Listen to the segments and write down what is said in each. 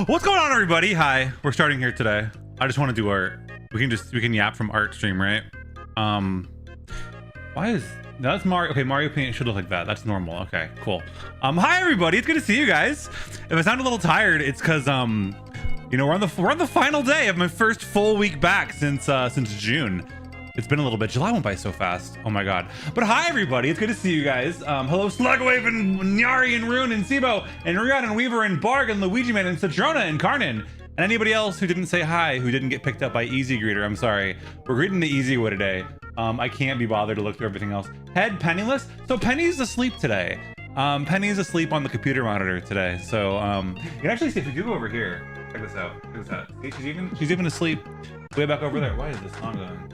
What's going on, everybody? Hi, we're starting here today. I just want to do art. We can yap from art stream, right? Why is that's Mario? Okay, Mario Paint should look like that. That's normal. Okay, cool. Hi everybody. It's good to see you guys. If I sound a little tired, it's because you know, we're on the final day of my first full week back since June. It's been a little bit. July went by so fast. Oh my god. But hi everybody, it's good to see you guys. Hello Slugwave and Nyari and Rune and Sibo and Rion and Weaver and Barg and Luigi Man and Citrona and Karnan. And anybody else who didn't say hi, who didn't get picked up by Easy Greeter, I'm sorry. We're greeting the easy way today. I can't be bothered to look through everything else. Head Penniless. So Penny's asleep today. Penny's asleep on the computer monitor today. So you can actually see if you do go over here. Check this out. Check this out. See, she's even asleep way back over there. Why is this song going?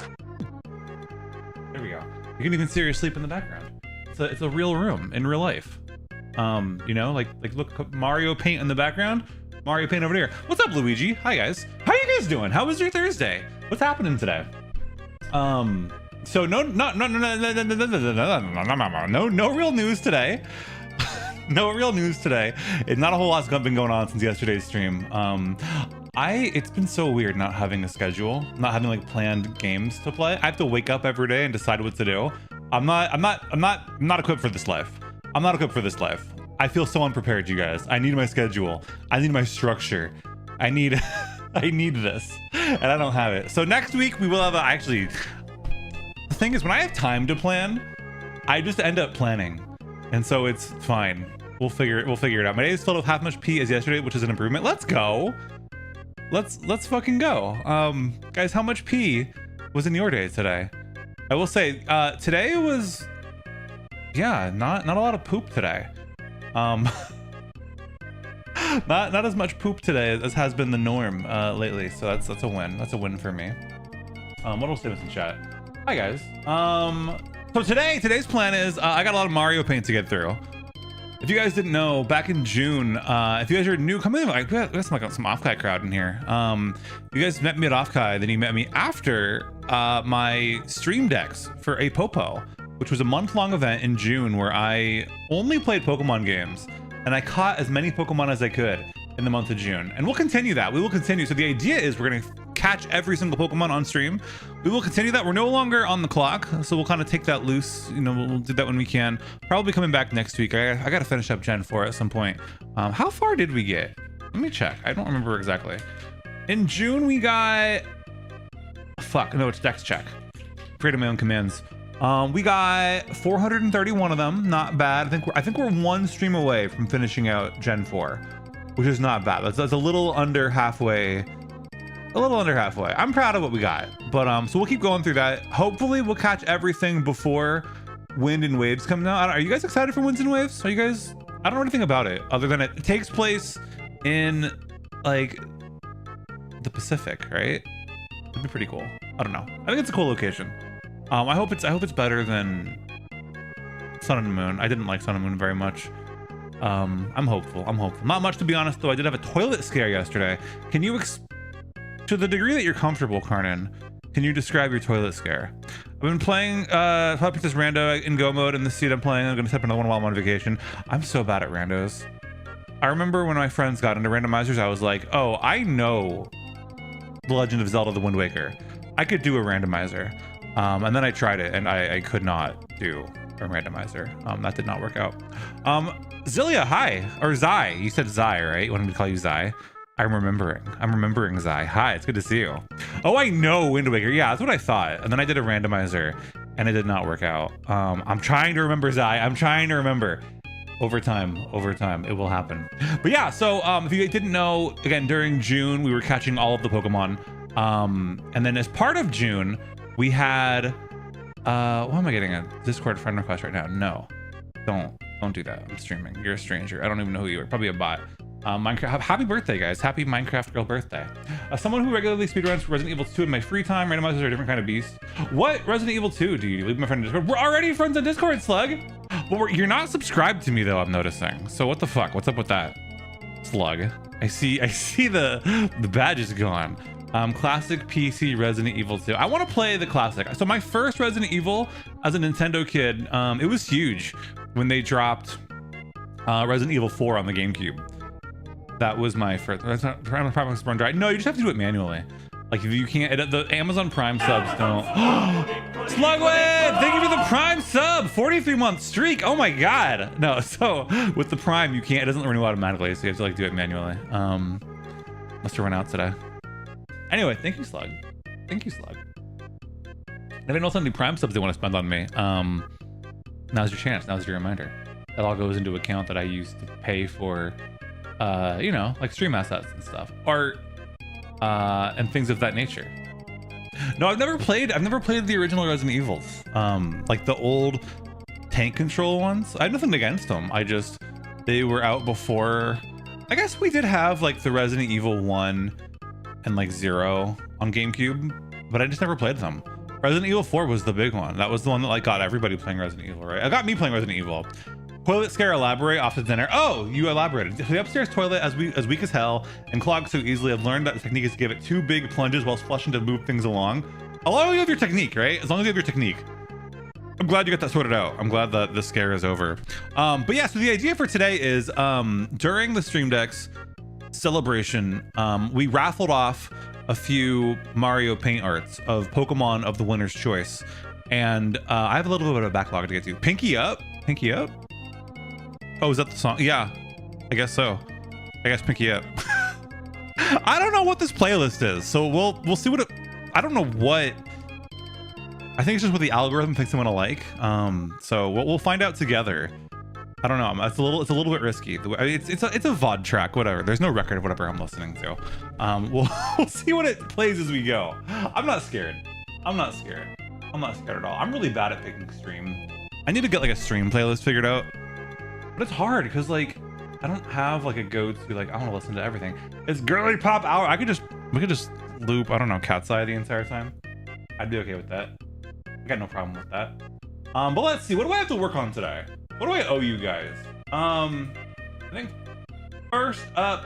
There we go. You can even see her asleep in the background. It's a real room in real life. You know, like look, Mario Paint in the background. Mario Paint over here. What's up, Luigi? Hi guys. How you guys doing? How was your Thursday? What's happening today? So no real news today. No real news today. It's not a whole lot's been going on since yesterday's stream. It's been so weird not having a schedule, not having like planned games to play. I have to wake up every day and decide what to do. I'm not equipped for this life. I'm not equipped for this life. I feel so unprepared, you guys. I need my schedule. I need my structure. I need I need this, and I don't have it. So next week we will have actually. The thing is, when I have time to plan, I just end up planning, and so it's fine. We'll figure it out. My day is filled with half as much pee as yesterday, which is an improvement. Let's go. Let's fucking go. Guys, how much pee was in your day today? I will say, today was, yeah, not a lot of poop today. Not as much poop today as has been the norm lately. So that's a win. That's a win for me. What else did in chat? Hi guys. So today's plan is I got a lot of Mario Paint to get through. If you guys didn't know, back in June, if you guys are new, come in. We got some Offkai crowd in here. You guys met me at Offkai, then you met me after my stream decks for a Popo, which was a month-long event in June where I only played Pokemon games, and I caught as many Pokemon as I could in the month of June. And we'll continue that. We will continue. So the idea is we're going to catch every single Pokemon on stream. We will continue that. We're no longer on the clock, so we'll kind of take that loose. You know, we'll do that when we can. Probably coming back next week. I got to finish up Gen 4 at some point. How far did we get? Let me check. I don't remember exactly. In June, we got... Fuck, no, it's Dex check. Created my own commands. We got 431 of them. Not bad. I think we're one stream away from finishing out Gen 4, which is not bad. That's a little under halfway. A little under halfway. I'm proud of what we got, but so we'll keep going through that. Hopefully we'll catch everything before Wind and Waves come out. Are you guys excited for Winds and Waves? Are you guys? I don't know anything about it other than it takes place in like the Pacific, right? It'd be pretty cool. I don't know. I think it's a cool location. I hope it's better than Sun and Moon. I didn't like Sun and Moon very much. I'm hopeful. Not much, to be honest, though. I did have a toilet scare yesterday. Can you to the degree that you're comfortable, Karnan, can you describe your toilet scare? I've been playing Puppet this rando in Go mode in the seat I'm playing. I'm gonna step another one while I'm on vacation. I'm so bad at randos. I remember when my friends got into randomizers, I was like, oh, I know The Legend of Zelda: The Wind Waker. I could do a randomizer. And then I tried it and I could not do a randomizer. That did not work out. Zilia, hi. Or Zai. You said Zai, right? You wanted me to call you Zai? I'm remembering Zai. Hi, it's good to see you. Oh, I know Wind Waker. Yeah, that's what I thought. And then I did a randomizer and it did not work out. I'm trying to remember Zai. I'm trying to remember. Over time, it will happen. But yeah, so if you didn't know, again, during June, we were catching all of the Pokemon. And then as part of June, we had, why am I getting a Discord friend request right now? No, don't do that. I'm streaming. You're a stranger. I don't even know who you are. Probably a bot. Minecraft, happy birthday, guys. Happy Minecraft girl birthday. Someone who regularly speedruns Resident Evil 2 in my free time. Randomizers are a different kind of beast. What Resident Evil 2 do you leave my friend in Discord? We're already friends on Discord, Slug. But you're not subscribed to me though, I'm noticing. So what the fuck? What's up with that? Slug. I see the badge is gone. Classic PC Resident Evil 2. I want to play the classic. So my first Resident Evil as a Nintendo kid, it was huge when they dropped Resident Evil 4 on the GameCube. That was my first. That's not Prime run dry. No, you just have to do it manually. Like if you can't, the Amazon Prime subs don't. Slugwit, thank you for the Prime sub. 43-month streak. Oh my God. No, so with the Prime, you can't. It doesn't renew automatically, so you have to like do it manually. Must have run out today. Anyway, thank you, Slug. Thank you, Slug. If anyone else has any Prime subs they want to spend on me, now's your chance. Now's your reminder. That all goes into an account that I use to pay for, you know, like stream assets and stuff, art, and things of that nature. No, I've never played the original Resident Evils, like the old tank control ones. I have nothing against them. They were out before. I guess we did have like the Resident Evil 1 and like 0 on GameCube, but I just never played them. Resident Evil 4 was the big one. That was the one that like got everybody playing Resident Evil, right? It got me playing Resident Evil. Toilet scare, elaborate off to dinner. Oh, you elaborated. The upstairs toilet as weak as hell and clogged so easily. I've learned that the technique is to give it 2 big plunges while flushing to move things along. As long as you have your technique, right? As long as you have your technique. I'm glad you got that sorted out. I'm glad that the scare is over. But yeah, so the idea for today is during the Stream Deck's celebration, we raffled off a few Mario paint arts of Pokemon of the winner's choice. And I have a little bit of a backlog to get to. Pinky Up? Pinky Up? Oh, is that the song? Yeah, I guess so. I guess Pinky Up. I don't know what this playlist is, so we'll see what it. I don't know what. I think it's just what the algorithm thinks I'm gonna like. So we'll find out together. I don't know. It's a little bit risky. It's a VOD track, whatever. There's no record of whatever I'm listening to. We'll see what it plays as we go. I'm not scared. I'm not scared. I'm not scared at all. I'm really bad at picking stream. I need to get like a stream playlist figured out. But it's hard because like I don't have like a go-to like I want to listen to everything. It's girly pop hour. We could just loop, I don't know, Cat's Eye the entire time. I'd be okay with that. I got no problem with that. But let's see, what do I have to work on today? What do I owe you guys? I think first up,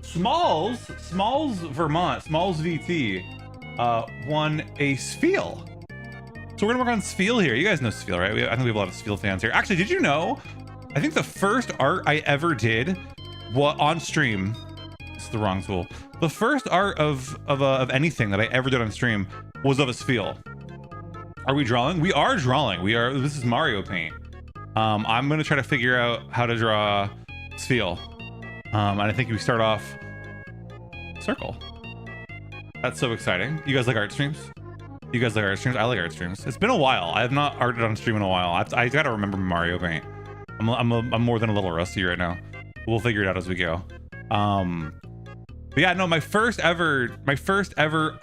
Smalls Vermont, Smalls VT won a Spheal. So we're gonna work on Spheal here. You guys know Spheal, right? I think we have a lot of Spheal fans here. Actually, did you know? I think the first art I ever did on stream, this is the wrong tool. The first art of anything that I ever did on stream was of a Spheal. Are we drawing? We are drawing. This is Mario Paint. I'm gonna try to figure out how to draw Spheal. And I think we start off circle. That's so exciting. You guys like art streams? You guys like art streams? I like art streams. It's been a while. I have not arted on stream in a while. I gotta remember Mario Paint. I'm more than a little rusty right now. We'll figure it out as we go. But yeah, no, my first ever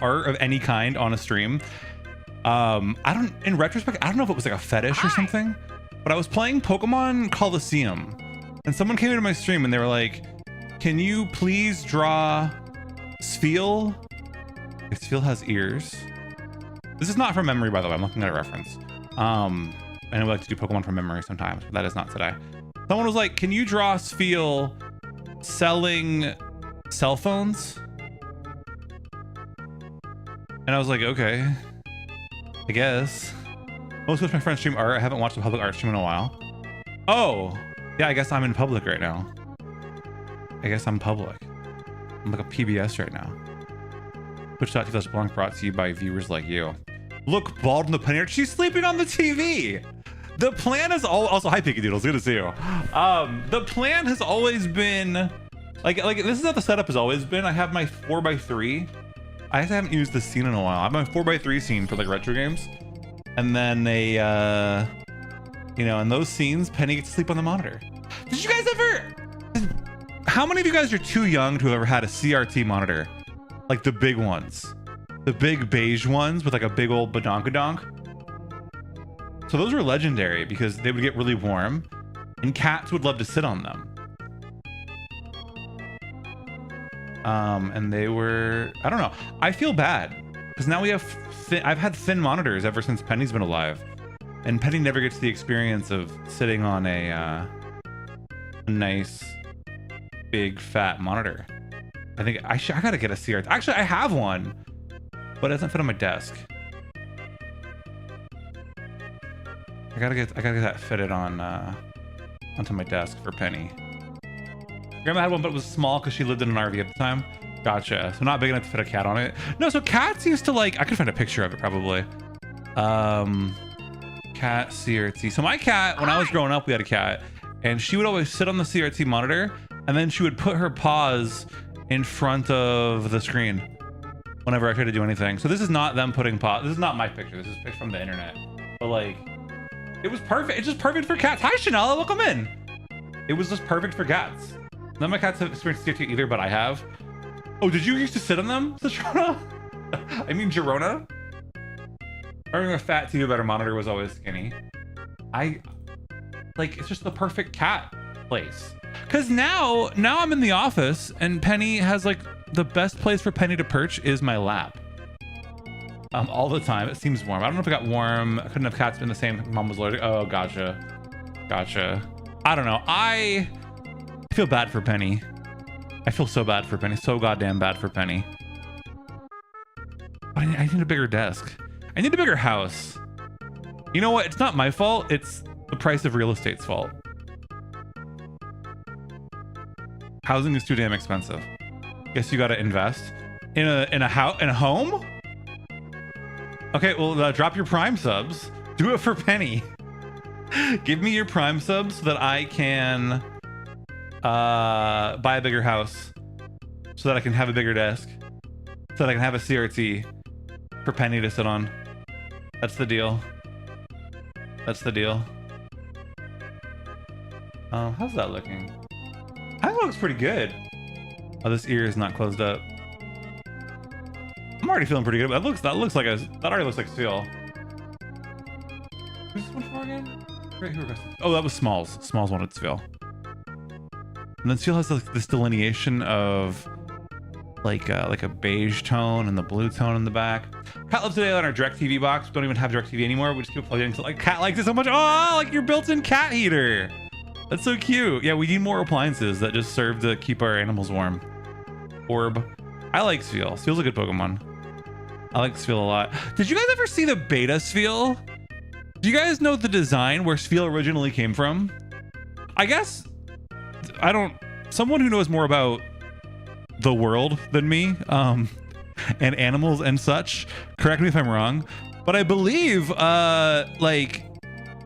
art of any kind on a stream. In retrospect, I don't know if it was like a fetish or something, but I was playing Pokemon Coliseum and someone came into my stream and they were like, can you please draw Spheal? If Spheal has ears. This is not from memory, by the way. I'm looking at a reference. I know we like to do Pokemon from memory sometimes, but that is not today. Someone was like, can you draw Spheal selling cell phones? And I was like, okay, I guess. Most of my friends stream art. I haven't watched a public art stream in a while. Oh, yeah, I guess I'm in public right now. I guess I'm public. I'm like a PBS right now. Twitch.tv Blanc brought to you by viewers like you. Look, bald in the penny. She's sleeping on the TV. The plan is also hi Picky Doodles, good to see you. The plan has always been like this is how the setup has always been. I have my 4x3. I haven't used this scene in a while. I have my 4x3 scene for like retro games, and then you know, in those scenes, Penny gets to sleep on the monitor. Did you guys ever? How many of you guys are too young to have ever had a CRT monitor, like the big ones, the big beige ones with like a big old badonkadonk? So those were legendary because they would get really warm and cats would love to sit on them. And they were, I don't know. I feel bad because now we have, I've had thin monitors ever since Penny's been alive. And Penny never gets the experience of sitting on a nice big fat monitor. I think I gotta get a CRT. Actually, I have one, but it doesn't fit on my desk. I gotta get that fitted on onto my desk for Penny. Grandma had one, but it was small because she lived in an RV at the time. Gotcha. So not big enough to fit a cat on it. No, so cats used to like, I could find a picture of it probably. Cat CRT. So my cat, when I was growing up, we had a cat, and she would always sit on the CRT monitor, and then she would put her paws in front of the screen whenever I tried to do anything. So this is not them putting paws. This is not my picture. This is a picture from the internet. But like, it was perfect. It's just perfect for cats. Hi, Chanel. Welcome in. It was just perfect for cats. None of my cats have experienced CRT either, but I have. Oh, did you used to sit on them, Citrona? I mean, Girona? Having a fat TV better monitor was always skinny. It's just the perfect cat place. Cause now I'm in the office and Penny has like the best place for Penny to perch is my lap. All the time. It seems warm. I don't know if it got warm. I couldn't have cats been the same. Mom was allergic. Oh, gotcha. I don't know. I feel bad for Penny. I feel so bad for Penny. So goddamn bad for Penny. But I need a bigger desk. I need a bigger house. You know what? It's not my fault. It's the price of real estate's fault. Housing is too damn expensive. Guess you gotta invest in a home. Okay, well, drop your Prime subs. Do it for Penny. Give me your Prime subs so that I can buy a bigger house, so that I can have a bigger desk, so that I can have a CRT for Penny to sit on. That's the deal. That's the deal. How's that looking? I think it looks pretty good. Oh, this ear is not closed up. I'm already feeling pretty good. That already looks like Seal. Who's this one for again? Oh, that was Smalls. Smalls wanted Seal. And then Seal has like this delineation of like a beige tone and the blue tone in the back. Cat lives today on our DirecTV box. We don't even have DirecTV anymore. We just keep plugging into like Cat likes it so much. Oh, like your built-in cat heater. That's so cute. Yeah, we need more appliances that just serve to keep our animals warm. Orb. I like Seal. Seal's a good Pokemon. I like Seal a lot. Did you guys ever see the beta Seal? Do you guys know the design where Seal originally came from? I guess someone who knows more about the world than me, and animals and such, correct me if I'm wrong, but I believe like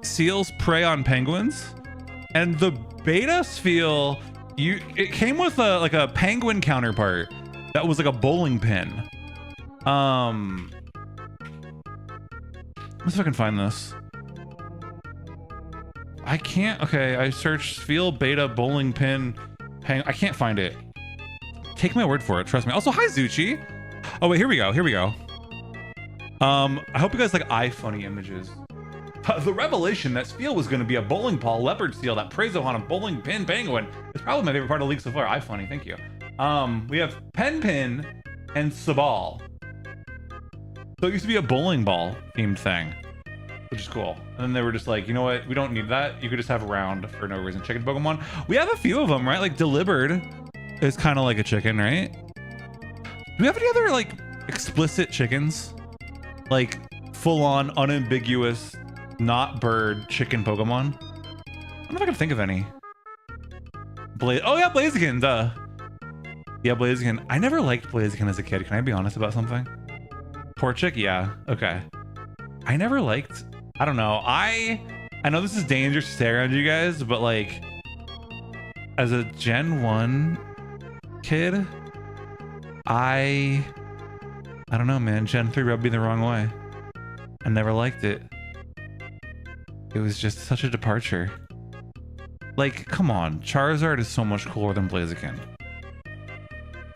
seals prey on penguins, and the beta Seal, it came with a penguin counterpart that was like a bowling pin. Let's see if I can find this. I can't. Okay, I searched Seal beta bowling pin. I can't find it. Take my word for it. Trust me. Also, hi Zuchi. Oh wait, here we go. I hope you guys like iPhoney images. The revelation that Seal was going to be a bowling ball leopard seal that preys on a bowling pin penguin is probably my favorite part of the league so far. iPhoney, thank you. We have Pin and Sabal. So it used to be a bowling ball themed thing, which is cool. And then they were just like, you know what? We don't need that. You could just have round for no reason chicken Pokemon. We have a few of them, right? Like Delivered is kind of like a chicken, right? Do we have any other like explicit chickens? Like full on unambiguous, not bird chicken Pokemon? I don't know if I can think of any. Oh yeah, Blaziken, duh. Yeah, Blaziken. I never liked Blaziken as a kid. Can I be honest about something? Torchic? Yeah, okay. I never liked, I don't know. I know this is dangerous to say around you guys, but like as a Gen 1 kid, I don't know, man. Gen 3 rubbed me the wrong way. I never liked it. It was just such a departure. Like, come on. Charizard is so much cooler than Blaziken.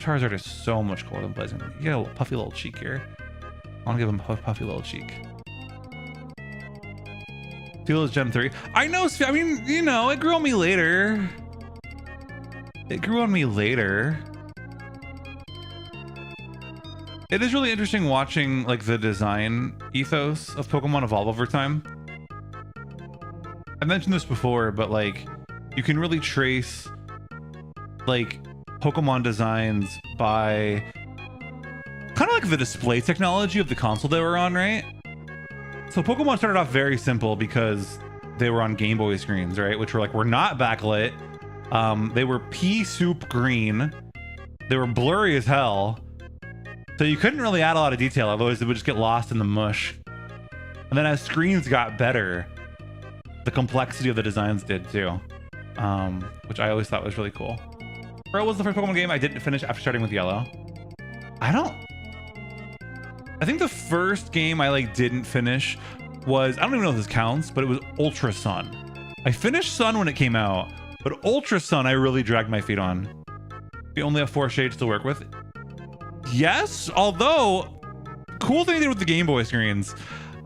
Charizard is so much cooler than Blaziken. You got a puffy little cheek here. I want to give him a puffy little cheek. Seal is Gen 3. I know, I mean, you know, it grew on me later. It is really interesting watching like the design ethos of Pokemon evolve over time. I mentioned this before, but like you can really trace like Pokemon designs by kind of like the display technology of the console they were on, right? So Pokemon started off very simple because they were on Game Boy screens, right? Which were not backlit. They were pea soup green. They were blurry as hell. So you couldn't really add a lot of detail, otherwise it would just get lost in the mush. And then as screens got better, the complexity of the designs did too, which I always thought was really cool. Pearl was the first Pokemon game I didn't finish after starting with Yellow. I think the first game I like didn't finish was, I don't even know if this counts, but it was Ultra Sun. I finished Sun when it came out, but Ultra Sun I really dragged my feet on. We only have 4 shades to work with. Yes, although cool thing they did with the Game Boy screens,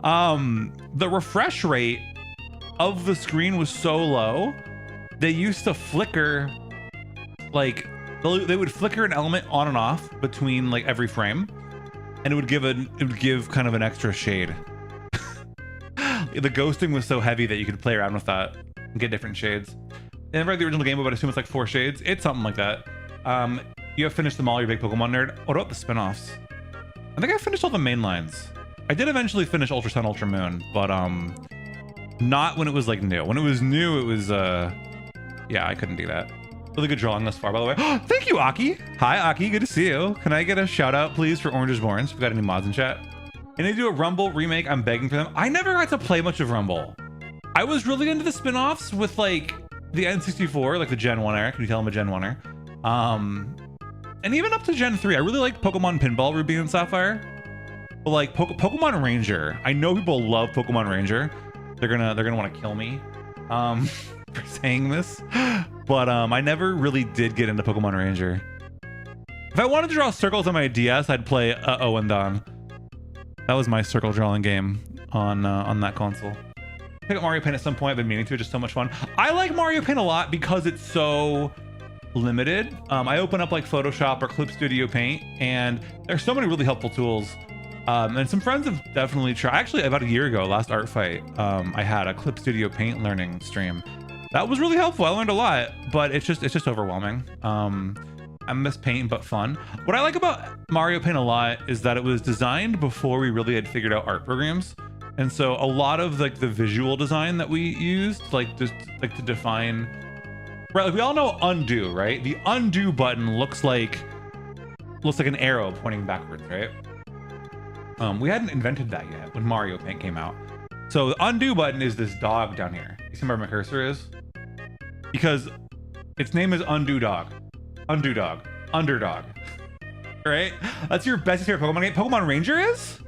the refresh rate of the screen was so low, they used to flicker, like they would flicker an element on and off between like every frame, and it would give kind of an extra shade. The ghosting was so heavy that you could play around with that and get different shades. And the original Game Boy, but I assume it's like 4 shades. It's something like that. You have finished them all, you're a big Pokemon nerd. What about the spin-offs? I think I finished all the main lines. I did eventually finish Ultra Sun, Ultra Moon, but not when it was like new. When it was new, it was yeah, I couldn't do that. Really good drawing thus far, by the way. Thank you, Aki. Hi, Aki. Good to see you. Can I get a shout out, please, for Orange is Born? We got any mods in chat? And they do a Rumble remake. I'm begging for them. I never got to play much of Rumble. I was really into the spin-offs with like the N64, like the Gen 1 era. Can you tell I'm a Gen 1er? And even up to Gen 3. I really liked Pokemon Pinball Ruby and Sapphire. But like Pokemon Ranger. I know people love Pokemon Ranger. They're gonna want to kill me for saying this. But I never really did get into Pokemon Ranger. If I wanted to draw circles on my DS, I'd play Owen Don. That was my circle drawing game on that console. Pick up Mario Paint at some point. I've been meaning to. It's just so much fun. I like Mario Paint a lot because it's so limited. I open up like Photoshop or Clip Studio Paint, and there's so many really helpful tools. And some friends have definitely tried. Actually, about a year ago, last art fight, I had a Clip Studio Paint learning stream. That was really helpful. I learned a lot, but it's just overwhelming. I miss paint, but fun. What I like about Mario Paint a lot is that it was designed before we really had figured out art programs. And so a lot of like the visual design that we used, like just like to define, right? Like we all know undo, right? The undo button looks like an arrow pointing backwards, right? We hadn't invented that yet when Mario Paint came out. So the undo button is this dog down here. You see where my cursor is? Because its name is Undo Dog. Undo Dog. Underdog. Right? That's your best favorite Pokemon game. Pokemon Ranger is?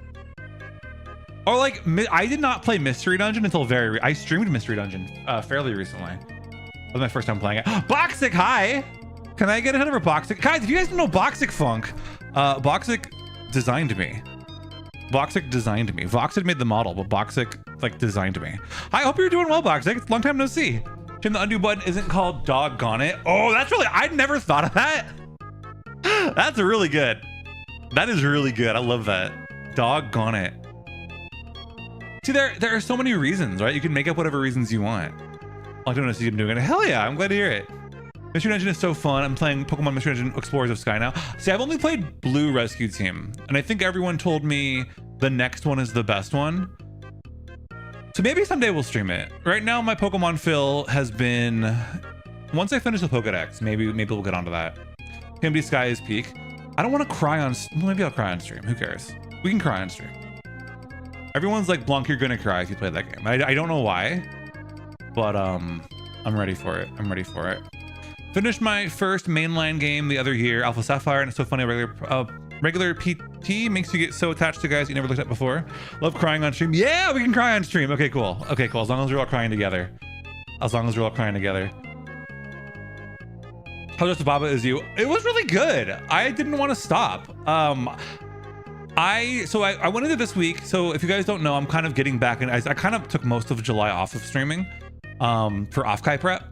Or like, I did not play Mystery Dungeon until I streamed Mystery Dungeon fairly recently. That was my first time playing it. Boxic, hi! Can I get a head over Boxic? Guys, if you guys don't know Boxic Funk, Boxic designed me. Boxic designed me. Vox had made the model, but Boxic like designed me. Hi, I hope you're doing well, Boxic. It's a long time no see. Shame the undo button isn't called Doggone It. Oh, that's really, I'd never thought of that. That's really good. That is really good. I love that. Doggone It. See, there are so many reasons, right? You can make up whatever reasons you want. I'll do this, you doing it. Hell yeah, I'm glad to hear it. Mystery Dungeon is so fun. I'm playing Pokemon Mystery Dungeon Explorers of Sky now. See, I've only played Blue Rescue Team, and I think everyone told me the next one is the best one. So maybe someday we'll stream it. Right now, my Pokemon fill has been, once I finish the Pokedex, maybe we'll get onto that. PMD Sky is peak. I don't want to cry on, well, maybe I'll cry on stream. Who cares? We can cry on stream. Everyone's like, Blanc, you're gonna cry if you play that game. I don't know why, but I'm ready for it. I'm ready for it. Finished my first mainline game the other year, Alpha Sapphire, and it's so funny. Regular PT makes you get so attached to guys you never looked at before. Love crying on stream. Yeah, we can cry on stream. Okay, cool. Okay, cool. As long as we're all crying together. As long as we're all crying together. How just Baba is you? It was really good. I didn't want to stop. I went into this week. So if you guys don't know, I'm kind of getting back, and I kind of took most of July off of streaming for Offkai prep.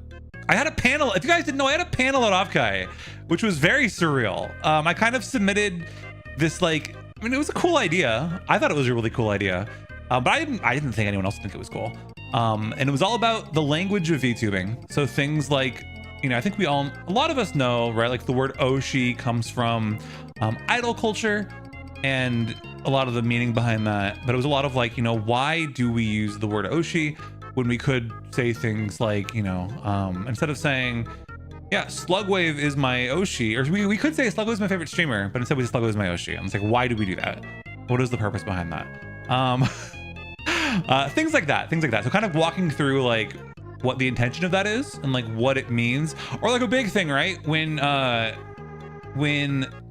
I had a panel. If you guys didn't know, I had a panel at Offkai, which was very surreal. I kind of submitted this, like, I mean, it was a cool idea. I thought it was a really cool idea, but I didn't think anyone else would think it was cool. And it was all about the language of VTubing. So things like, you know, I think a lot of us know, right? Like the word Oshi comes from idol culture and a lot of the meaning behind that. But it was a lot of like, you know, why do we use the word Oshi when we could say things like, you know, instead of saying, Yeah, Slugwave is my Oshi, or we could say Slugwave is my favorite streamer, but instead we say Slugwave is my Oshi. I'm just like, why do we do that? What is the purpose behind that? Things like that, things like that. So kind of walking through like what the intention of that is and like what it means, or like a big thing, right? When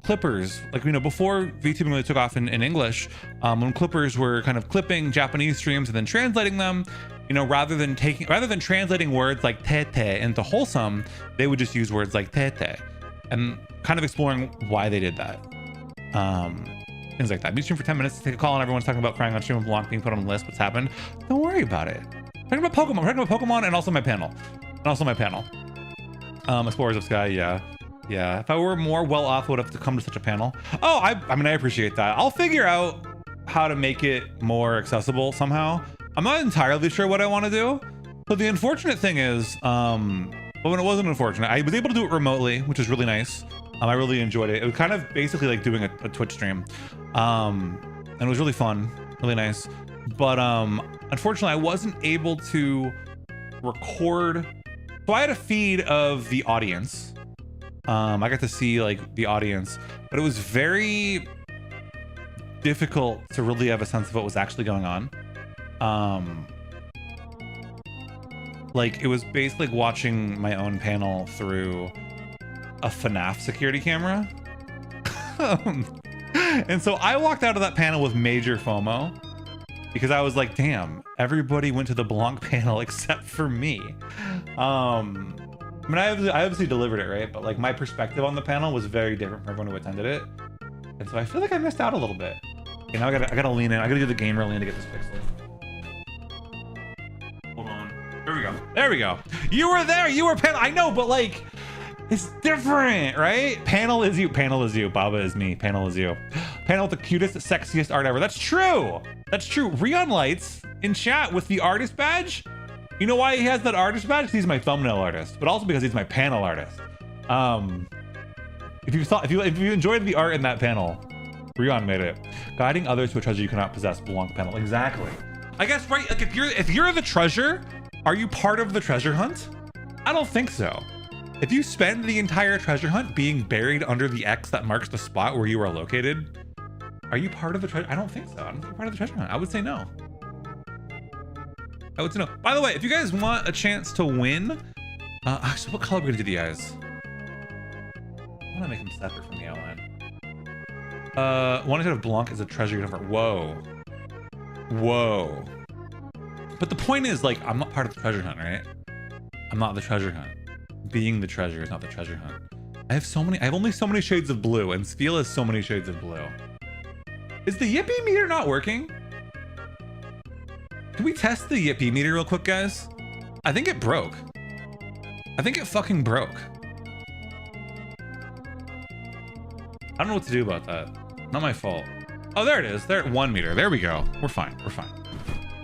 clippers, like, you know, before VTubing really took off in English, when clippers were kind of clipping Japanese streams and then translating them, you know, rather than translating words like tete into wholesome, they would just use words like tete, and kind of exploring why they did that. Things like that. Be stream for 10 minutes to take a call, and everyone's talking about crying on stream with Blanc being put on the list. What's happened? Don't worry about it. Talking about Pokemon. We're talking about Pokemon and also my panel. Explorers of Sky. Yeah. If I were more well off, I would have to come to such a panel. Oh, I mean, I appreciate that. I'll figure out how to make it more accessible somehow. I'm not entirely sure what I want to do. But the unfortunate thing is, well, when it wasn't unfortunate, I was able to do it remotely, which is really nice. I really enjoyed it. It was kind of basically like doing a Twitch stream. And it was really fun, really nice. But unfortunately, I wasn't able to record. So I had a feed of the audience. I got to see like the audience, but it was very difficult to really have a sense of what was actually going on. Like it was basically like watching my own panel through a FNAF security camera. And so I walked out of that panel with major FOMO because I was like, damn, everybody went to the Blanc panel except for me. I mean, I obviously delivered it, right? But like my perspective on the panel was very different from everyone who attended it. And so I feel like I missed out a little bit. You know, I gotta lean in. I gotta do the gamer lean to get this fixed. Hold on. There we go. You were there. You were panel. I know, but like, it's different, right? Panel is you. Baba is me. Panel is you. Panel with the cutest, sexiest art ever. That's true. Rion Lights in chat with the artist badge. You know why he has that artist badge? Because he's my thumbnail artist, but also because he's my panel artist. If you enjoyed the art in that panel, Rion made it. Guiding others to a treasure you cannot possess. Blanc panel. Exactly. I guess, right? Like if you're the treasure, are you part of the treasure hunt? I don't think so. If you spend the entire treasure hunt being buried under the X that marks the spot where you are located, are you part of the treasure? I don't think so. I don't think you're part of the treasure hunt. I would say no. By the way, if you guys want a chance to win, so what color are we gonna do the eyes? I want to make them separate from the outline. One instead of Blanc is a treasure universe. Whoa. But the point is, like, I'm not part of the treasure hunt, right? I'm not the treasure hunt. Being the treasure is not the treasure hunt. I have only so many shades of blue, and Spiel has so many shades of blue. Is the Yippee meter not working? Can we test the Yippee meter real quick, guys? I think it broke. I think it fucking broke. I don't know what to do about that. Not my fault. Oh, there it is. There, 1 meter. There we go. We're fine.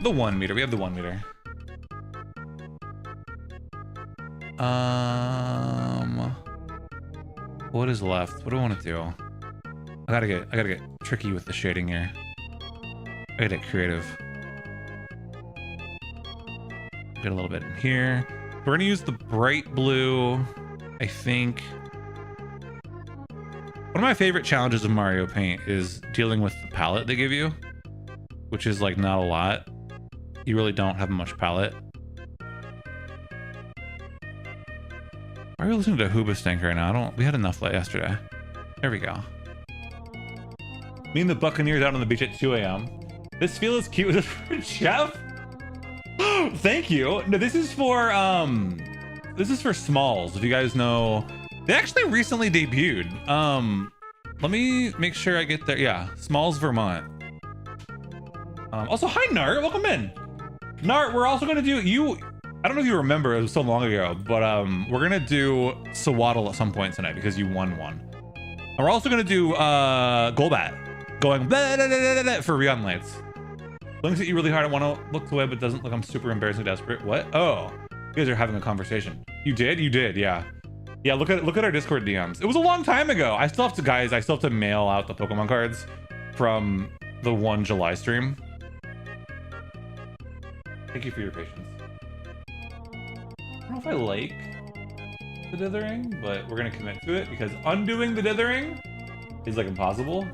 The 1 meter. We have the 1 meter. What is left? What do I want to do? I gotta get tricky with the shading here. I gotta get creative. Get a little bit in here. We're gonna use the bright blue, I think. One of my favorite challenges of Mario Paint is dealing with the palette they give you, which is like not a lot. You really don't have much palette. Why are we listening to Hoobastank right now? We had enough yesterday. There we go. Me and the Buccaneers out on the beach at 2 a.m. This feel is cute. Is this for Jeff? Thank you. No, this is for Smalls. If you guys know, they actually recently debuted. Let me make sure I get there. Yeah, Smalls, Vermont. Also, hi Nart, welcome in. Nart, we're also gonna do I don't know if you remember, it was so long ago, but we're gonna do Sawaddle at some point tonight because you won one. And we're also gonna do Golbat going blah, blah, blah, blah, blah, for Rion Lights. Links at you really hard. I want to look away, but doesn't look. I'm super embarrassingly desperate. What? Oh, you guys are having a conversation. You did, yeah. Yeah, look at our Discord DMs. It was a long time ago. I still have to mail out the Pokemon cards from the 1 July stream. Thank you for your patience. I don't know if I like the dithering, but we're gonna commit to it because undoing the dithering is like impossible.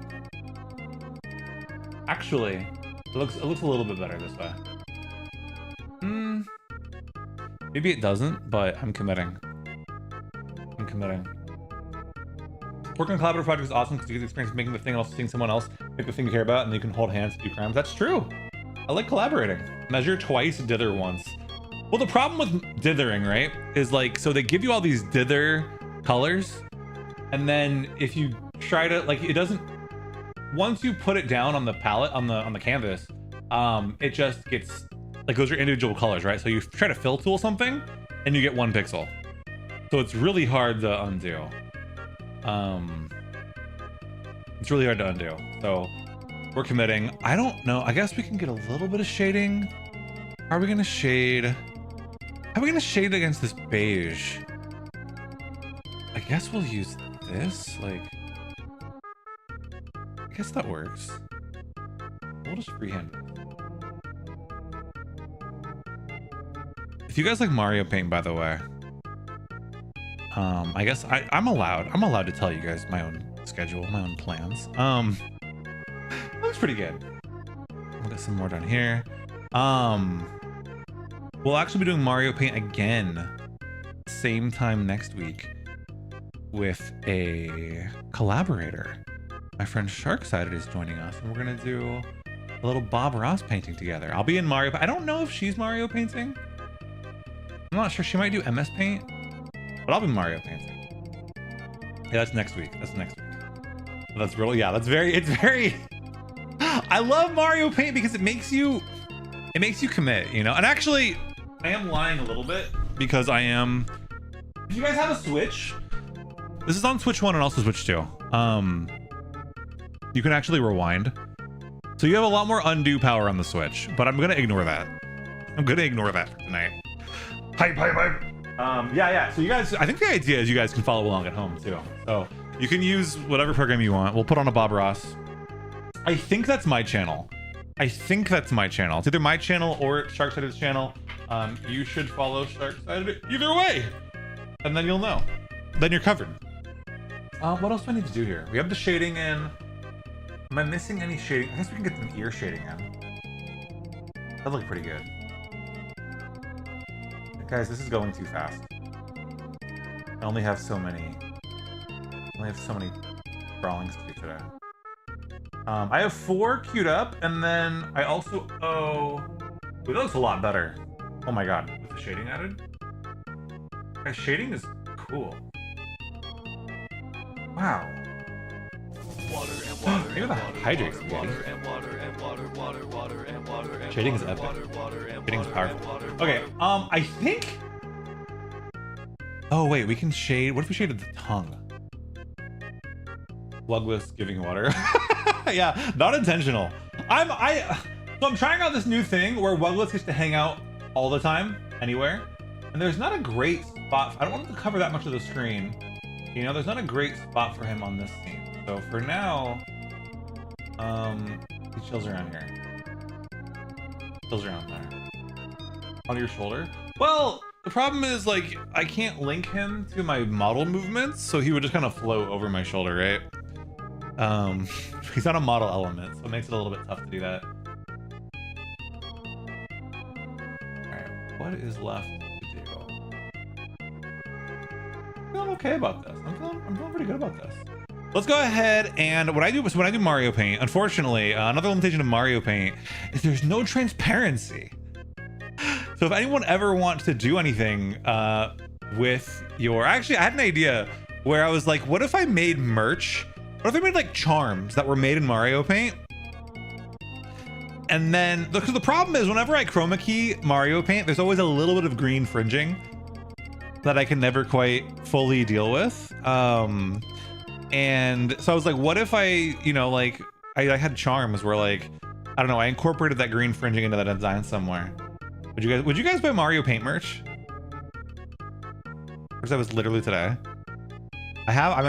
Actually, it looks a little bit better this way. Maybe it doesn't, but I'm committing. I'm committing. Working on a collaborative project is awesome because you get the experience of making the thing and also seeing someone else make the thing you care about, and then you can hold hands to do crimes. That's true. I like collaborating. Measure twice, dither once. Well, the problem with dithering, right, is like, so they give you all these dither colors, and then if you try to, like, it doesn't, once you put it down on the palette, on the canvas, it just gets, like, those are individual colors, right? So you try to fill tool something, and you get 1 pixel. So it's really hard to undo. It's really hard to undo. So we're committing. I don't know. I guess we can get a little bit of shading. Are we gonna shade? How are we gonna shade against this beige? I guess we'll use this. Like, I guess that works. We'll just freehand it. If you guys like Mario Paint, by the way, I guess I'm allowed to tell you guys my own schedule, my own plans. That was pretty good. We'll get some more done here. We'll actually be doing Mario Paint again, same time next week, with a collaborator. My friend Sharksided is joining us, and we're gonna do a little Bob Ross painting together. I'll be in Mario. I don't know if she's Mario painting. I'm not sure. She might do MS Paint, but I'll be Mario painting. Yeah, that's next week. That's next week. That's really, yeah, that's very, it's very, I love Mario Paint because it makes you commit, you know? And actually, I am lying a little bit because I am, if you guys have a Switch, this is on Switch 1 and also Switch 2. You can actually rewind. So you have a lot more undo power on the Switch, but I'm gonna ignore that. I'm gonna ignore that for tonight. Hype. Yeah. So you guys, I think the idea is you guys can follow along at home too. So you can use whatever program you want. We'll put on a Bob Ross. I think that's my channel. It's either my channel or Sharksided's channel. You should follow Sharksided either way, and then you'll know. Then you're covered. What else do I need to do here? We have the shading in. Am I missing any shading? I guess we can get some ear shading in. That look pretty good. Guys, this is going too fast. I only have so many drawings to do today. I have 4 queued up, and then I also owe... Ooh, that looks a lot better. Oh my god, with the shading added? Guys, shading is cool. Wow. Maybe the hydrate spaghetti. Shading is epic. Shading is powerful. Okay, I think... Oh wait, we can shade... What if we shaded the tongue? Lugless giving water. Yeah, not intentional. So I'm trying out this new thing where Wugless gets to hang out all the time, anywhere. And there's not a great spot. I don't want him to cover that much of the screen. You know, there's not a great spot for him on this scene. So for now, he chills around here. Chills around there. On your shoulder? Well, the problem is, like, I can't link him to my model movements, so he would just kind of float over my shoulder, right? He's not a model element, so it makes it a little bit tough to do that. Alright, what is left to do? I'm feeling okay about this. I'm feeling pretty good about this. Let's go ahead and when I do Mario Paint, unfortunately, another limitation of Mario Paint is there's no transparency. So if anyone ever wants to do anything with your... Actually, I had an idea where I was like, what if I made merch? What if I made like charms that were made in Mario Paint? And then, because the problem is whenever I chroma key Mario Paint, there's always a little bit of green fringing that I can never quite fully deal with. And so I was like, what if I, you know, like I had charms where, like, I don't know, I incorporated that green fringing into that design somewhere. Would you guys buy Mario Paint merch? Because that was literally today. I have a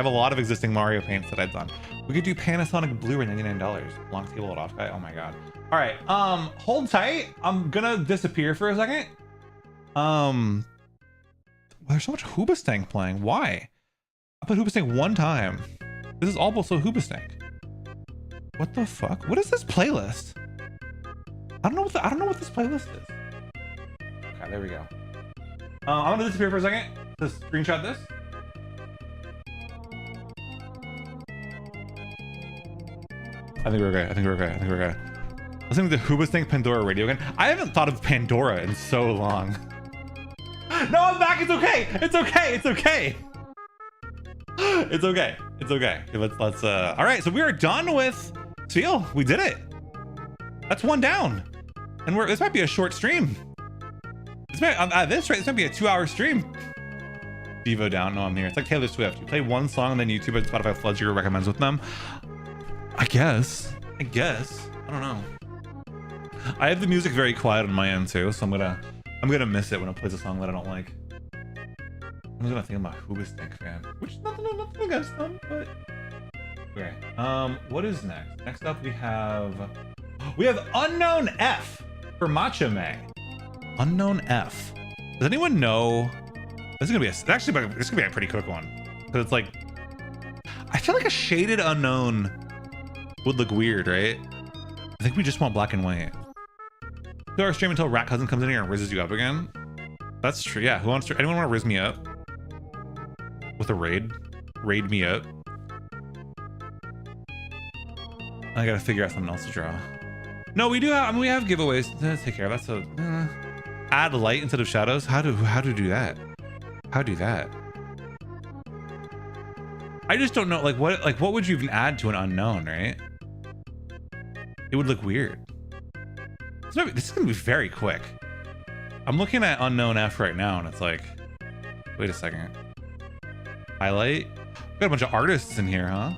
lot of existing Mario Paints that I've done. We could do Panasonic Blu-ray, $99. Long table at off guy. Oh my god. All right. Hold tight. I'm gonna disappear for a second. there's so much Hoobastank playing. Why? I played Hoobastank one time. This is also Hoobastank. What the fuck? What is this playlist? I don't know what this playlist is. Okay, there we go. I'm gonna disappear for a second. Just screenshot this. I think we're okay. Listening to Hoobastank Pandora radio again. I haven't thought of Pandora in so long. No, I'm back. It's okay. It's okay. Let's all right, so we are done with Seal. We did it. That's one down. And this might be a short stream. This might be a 2-hour stream. Devo down. No, I'm here. It's like Taylor Swift. You play one song and then YouTube and Spotify floods your recommends with them. I guess. I don't know. I have the music very quiet on my end too, so I'm gonna miss it when it plays a song that I don't like. I'm gonna think I'm a Hoobastank fan, which is nothing against them, but okay. What is next? Next up we have Unknown F for Matcha May. Unknown F. Does anyone know? This is gonna be a pretty quick one because it's like I feel like a shaded unknown would look weird, right? I think we just want black and white. 2-hour stream until Rat Cousin comes in here and rizzes you up again. That's true. Yeah. Anyone want to rizz me up with a raid? Raid me up. I gotta figure out something else to draw. No, we do have. I mean, we have giveaways to take care of. That's a add light instead of shadows. How to do that? How do that? I just don't know. Like what would you even add to an unknown, right? It would look weird. This is gonna be very quick. I'm looking at Unknown F right now, and it's like, wait a second. Highlight. We got a bunch of artists in here, huh?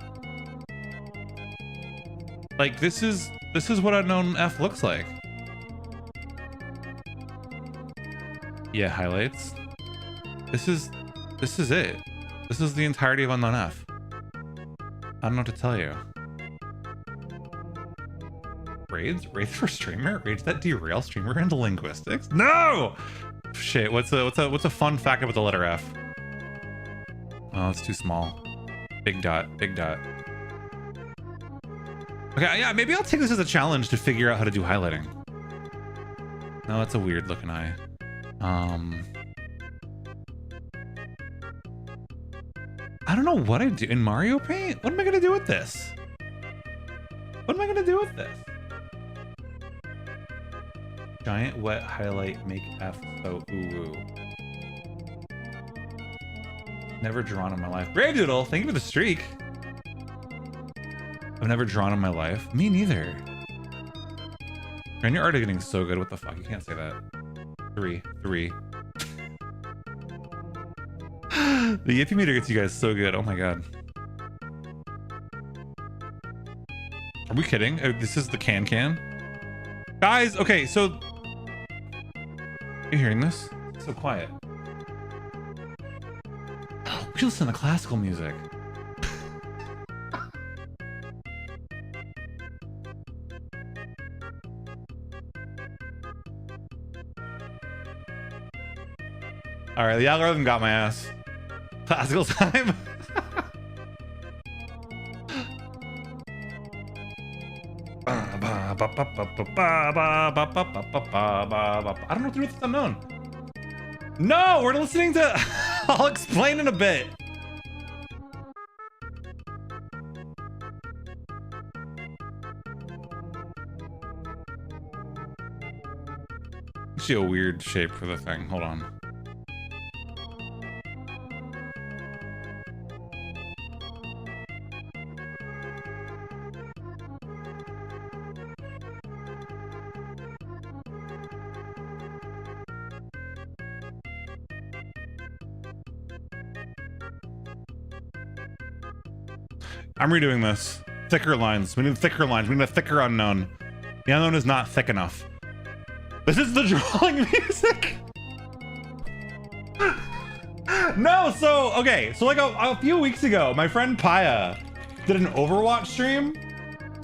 Like this is what Unknown F looks like. Yeah, highlights. This is it. This is the entirety of Unknown F. I don't know what to tell you. Raids for streamer? Raids that derail streamer into linguistics? No! Shit, what's a fun fact about the letter F? Oh, it's too small. Big dot. Okay, yeah, maybe I'll take this as a challenge to figure out how to do highlighting. No, that's a weird looking eye. I don't know what I do in Mario Paint. What am I gonna do with this? Giant wet highlight, make F so ooh. Never drawn in my life. Brave Doodle, thank you for the streak. I've never drawn in my life. Me neither. Man, your art is getting so good. What the fuck? You can't say that. 3. The Yippee meter gets you guys so good. Oh my god. Are we kidding? This is the can. Guys, okay, so you hearing this? It's so quiet. We should listen to classical music. All right, the algorithm got my ass. Classical time. I don't know what to do with this unknown. No, we're listening to. I'll explain in a bit. Actually, a weird shape for the thing. Hold on. I'm redoing this. Thicker lines. We need thicker lines. We need a thicker unknown. The unknown is not thick enough. This is the drawing music. No, so okay. So like a few weeks ago, my friend Paya did an Overwatch stream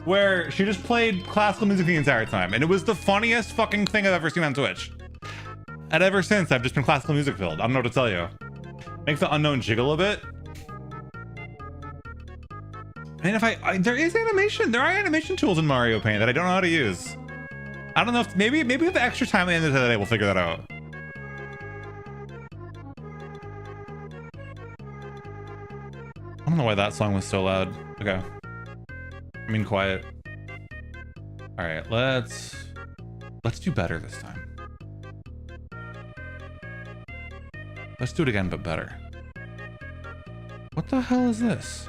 where she just played classical music the entire time, and it was the funniest fucking thing I've ever seen on Twitch. And ever since, I've just been classical music filled. I don't know what to tell you. Make the unknown jiggle a bit. And if there is animation, there are animation tools in Mario Paint that I don't know how to use. I don't know if maybe with the extra time at the end of the day, we'll figure that out. I don't know why that song was so loud. Okay. I mean, quiet. All right, let's do better this time. Let's do it again, but better. What the hell is this?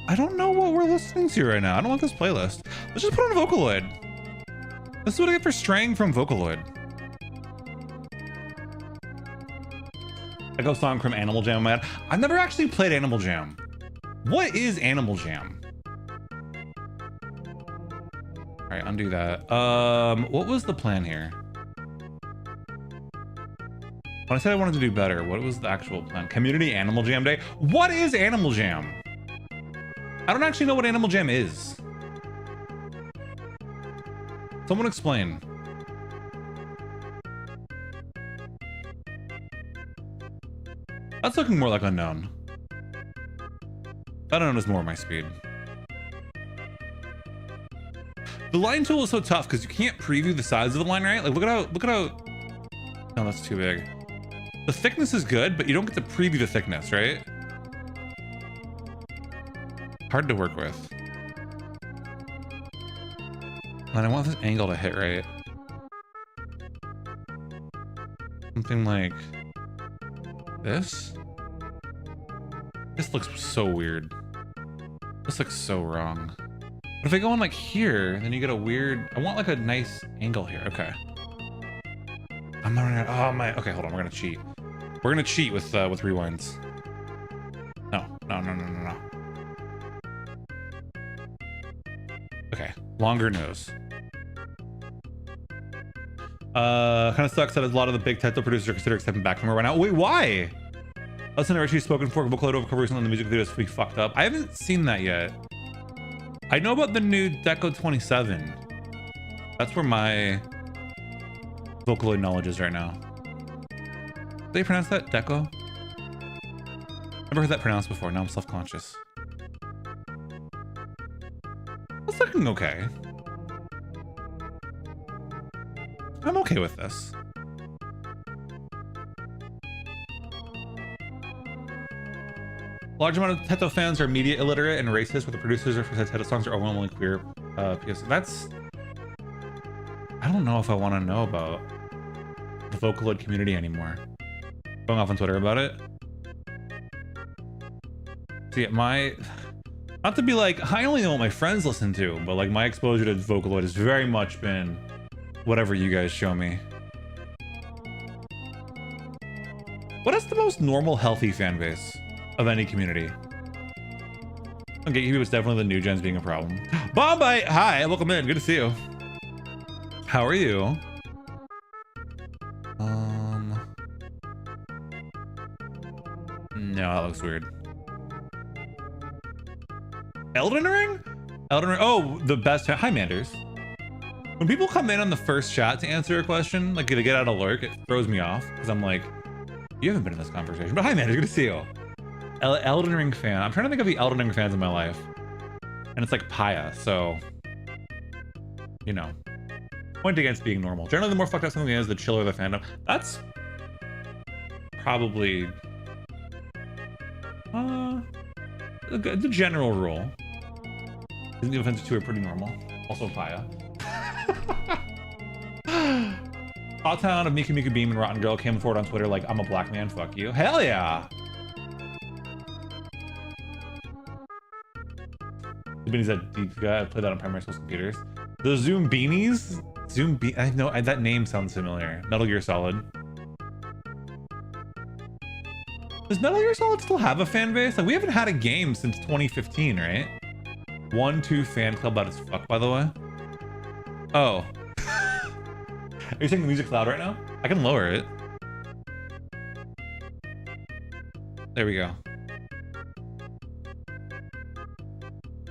I don't know what we're listening to right now. I don't want this playlist. Let's just put on Vocaloid. This is what I get for straying from Vocaloid. Echo song from Animal Jam, man. I've never actually played Animal Jam. What is Animal Jam? All right, undo that. What was the plan here? When I said I wanted to do better, what was the actual plan? Community Animal Jam Day? What is Animal Jam? I don't actually know what Animal Jam is. Someone explain. That's looking more like Unknown. Unknown is more my speed. The line tool is so tough because you can't preview the size of the line, right? Like look at how. No, that's too big. The thickness is good, but you don't get to preview the thickness, right? Hard to work with. And I want this angle to hit right. Something like this. This looks so weird. This looks so wrong. But if I go on like here, then you get a weird. I want like a nice angle here. Okay. I'm not running out. Oh my. Okay, hold on. We're gonna cheat. We're gonna cheat with rewinds. No. Okay, longer nose. Kind of sucks that a lot of the big title producers are considering stepping back from it right now. Wait, why? Us and actually spoken for Vocaloid over covers on the music video is pretty fucked up. I haven't seen that yet. I know about the new Deco 27. That's where my Vocaloid knowledge is right now. Did they pronounce that? Deco? Never heard that pronounced before. Now I'm self-conscious. That's looking okay. I'm okay with this. Large amount of Teto fans are media illiterate and racist, where the producers for Teto songs are overwhelmingly queer. That's... I don't know if I want to know about the Vocaloid community anymore. Going off on Twitter about it. See, not to be like, I only know what my friends listen to, but like my exposure to Vocaloid has very much been whatever you guys show me. What is the most normal, healthy fan base of any community? Okay, he was definitely the new gens being a problem. Bombay, hi, welcome in. Good to see you. How are you? No, that looks weird. Elden Ring? Elden Ring. Oh, the best. Hi, Manders. When people come in on the first chat to answer a question, like to get out of lurk, it throws me off because I'm like, you haven't been in this conversation. But hi, Manders. Good to see you. Elden Ring fan. I'm trying to think of the Elden Ring fans in my life, and it's like Paya. So, you know, point against being normal. Generally, the more fucked up something is, the chiller the fandom. That's probably the general rule. Isn't the offensive two are pretty normal? Also Paya. Hawtown of Miku Miku Beam and Rotten Girl came forward on Twitter like, I'm a black man, fuck you. Hell yeah! Beanies I played that on primary school computers. The Zoom Beanies? I know that name sounds familiar. Metal Gear Solid. Does Metal Gear Solid still have a fan base? Like, we haven't had a game since 2015, right? 1-2 fan club out as fuck, by the way. Oh. Are you saying the music's loud right now? I can lower it. There we go.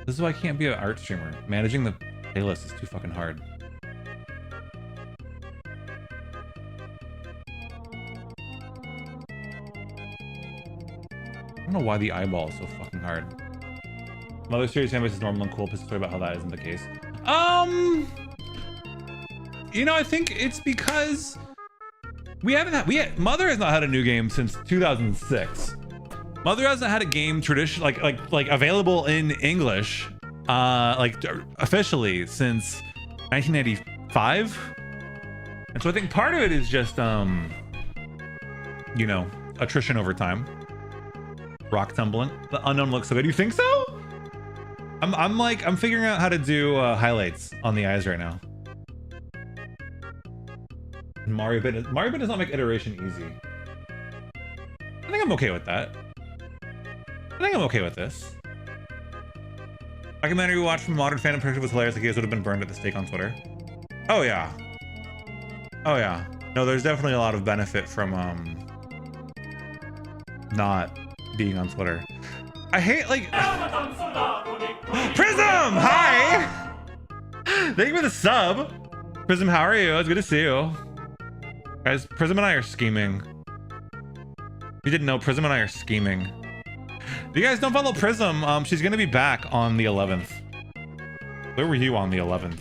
This is why I can't be an art streamer. Managing the playlist is too fucking hard. don't know why the eyeball is so fucking hard. Mother series fanbase is normal and cool. Pissed about how that isn't the case. You know, I think it's because Mother has not had a new game since 2006. Mother hasn't had a game tradition like available in English, like officially since 1995. And so I think part of it is just, you know, attrition over time. Rock tumbling. The unknown looks so good. You think so? I'm figuring out how to do highlights on the eyes right now. Mario Bit does not make iteration easy. I think I'm okay with that. I think I'm okay with this. Documentary we watched from Modern Fandom perspective was hilarious. The kids would have been burned at the stake on Twitter. Oh yeah. Oh yeah. No, there's definitely a lot of benefit from not being on Twitter. I hate like Prism! Hi! Thank you for the sub. Prism, how are you? It's good to see you. Guys, Prism and I are scheming. If you didn't know, Prism and I are scheming. If you guys don't follow Prism, she's gonna be back on the 11th. Where were you on the 11th?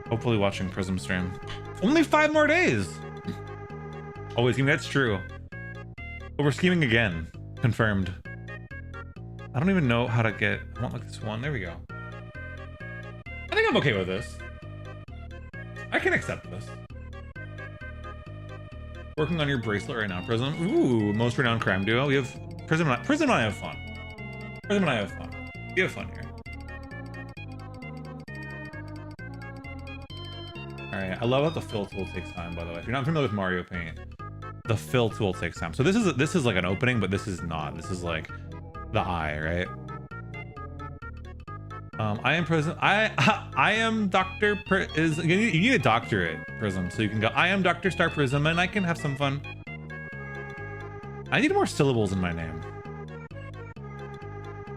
Hopefully watching Prism stream. Only 5 more days! Always scheming, that's true. But we're scheming again. Confirmed. I don't even know how to get... I want like this one. There we go. I think I'm okay with this. I can accept this. Working on your bracelet right now, Prism. Ooh, most renowned crime duo. We have Prism and I have fun. Prism and I have fun. We have fun here. Alright, I love how the fill tool takes time, by the way. If you're not familiar with Mario Paint, the fill tool takes time. So this is like an opening, but this is not. This is like the eye, right? I am Prism. I am Dr. You need a doctorate, Prism, so you can go. I am Dr. Star Prism, and I can have some fun. I need more syllables in my name.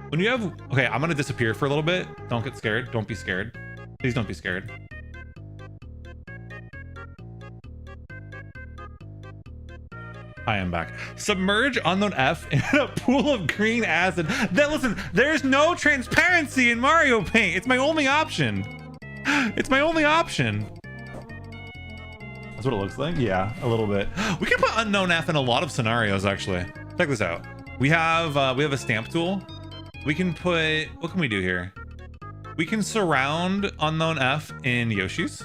When you have, okay, I'm gonna disappear for a little bit. Don't get scared. Don't be scared. Please don't be scared. I am back. Submerge unknown F in a pool of green acid. Listen, there's no transparency in Mario Paint. It's my only option. It's my only option. That's what it looks like. Yeah, a little bit. We can put unknown F in a lot of scenarios, actually. Check this out. We have a stamp tool. We can put, what can we do here? We can surround unknown F in Yoshi's.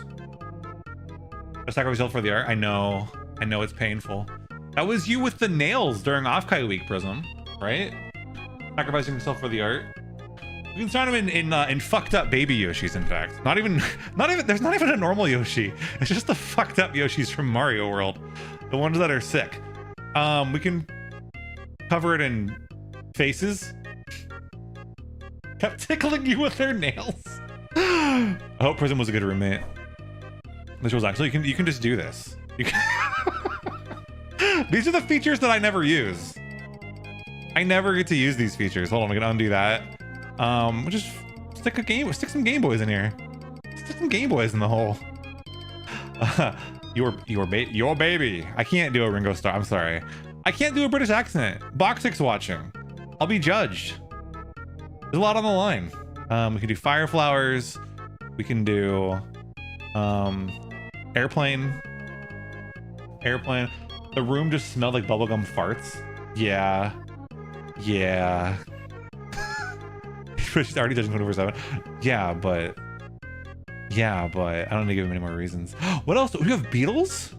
Sacrifice yourself for the art. I know it's painful. That was you with the nails during Off-Kai Week, Prism, right? Sacrificing yourself for the art. You can surround him in fucked up baby Yoshis, in fact. There's not even a normal Yoshi. It's just the fucked up Yoshis from Mario World. The ones that are sick. We can cover it in faces. Kept tickling you with their nails. I hope Prism was a good roommate. This was actually, you can just do this. You can These are the features that I never use. I never get to use these features. Hold on, I'm gonna undo that. We'll just stick some Game Boys in here. Stick some Game Boys in the hole. Your baby. I can't do a Ringo Starr. I'm sorry. I can't do a British accent. Boxix watching. I'll be judged. There's a lot on the line. We can do Fire Flowers. We can do Airplane. The room just smelled like bubblegum farts. Yeah. She's already judging 24/7. Yeah, but I don't need to give him any more reasons. What else? We have Beatles?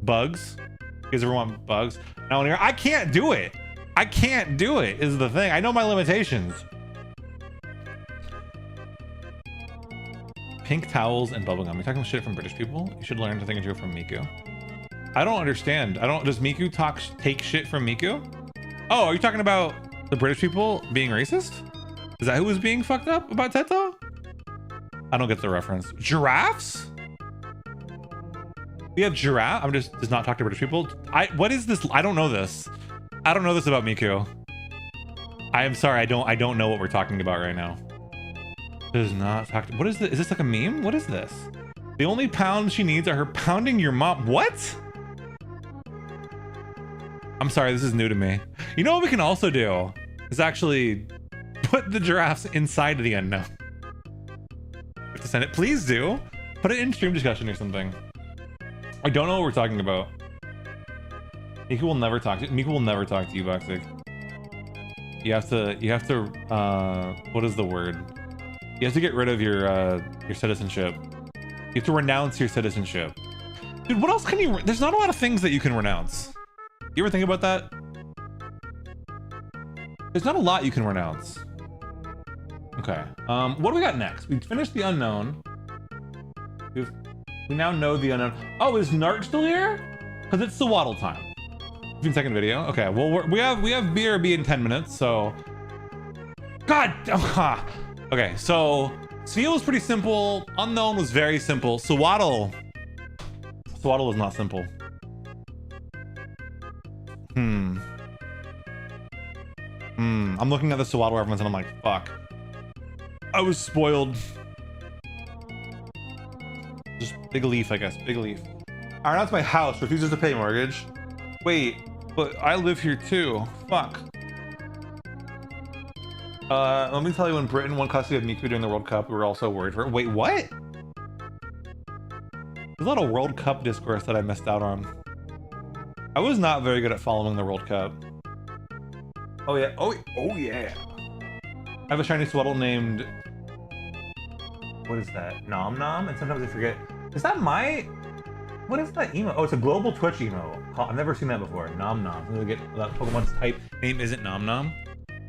Bugs? You guys ever want bugs? I can't do it. I can't do it is the thing. I know my limitations. Pink towels and bubblegum. You're talking shit from British people? You should learn to think and do it from Miku. I don't understand. Does Miku take shit from Miku? Oh, are you talking about the British people being racist? Is that who was being fucked up about Teto? I don't get the reference. Giraffes? We have giraffe. Does not talk to British people. What is this? I don't know this. I don't know this about Miku. I am sorry. I don't know what we're talking about right now. Does not talk to, what is this? Is this like a meme? What is this? The only pounds she needs are her pounding your mom. What? I'm sorry, this is new to me. You know what we can also do is actually put the giraffes inside of the unknown. Have to send it. Please do. Put it in stream discussion or something. I don't know what we're talking about. Miku will never talk to you, Boxic. You have to, what is the word? You have to get rid of your citizenship. You have to renounce your citizenship. Dude, what else can you, there's not a lot of things that you can renounce. You ever think about that? There's not a lot you can renounce. Okay, what do we got next? We finished the unknown. We now know the unknown. Oh, is Nart still here? Because it's Swaddle time. 15-second video. Okay, well, we have BRB in 10 minutes, so... God! Okay, so... Seal was pretty simple. Unknown was very simple. Swaddle is not simple. I'm looking at the Swaddle reference and I'm like, fuck. I was spoiled. Just big leaf, I guess. Big leaf. Alright, that's my house. Refuses to pay mortgage. Wait, but I live here too. Fuck. Let me tell you, when Britain won custody of Miku during the World Cup, we were also worried for it. Wait, what? There's a lot of World Cup discourse that I missed out on. I was not very good at following the World Cup. Oh yeah, oh yeah. I have a shiny Swaddle named... What is that? Nom Nom? And sometimes I forget. Is that my... What is that emote? Oh, it's a global Twitch emote. I've never seen that before. Nom Nom. I'm gonna get that Pokemon's type name isn't Nom Nom.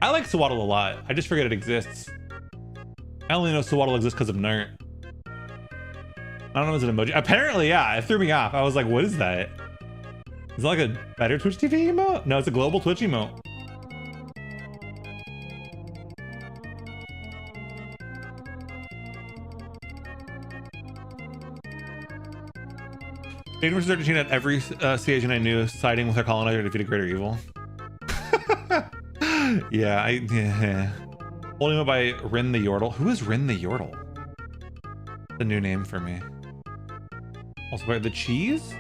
I like Swaddle a lot. I just forget it exists. I only know Swaddle exists because of Nert. I don't know if it's an emoji. Apparently, yeah, it threw me off. I was like, what is that? Is it like a better Twitch TV emote? No, it's a global Twitch emote. Jaden vs. Argentina at every sea agent I knew siding with our colonizer to defeat a greater evil. Yeah. Holding up by Rin the Yordle. Who is Rin the Yordle? The new name for me. Also by the cheese?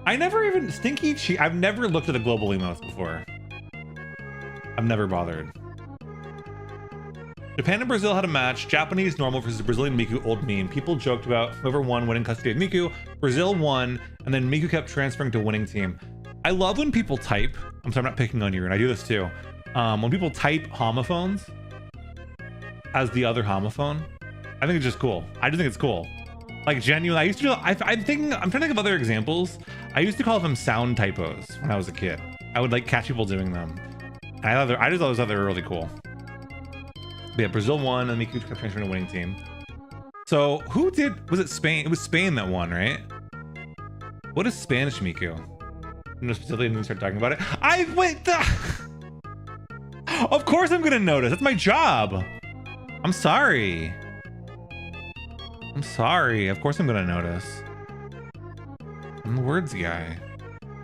I never even... Stinky cheese. I've never looked at the global emotes before. I've never bothered. Japan and Brazil had a match. Japanese normal versus Brazilian Miku old meme. People joked about whoever won winning custody of Miku. Brazil won, and then Miku kept transferring to winning team. I love when people type. I'm sorry, I'm not picking on you, and I do this too. When people type homophones as the other homophone, I think it's just cool. I just think it's cool. Like genuinely, I used to do, I'm trying to think of other examples. I used to call them sound typos when I was a kid. I would like catch people doing them. And I just thought they were really cool. But yeah, Brazil won and Miku kept transferring to winning team. So who did, was it Spain? It was Spain that won, right? What is Spanish Miku? No, specifically didn't start talking about it. I wait. Of course I'm gonna notice. That's my job. I'm sorry. I'm sorry. Of course I'm gonna notice. I'm the words guy.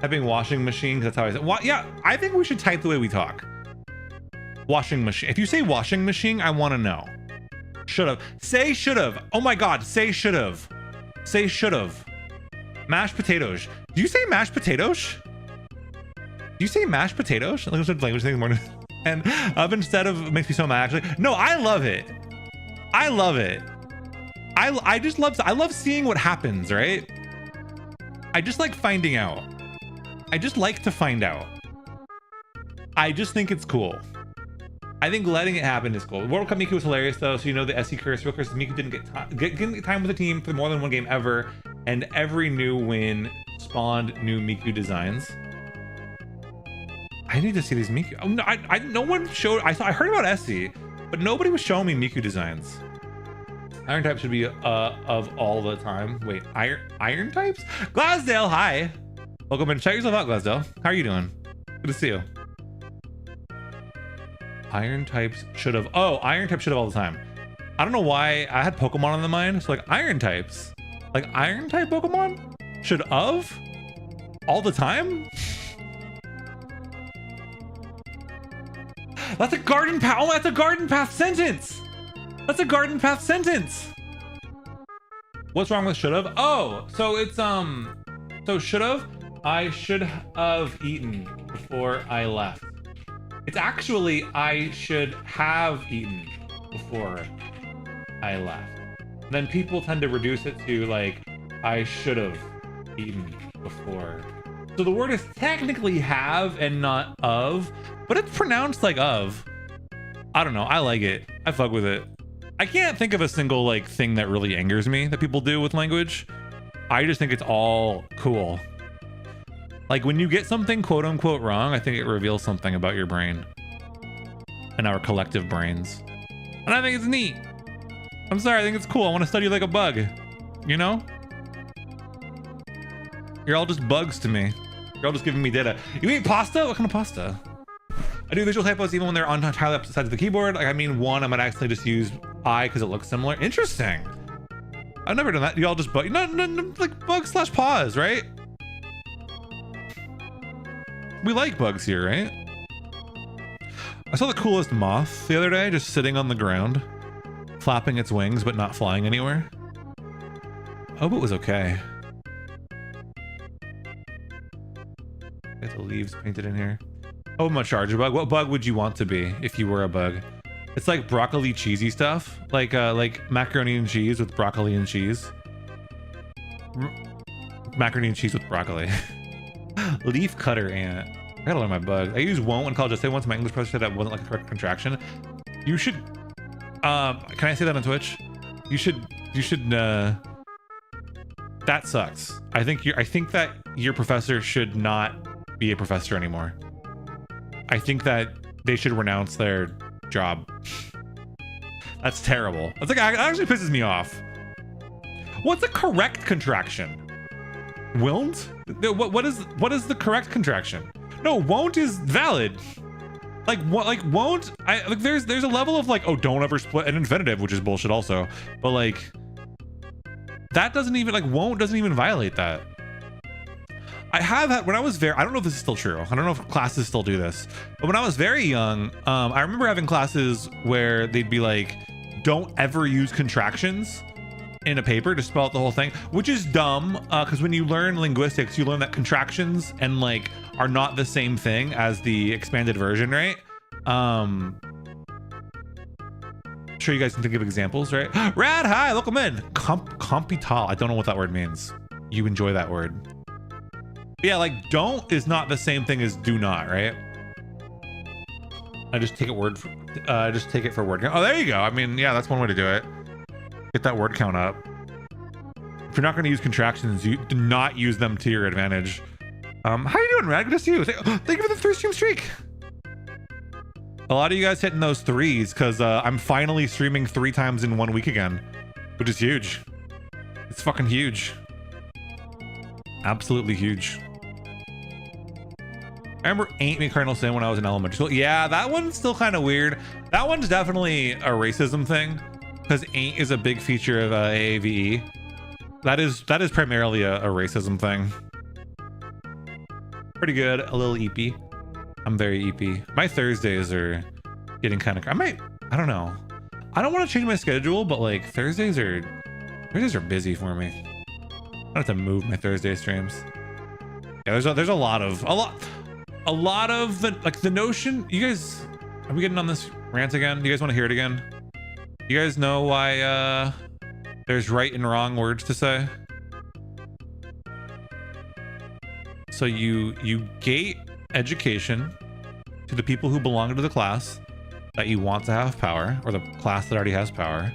Typing washing machine, that's how I say it. Yeah, I think we should type the way we talk. Washing machine. If you say washing machine, I want to know. Should've. Say should've. Oh my god, say should've. Say should've. Mashed potatoes. Do you say mashed potatoes? Do you say mashed potatoes? Language things more. And instead of makes me so mad actually. No, I love it. I love it. I just love, I love seeing what happens, right? I just like finding out. I just like to find out. I just think it's cool. I think letting it happen is cool. World Cup Miku was hilarious though, so you know the SE curse. Real curse is Miku didn't get time with the team for more than one game ever, and every new win spawned new Miku designs. I need to see these Miku. Oh no, no one showed. I heard about SE, but nobody was showing me Miku designs. Iron type should be of all the time. Wait, iron types? Glasdale, hi. Welcome in. Check yourself out, Glasdale. How are you doing? Good to see you. Iron types should have. Oh, iron type should have all the time. I don't know why I had Pokemon on the mind. So like iron types, like iron type Pokemon should of all the time. That's a garden path. Oh, that's a garden path sentence. That's a garden path sentence. What's wrong with should have? Oh, so it's so should have. I should have eaten before I left. It's actually I should have eaten before I left. Then people tend to reduce it to like I should have eaten before. So the word is technically have and not of, but it's pronounced like of. I don't know. I like it. I fuck with it. I can't think of a single like thing that really angers me that people do with language. I just think it's all cool. Like when you get something quote unquote wrong, I think it reveals something about your brain and our collective brains. And I think it's neat. I'm sorry, I think it's cool. I want to study like a bug, you know? You're all just bugs to me. You're all just giving me data. You eat pasta? What kind of pasta? I do visual typos even when they're on entirely opposite sides of the keyboard. Like I mean one, I might actually just use I because it looks similar. Interesting. I've never done that. You all just bug, no, like bug slash pause, right? We like bugs here, right? I saw the coolest moth the other day, just sitting on the ground, flapping its wings, but not flying anywhere. I hope it was okay. Get the leaves painted in here. Oh, I'm a charger bug. What bug would you want to be if you were a bug? It's like broccoli cheesy stuff, like macaroni and cheese with broccoli and cheese. Macaroni and cheese with broccoli. Leaf cutter ant. I gotta learn my bugs. I used won't in college. I say once my English professor said that wasn't like a correct contraction. You should. Can I say that on Twitch? You should. That sucks. I think that your professor should not be a professor anymore. I think that they should renounce their job. That's terrible. That's like that actually pisses me off. What's a correct contraction? Won't? What is the correct contraction? No, won't is valid. Like what? Like won't? There's a level of like, oh, don't ever split an infinitive, which is bullshit also. But like that doesn't even like won't doesn't even violate that. I have had when I was I don't know if this is still true. I don't know if classes still do this, but when I was very young, I remember having classes where they'd be like, don't ever use contractions in a paper to spell out the whole thing, which is dumb because when you learn linguistics, you learn that contractions and like are not the same thing as the expanded version, right? I'm sure you guys can think of examples, right? Rad, hi, welcome in. Compital. I don't know what that word means. You enjoy that word. But yeah, like don't is not the same thing as do not, right? I just take it just take it for word count. Oh, there you go. I mean, yeah, that's one way to do it. Get that word count up. If you're not going to use contractions, you do not use them to your advantage. How you doing, Rad? Good to see you. Thank you for the 3-stream streak. A lot of you guys hitting those 3s because I'm finally streaming 3 times in 1 week again, which is huge. It's fucking huge. Absolutely huge. I remember Ain't Me Cardinal Sin when I was in elementary school. Yeah, that one's still kind of weird. That one's definitely a racism thing because ain't is a big feature of AAVE. That is primarily a racism thing. Pretty good. A little eepy. I'm very eepy. My Thursdays are getting kind of. I don't know. I don't want to change my schedule, but like Thursdays are busy for me. I have to move my Thursday streams. Yeah, there's a lot of the like the notion. You guys, are we getting on this rant again? Do you guys want to hear it again? You guys know why there's right and wrong words to say? So you gate education to the people who belong to the class that you want to have power, or the class that already has power,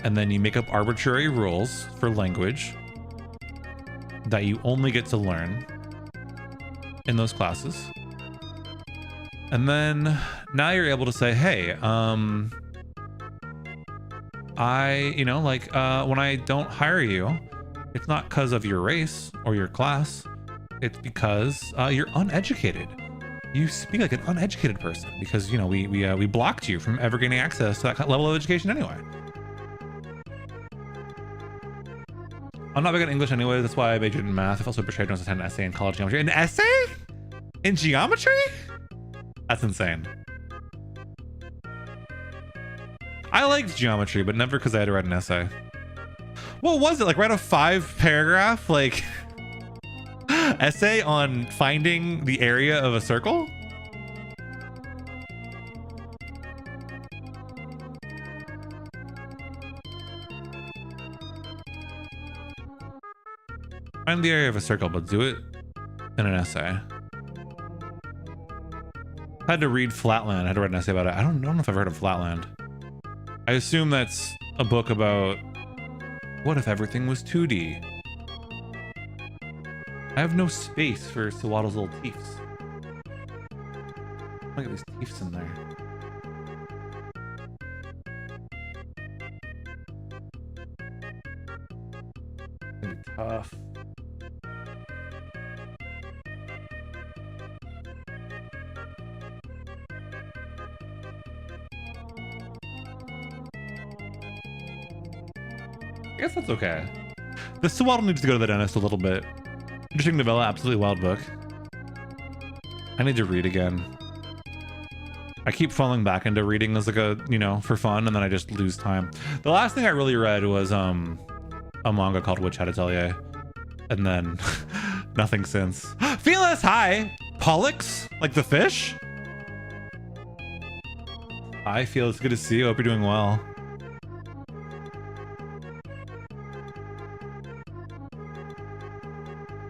and then you make up arbitrary rules for language that you only get to learn in those classes. And then now you're able to say, hey, when I don't hire you, it's not because of your race or your class. It's because you're uneducated. You speak like an uneducated person because, you know, we blocked you from ever gaining access to that level of education anyway. I'm not big on English anyway. That's why I majored in math. I felt so betrayed when I was attending an essay in college geometry. An essay? In geometry? That's insane. I liked geometry, but never because I had to write an essay. What was it? Like write a 5-paragraph? Like, essay on finding the area of a circle? Find the area of a circle, but do it in an essay. I had to read Flatland. I had to write an essay about it. I don't know if I've heard of Flatland. I assume that's a book about what if everything was 2D? I have no space for Sawaddle's little teeths. Look at these teeths in there. It's gonna be tough. I guess that's okay. The Sawaddle needs to go to the dentist a little bit. Interesting novella, absolutely wild book. I need to read again. I keep falling back into reading as like a, you know, for fun, and then I just lose time. The last thing I really read was a manga called Witch Hat Atelier, and then nothing since. Felis, hi! Pollux? Like the fish? Hi, Felis, good to see you. Hope you're doing well.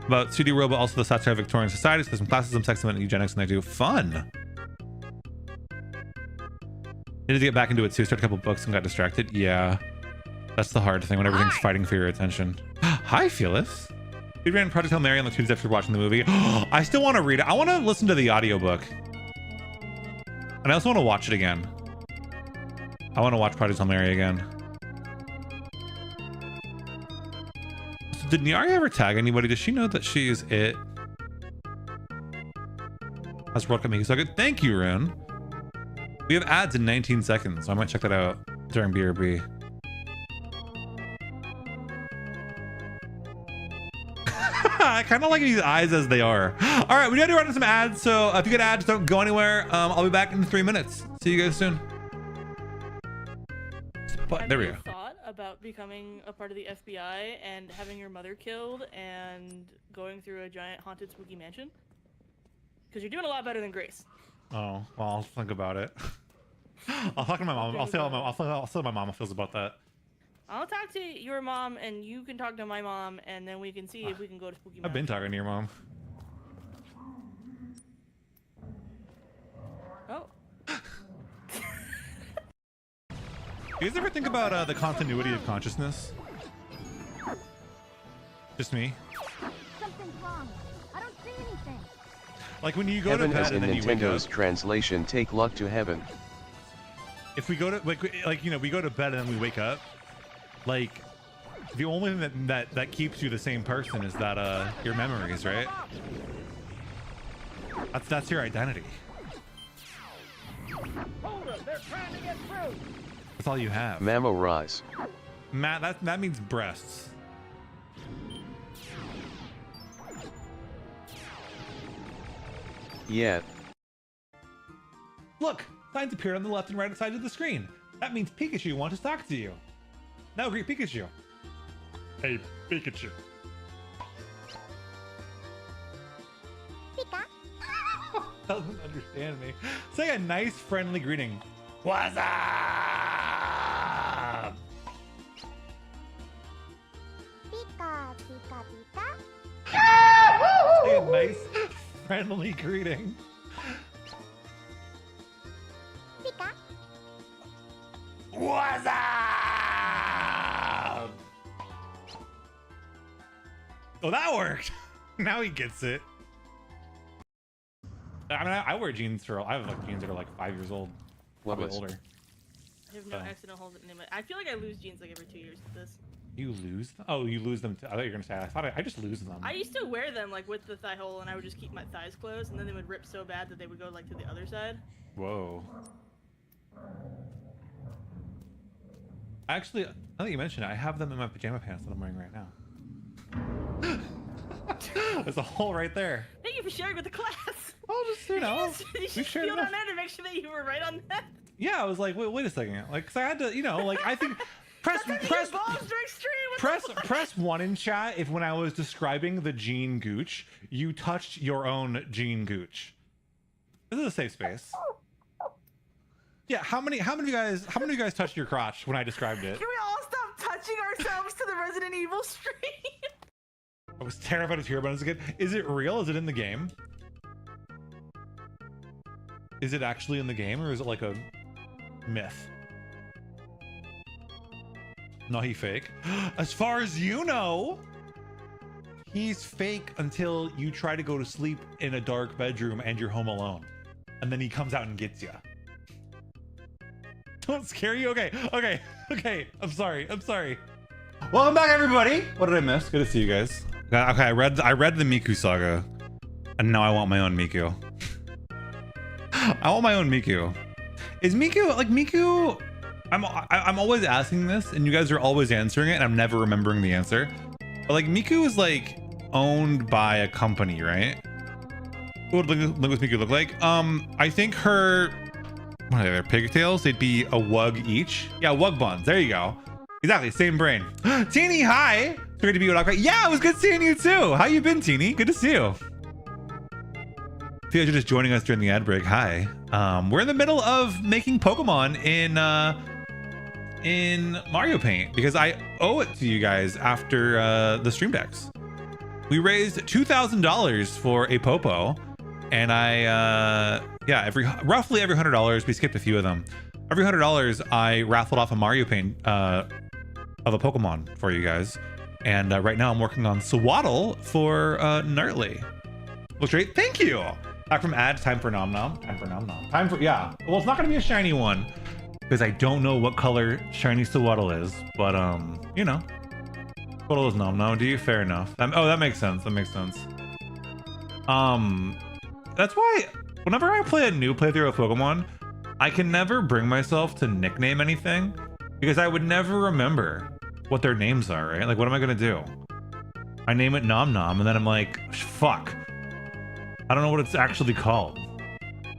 About 2D World, but also the satire of Victorian society. So there's some classism, sexism, and eugenics, and I do fun. Needed to get back into it too. Started a couple books and got distracted. Yeah, that's the hard thing when everything's fighting for your attention. Hi, Felis. We ran Project Hail Mary on the Tuesday after watching the movie. I still want to read it. I want to listen to the audiobook. And I also want to watch it again. I want to watch Project Hail Mary again. Did Nyari ever tag anybody? Does she know that she is it? That's World Cup making so good. Thank you, Rune. We have ads in 19 seconds, so I might check that out during BRB. I kind of like these eyes as they are. All right, we gotta run some ads, so if you get ads, don't go anywhere. I'll be back in 3 minutes. See you guys soon. But there we go. About becoming a part of the FBI and having your mother killed and going through a giant haunted spooky mansion? Because you're doing a lot better than Grace. Oh, well, I'll think about it. I'll talk to my mom. I'll see how my mama feels about that. I'll talk to your mom and you can talk to my mom and then we can see if we can go to spooky mansion. I've been talking to your mom. Oh. Do you guys ever think about the continuity of consciousness? Just me? Something's wrong. I don't see anything. Like when you go heaven to bed as and in then you wake Nintendo's up. translation, take luck to heaven. If we go to like you know, we go to bed and then we wake up, like the only thing that keeps you the same person is that your memories, right? That's your identity. Hold them, they're trying to get through. That's all you have. Memorize. Matt, that means breasts. Yeah. Look, signs appear on the left and right sides of the screen. That means Pikachu wants to talk to you. Now greet Pikachu. Hey, Pikachu. Pika. Doesn't understand me. Say a nice, friendly greeting. What's up? Pika, pika, pika. Say a nice, friendly greeting. Pika. What's up? Oh, that worked. Now he gets it. I mean, I wear jeans for. I have like jeans that are like 5 years old. Probably older. I have no accident holes in it. I feel like I lose jeans like every 2 years with this. You lose them? Oh, you lose them. I thought you were gonna say. I thought I just lose them. I used to wear them like with the thigh hole, and I would just keep my thighs closed, and then they would rip so bad that they would go like to the other side. Whoa. Actually, now that you mention it, I have them in my pajama pants that I'm wearing right now. There's a hole right there. Thank you for sharing with the class. I'll just, you know, you just peeled on there to make sure that you were right on that. Yeah, I was like, wait a second. Like, cause I had to, you know, like, I think Press That's press bombs during stream. What the fuck? press 1 in chat if when I was describing the Gene Gooch, you touched your own Gene Gooch. This is a safe space. Yeah, how many of you guys touched your crotch when I described it? Can we all stop touching ourselves to the Resident Evil stream? I was terrified to hear about it as a kid. Is it real? Is it in the game? Is it actually in the game, or is it like a myth? No, he fake. As far as you know, he's fake until you try to go to sleep in a dark bedroom and you're home alone. And then he comes out and gets you. Don't scare you? Okay. I'm sorry. Welcome back, everybody. What did I miss? Good to see you guys. Okay, I read the Miku saga, and now I want my own Miku. I want my own Miku. Is Miku like Miku? I'm always asking this, and you guys are always answering it, and I'm never remembering the answer. But like Miku is like owned by a company, right? What would Miku look like? I think her. What are their pigtails? They'd be a wug each. Yeah, wug buns. There you go. Exactly, same brain. Teeny, hi. It's great to be with you. Yeah, it was good seeing you too. How you been, Teeny? Good to see you. If you guys are just joining us during the ad break, hi. We're in the middle of making Pokemon in Mario Paint because I owe it to you guys after the stream decks. We raised $2,000 for a Popo, and yeah, roughly every $100, we skipped a few of them. Every $100, I raffled off a Mario Paint of a Pokemon for you guys. And right now I'm working on Swaddle for Gnarly. Looks great. Thank you. Back from ad. Time for Nom Nom. Yeah. Well, it's not going to be a shiny one because I don't know what color shiny Swaddle is. But, you know. Swaddle is Nom Nom. Do you? Fair enough. Oh, that makes sense. That's why whenever I play a new playthrough of Pokemon, I can never bring myself to nickname anything because I would never remember what their names are, right? Like, what am I gonna do? I name it Nom Nom, and then I'm like, fuck. I don't know what it's actually called.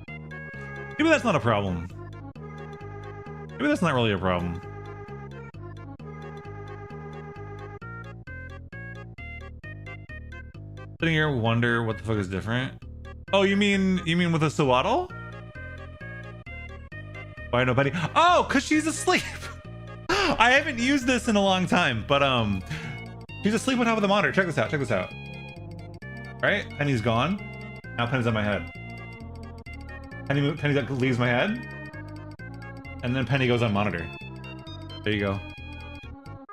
Maybe that's not a problem. Maybe that's not really a problem. Sitting here, wonder what the fuck is different. Oh, you mean with a Swaddle? Why nobody? Oh, cause she's asleep. I haven't used this in a long time, but she's asleep on top of the monitor. Check this out. Right? Penny's gone. Now Penny's on my head. Penny leaves my head, and then Penny goes on monitor. There you go.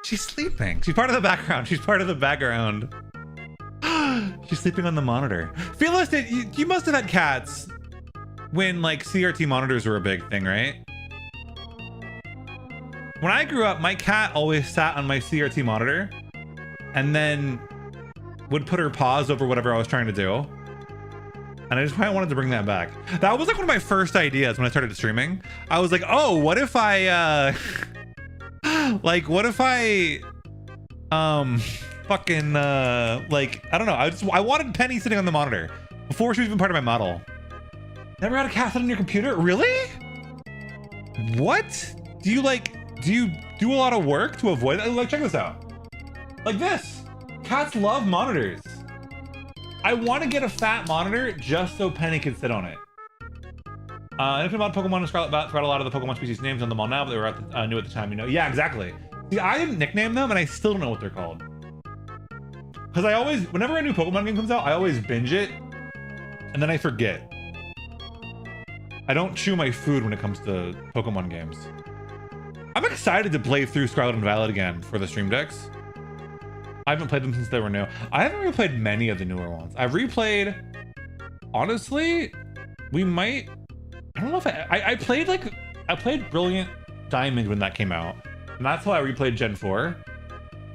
She's sleeping. She's part of the background. She's sleeping on the monitor. Fearless, you must have had cats when like CRT monitors were a big thing, right? When I grew up, my cat always sat on my CRT monitor and then would put her paws over whatever I was trying to do. And I just kind of wanted to bring that back. That was like one of my first ideas when I started streaming. I was like, oh, what if I fucking like, I don't know. I wanted Penny sitting on the monitor before she was even part of my model. Never had a cat sit on your computer? Really? What? Do you do a lot of work to avoid that? Like, check this out. Like this. Cats love monitors. I want to get a fat monitor just so Penny can sit on it. Anything about Pokemon and Scarlet forgot a lot of the Pokemon species names on them all now, but they were new at the time, you know? Yeah, exactly. See, I didn't nickname them, and I still don't know what they're called. Because whenever a new Pokemon game comes out, I always binge it, and then I forget. I don't chew my food when it comes to Pokemon games. I'm excited to play through Scarlet and Violet again for the stream decks. I haven't played them since they were new. I haven't replayed many of the newer ones. I've replayed, honestly, I don't know if I played Brilliant Diamond when that came out. And that's why I replayed Gen 4.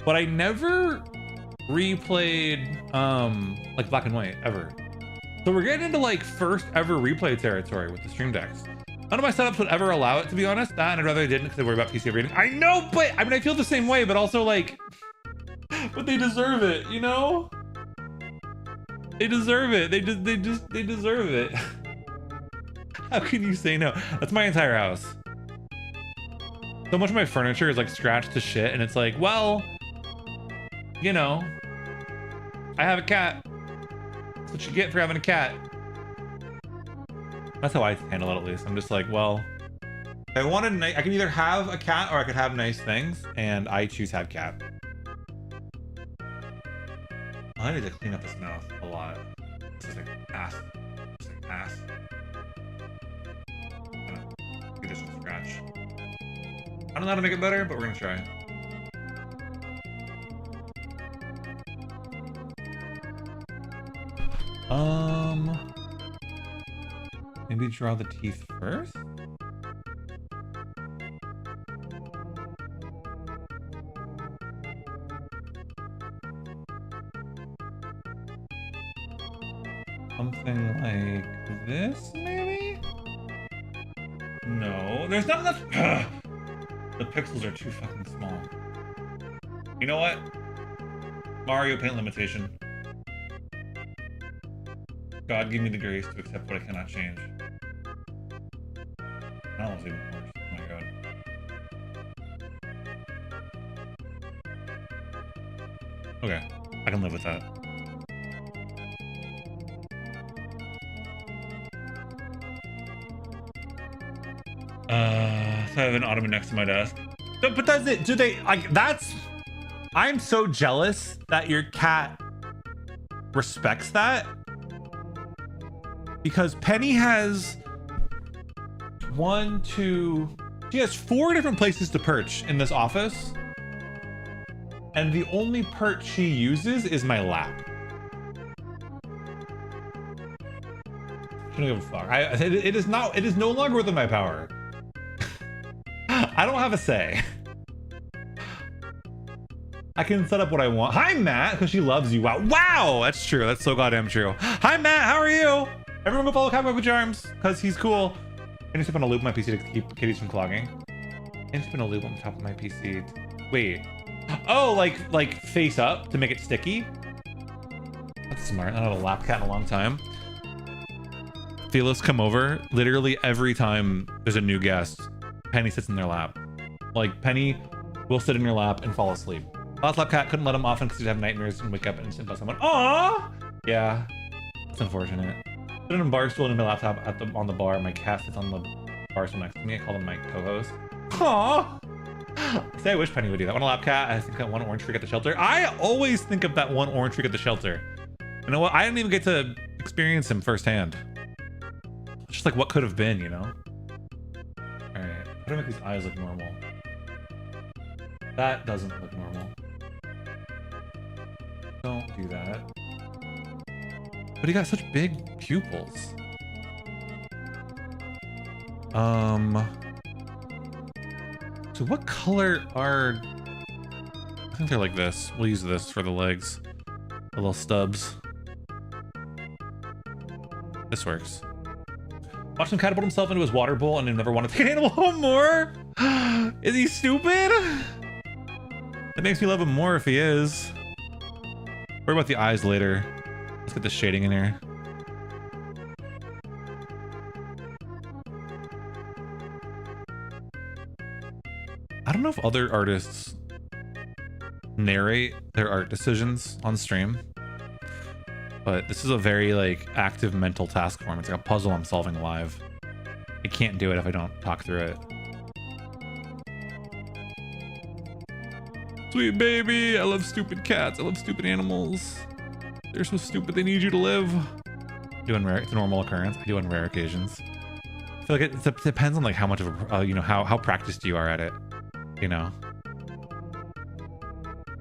But I never replayed like Black and White ever. So we're getting into like first ever replay territory with the stream decks. None of my setups would ever allow it, to be honest. That, and I'd rather I didn't because I worry about PC overheating. I know, but I mean, I feel the same way, but also like, but they deserve it, you know? They deserve it. They deserve it. How can you say no? That's my entire house. So much of my furniture is like scratched to shit, and it's like, well, you know, I have a cat. That's what you get for having a cat. That's how I handle it, at least. I'm just like, well, I wanted I can either have a cat or I could have nice things, and I choose have cat. I need to clean up this mouth a lot. This is like ass. It's like ass. Get this one scratch. I don't know how to make it better, but we're gonna try. Maybe draw the teeth first? Something like this, maybe? No, there's not enough. The pixels are too fucking small. You know what? Mario Paint limitation. God, give me the grace to accept what I cannot change. That was even worse. Oh my god. Okay, I can live with that. So I have an ottoman next to my desk. But does it? Do they like? That's. I'm so jealous that your cat respects that. Because Penny has she has 4 different places to perch in this office. And the only perch she uses is my lap. I don't give a fuck. It is no longer within my power. I don't have a say. I can set up what I want. Hi, Matt, because she loves you. Wow. Wow, that's true. That's so goddamn true. Hi, Matt. How are you? Everyone go follow Cowboy with Arms, because he's cool. I need to put a loop on my PC to keep kitties from clogging. I need to put a loop on the top of my PC. Wait. Oh, like face up to make it sticky? That's smart. I don't have a lap cat in a long time. Felos come over. Literally every time there's a new guest, Penny sits in their lap. Like, Penny will sit in your lap and fall asleep. Last lap cat couldn't let him often because he'd have nightmares and wake up and sit by someone. Aww! Yeah, that's unfortunate. Put in a bar stool and my laptop on the bar. My cat sits on the bar stool next to me. I call them my co-host. Aww! Say I wish Penny would do that. One lap cat. I think that one orange freak at the shelter. I always think of that one orange freak at the shelter. You know what? I didn't even get to experience him firsthand. It's just like what could have been, you know? Alright. How do I make these eyes look normal? That doesn't look normal. Don't do that. But he got such big pupils. So what color are... I think they're like this. We'll use this for the legs. The little stubs. This works. Watch him catapult himself into his water bowl and he never wanted to take an animal home more. Is he stupid? That makes me love him more if he is. Worry about the eyes later. Let's get the shading in here. I don't know if other artists narrate their art decisions on stream, but this is a very like active mental task for me. It's like a puzzle I'm solving live. I can't do it if I don't talk through it. Sweet baby, I love stupid cats. I love stupid animals. They're so stupid, they need you to live. Doing rare, it's a normal occurrence. I do on rare occasions. I feel like it depends on like how much of a, you know, how practiced you are at it. You know,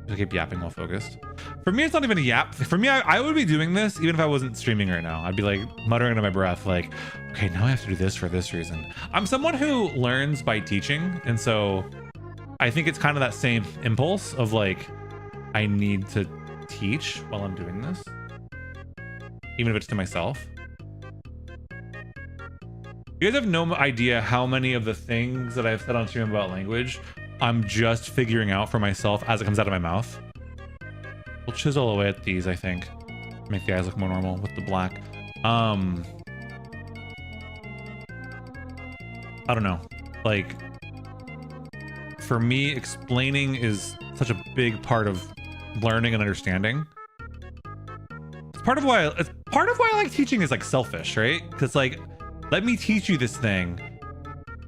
I keep yapping while focused. For me, it's not even a yap. For me, I would be doing this even if I wasn't streaming right now. I'd be like muttering under my breath, like, okay, now I have to do this for this reason. I'm someone who learns by teaching, and so I think it's kind of that same impulse of like, I need to teach while I'm doing this, even if it's to myself. You guys have no idea how many of the things that I've said on stream about language I'm just figuring out for myself as it comes out of my mouth. We'll chisel away at these, I think. Make the eyes look more normal with the black. I don't know. Like, for me, explaining is such a big part of learning and understanding. It's part of why I like teaching is like selfish, right? Because like, let me teach you this thing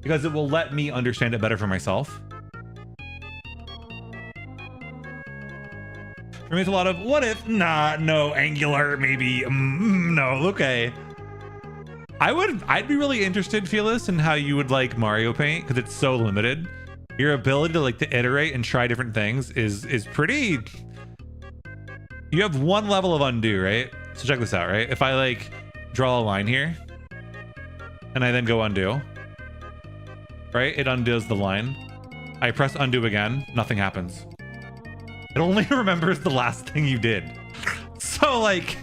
because it will let me understand it better for myself. For me, it's a lot of what if, nah, no, angular, maybe, no, okay. I'd be really interested, Fearless, in how you would like Mario Paint because it's so limited. Your ability to like to iterate and try different things is pretty. You have one level of undo, right? So check this out, right? If I like draw a line here and I then go undo, right? It undoes the line. I press undo again, nothing happens. It only remembers the last thing you did. So like,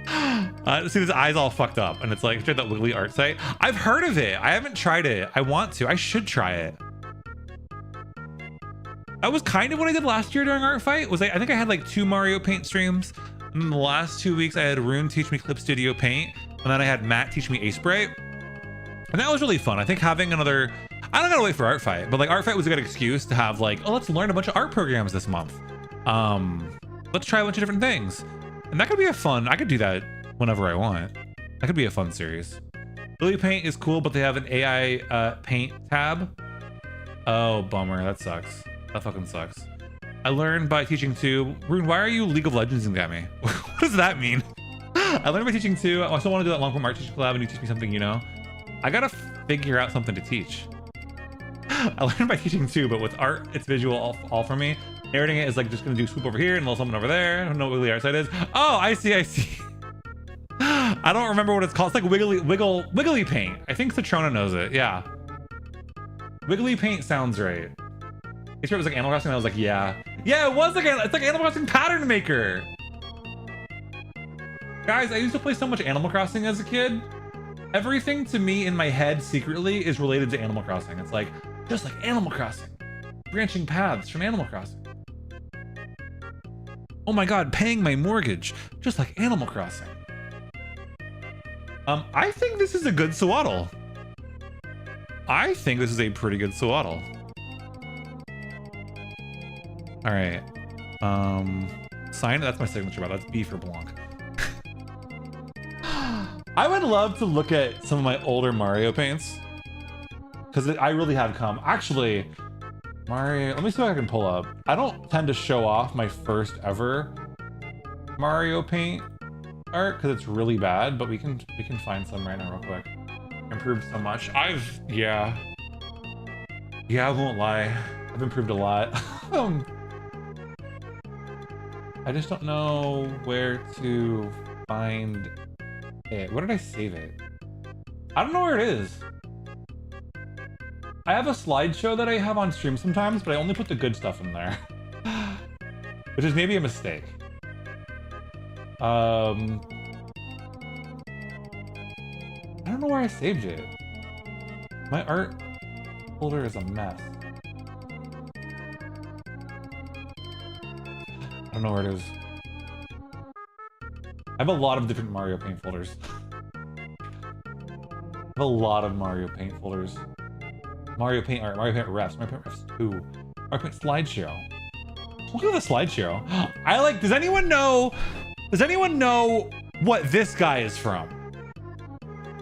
see this eye's all fucked up and it's like, check that wiggly art site. I've heard of it. I haven't tried it. I want to. I should try it. That was kind of what I did last year during Art Fight. Was I think I had like 2 Mario Paint streams. And in the last 2 weeks, I had Rune teach me Clip Studio Paint. And then I had Matt teach me Ace Spray. And that was really fun. I think having another, I don't gotta wait for Art Fight, but like Art Fight was a good excuse to have like, oh, let's learn a bunch of art programs this month. Let's try a bunch of different things. And that could be a fun, I could do that whenever I want. That could be a fun series. Lily Paint is cool, but they have an AI paint tab. Oh, bummer. That sucks. That fucking sucks. I learned by teaching too. Rune, why are you League of Legends at me? What does that mean? I learned by teaching too. I also want to do that long form art teacher collab and you teach me something, you know? I gotta figure out something to teach. I learned by teaching too, but with art, it's visual all for me. Narrating it is like just gonna do swoop over here and a little something over there. I don't know what wiggly art side is. Oh, I see. I don't remember what it's called. It's like wiggly paint. I think Citrona knows it. Yeah. Wiggly paint sounds right. It was like Animal Crossing. And I was like, yeah, it was like it's like Animal Crossing Pattern Maker. Guys, I used to play so much Animal Crossing as a kid. Everything to me in my head secretly is related to Animal Crossing. It's like just like Animal Crossing, branching paths from Animal Crossing. Oh my God, paying my mortgage just like Animal Crossing. I think this is a good Swaddle. I think this is a pretty good Swaddle. All right. Sign. That's my signature, but that's B for Blanc. I would love to look at some of my older Mario paints because I really have come. Actually, Mario. Let me see what I can pull up. I don't tend to show off my first ever Mario paint art because it's really bad, but we can find some right now real quick. Improved so much. Yeah, I won't lie. I've improved a lot. I just don't know where to find it. Where did I save it? I don't know where it is. I have a slideshow that I have on stream sometimes, but I only put the good stuff in there. Which is maybe a mistake. I don't know where I saved it. My art folder is a mess. I don't know where it is. I have a lot of different Mario Paint folders. I have a lot of Mario Paint folders. Mario Paint art, Mario Paint refs, Mario Paint refs 2, Mario Paint slideshow. Look at the slideshow. I like, does anyone know what this guy is from?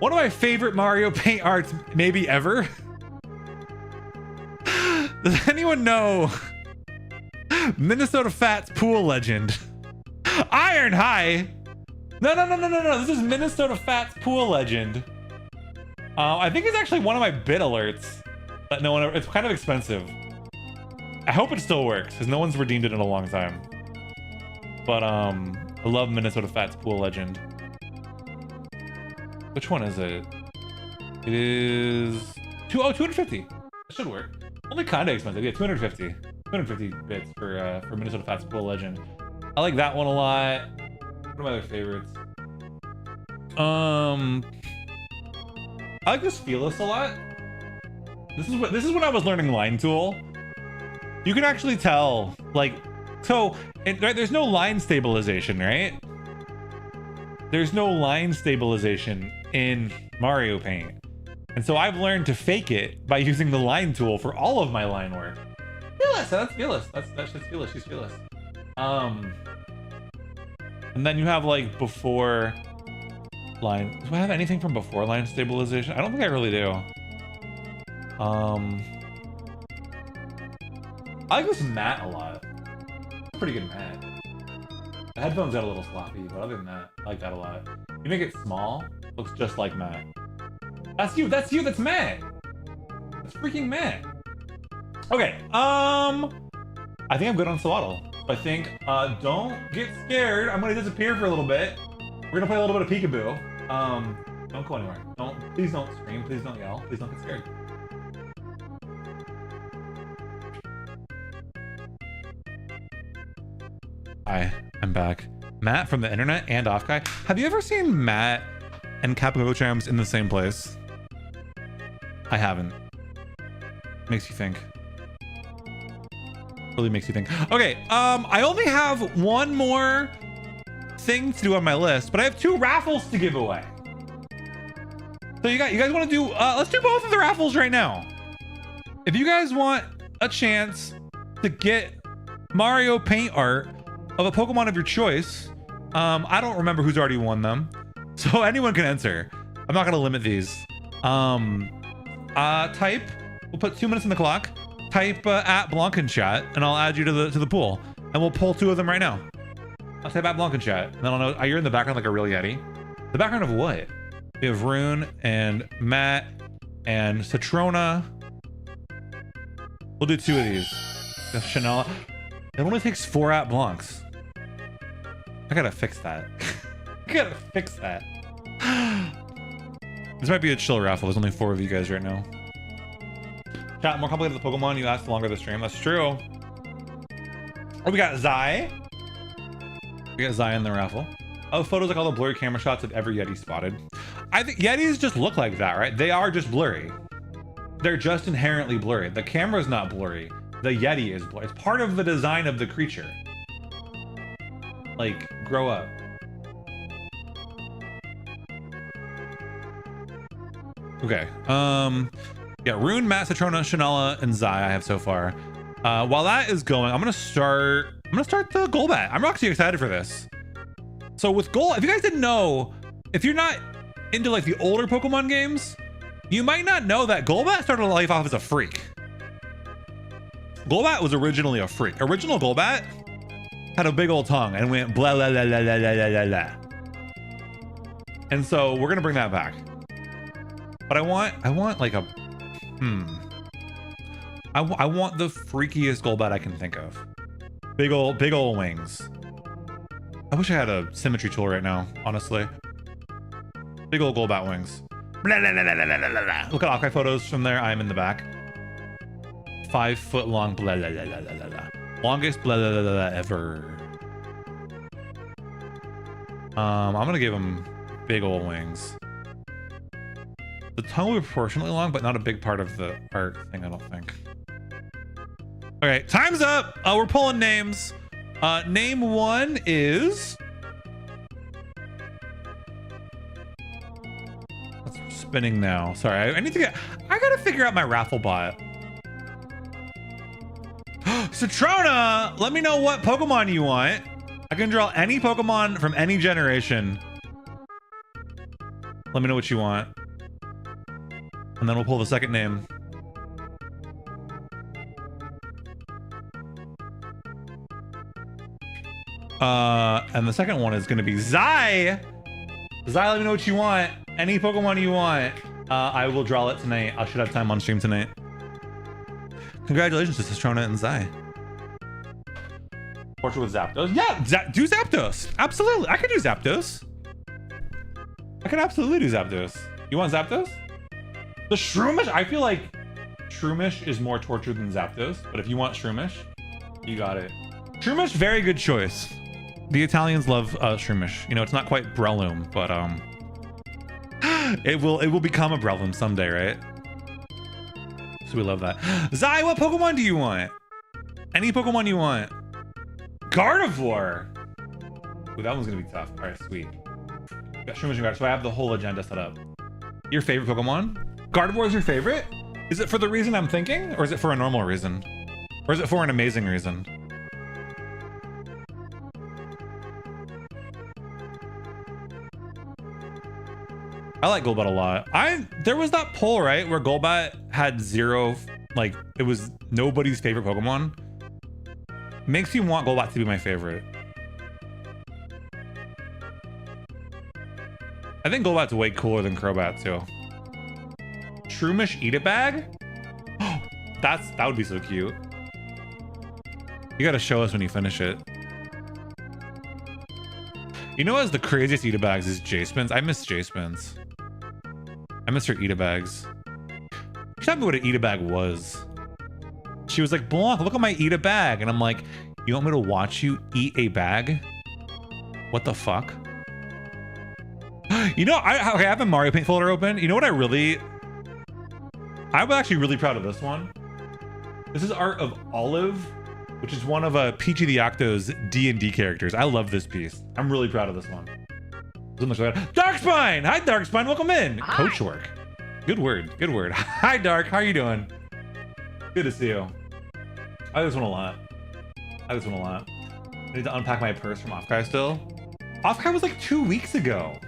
One of my favorite Mario Paint arts maybe ever. Does anyone know Minnesota Fats Pool Legend? Iron High. No. This is Minnesota Fats Pool Legend. I think it's actually one of my bid alerts. But no one ever, it's kind of expensive. I hope it still works because no one's redeemed it in a long time. But I love Minnesota Fats Pool Legend. Which one is it? It is 250. That should work. Only kind of expensive. Yeah, 250. 250 bits for Minnesota Fats Pool Legend. I like that one a lot. One of my other favorites. I like this Fearless a lot. This is when I was learning Line Tool. You can actually tell, like, so right, there's no line stabilization, right? There's no line stabilization in Mario Paint. And so I've learned to fake it by using the line tool for all of my line work. Fearless, that's fearless. That's fearless. She's fearless. And then you have like before line. Do I have anything from before line stabilization? I don't think I really do. I like this mat a lot. Pretty good mat. The headphones got a little sloppy, but other than that, I like that a lot. You make it small, looks just like Matt. That's you, that's Matt! That's freaking Matt. Okay, I think I'm good on Swaddle. I think, don't get scared. I'm gonna disappear for a little bit. We're gonna play a little bit of peekaboo. Don't go anywhere. Please don't scream, please don't yell, please don't get scared. Hi, I'm back. Matt from the internet and Off Guy. Have you ever seen Matt and Capochamps in the same place? I haven't. Makes you think. Really makes you think. Okay, I only have one more thing to do on my list, but I have 2 raffles to give away. So you guys want to do? Let's do both of the raffles right now. If you guys want a chance to get Mario paint art of a Pokemon of your choice, I don't remember who's already won them, so anyone can enter. I'm not gonna limit these. Type. We'll put 2 minutes on the clock. Type at Blankenchat, and I'll add you to the pool, and we'll pull 2 of them right now. I'll type at Blankenchat, and then I'll know. You're in the background like a real Yeti. The background of what? We have Rune and Matt and Citrona. We'll do 2 of these. Chanel. It only takes 4 at Blancs. I gotta fix that. I gotta fix that. This might be a chill raffle. There's only 4 of you guys right now. Chat, more complicated the Pokemon you ask, the longer the stream. That's true. Oh, we got Zai. We got Zai in the raffle. Oh, photos like all the blurry camera shots of every Yeti spotted. I think Yetis just look like that, right? They are just blurry. They're just inherently blurry. The camera's not blurry. The Yeti is blurry. It's part of the design of the creature. Like, grow up. Okay. Yeah, Rune, Matt, Citrona, Shanala, and Zai I have so far. While that is going, I'm gonna start the Golbat. I'm actually excited for this. So with Golbat, if you guys didn't know, if you're not into like the older Pokemon games, you might not know that Golbat started life off as a freak. Golbat was originally a freak. Original Golbat had a big old tongue and went blah blah blah blah blah blah blah blah. And so we're gonna bring that back. But I want like a I want the freakiest Golbat I can think of. Big old wings. I wish I had a symmetry tool right now, honestly. Big old Golbat wings. Blah, blah, blah, blah, blah, blah, blah. Look at Akai photos from there. I'm in the back. 5 foot long blah blah blah blah blah blah. Longest blah blah blah blah ever. I'm gonna give him big old wings. The tongue will be proportionately long, but not a big part of the art thing, I don't think. Okay, time's up. We're pulling names. Name 1 is... It's spinning now. Sorry, I need to get... I gotta figure out my raffle bot. Citrona, let me know what Pokemon you want. I can draw any Pokemon from any generation. Let me know what you want. And then we'll pull the second name. And the second one is going to be Zai. Zai, let me know what you want. Any Pokemon you want. I will draw it tonight. I should have time on stream tonight. Congratulations to Citrona and Zai. Portrait with Zapdos. Yeah, do Zapdos. Absolutely. I could do Zapdos. I could absolutely do Zapdos. You want Zapdos? The Shroomish, I feel like Shroomish is more tortured than Zapdos, but if you want Shroomish, you got it. Shroomish, very good choice. The Italians love Shroomish. You know, it's not quite Breloom, but it will become a Breloom someday, right? So we love that. Zai, what Pokemon do you want? Any Pokemon you want. Gardevoir. Ooh, that one's gonna be tough. All right, sweet. Got Shroomish and Gardevoir, so I have the whole agenda set up. Your favorite Pokemon? Gardevoir is your favorite? Is it for the reason I'm thinking, or is it for a normal reason? Or is it for an amazing reason? I like Golbat a lot. There was that poll, right, where Golbat had 0, like, it was nobody's favorite Pokemon. Makes me want Golbat to be my favorite. I think Golbat's way cooler than Crobat too. Shroomish Eat a Bag? That would be so cute. You gotta show us when you finish it. You know, as the craziest Eat a Bags is J-Spins. I miss J-Spins. I miss her Eat a Bags. She told me what an Eat a Bag was. She was like, Blanc, look at my Eat a Bag. And I'm like, you want me to watch you eat a bag? What the fuck? You know, I have a Mario Paint folder open. You know what I'm actually really proud of this one. This is art of Olive, which is one of Peachy the Octo's D&D characters. I love this piece. I'm really proud of this one. Darkspine! Hi, Darkspine. Welcome in. Hi. Coach work. Good word. Good word. Hi, Dark. How are you doing? Good to see you. I like this one a lot. I need to unpack my purse from Offkai still. Offkai was like 2 weeks ago.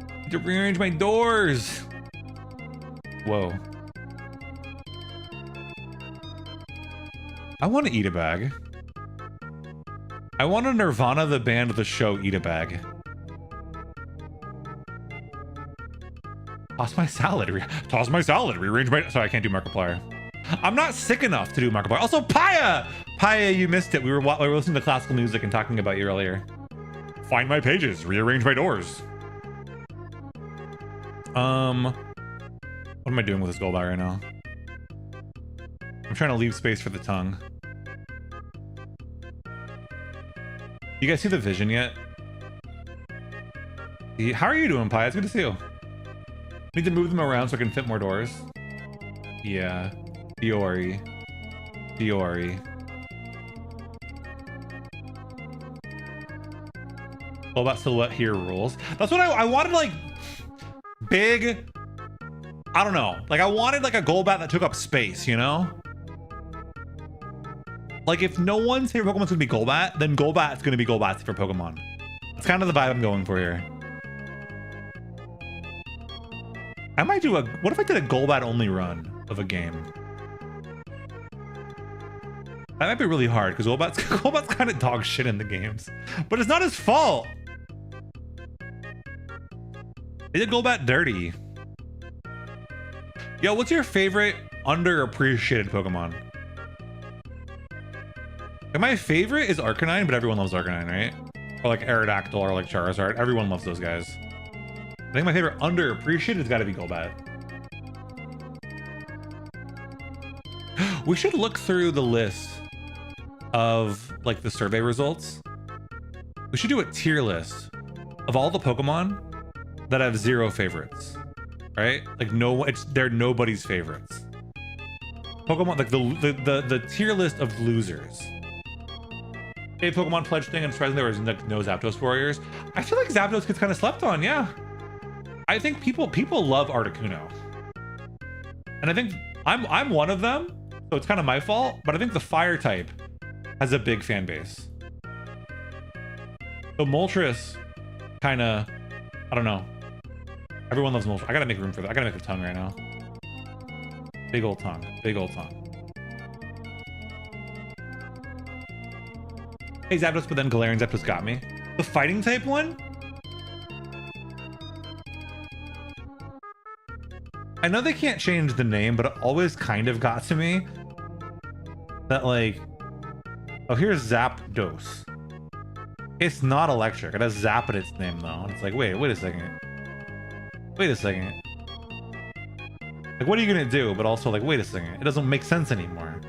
I need to rearrange my doors. Whoa. I want to eat a bag. I want a Nirvana the band of the show eat a bag. Toss my salad. Toss my salad. Rearrange my... Sorry, I can't do Markiplier. I'm not sick enough to do Markiplier. Also, Paya! Paya, you missed it. We were listening to classical music and talking about you earlier. Find my pages. Rearrange my doors. What am I doing with this Golbat right now? I'm trying to leave space for the tongue. You guys see the vision yet? How are you doing, Paya? It's good to see you. Need to move them around so I can fit more doors. Yeah. Fiori. All about silhouette here rules. That's what I wanted, like, big. I don't know. Like, I wanted like a Golbat that took up space, you know? Like, if no one's favorite Pokemon's gonna be Golbat, then Golbat's gonna be Golbat's favorite Pokemon. That's kind of the vibe I'm going for here. I might do what if I did a Golbat only run of a game? That might be really hard because Golbat's kind of dog shit in the games, but it's not his fault. They did Golbat dirty. Yo, what's your favorite underappreciated Pokemon? Like, my favorite is Arcanine, but everyone loves Arcanine, right? Or like Aerodactyl or like Charizard. Everyone loves those guys. I think my favorite underappreciated has got to be Golbat. We should look through the list of like the survey results. We should do a tier list of all the Pokemon that have 0 favorites, right? Like they're nobody's favorites. Pokemon, like the tier list of losers. A Pokemon pledge thing, and surprisingly there was like no Zapdos warriors. I feel like Zapdos gets kind of slept on, yeah. I think people love Articuno, and I think I'm one of them, so it's kind of my fault. But I think the fire type has a big fan base. So Moltres, kind of, I don't know. Everyone loves Moltres. I gotta make room for that. I gotta make a tongue right now. Big old tongue. Big old tongue. Hey Zapdos, but then Galarian Zapdos got me. The fighting type one? I know they can't change the name, but it always kind of got to me that like, oh, here's Zapdos. It's not electric. It has Zap in its name though. And it's like, wait a second. Wait a second. Like, what are you gonna do? But also like, wait a second. It doesn't make sense anymore.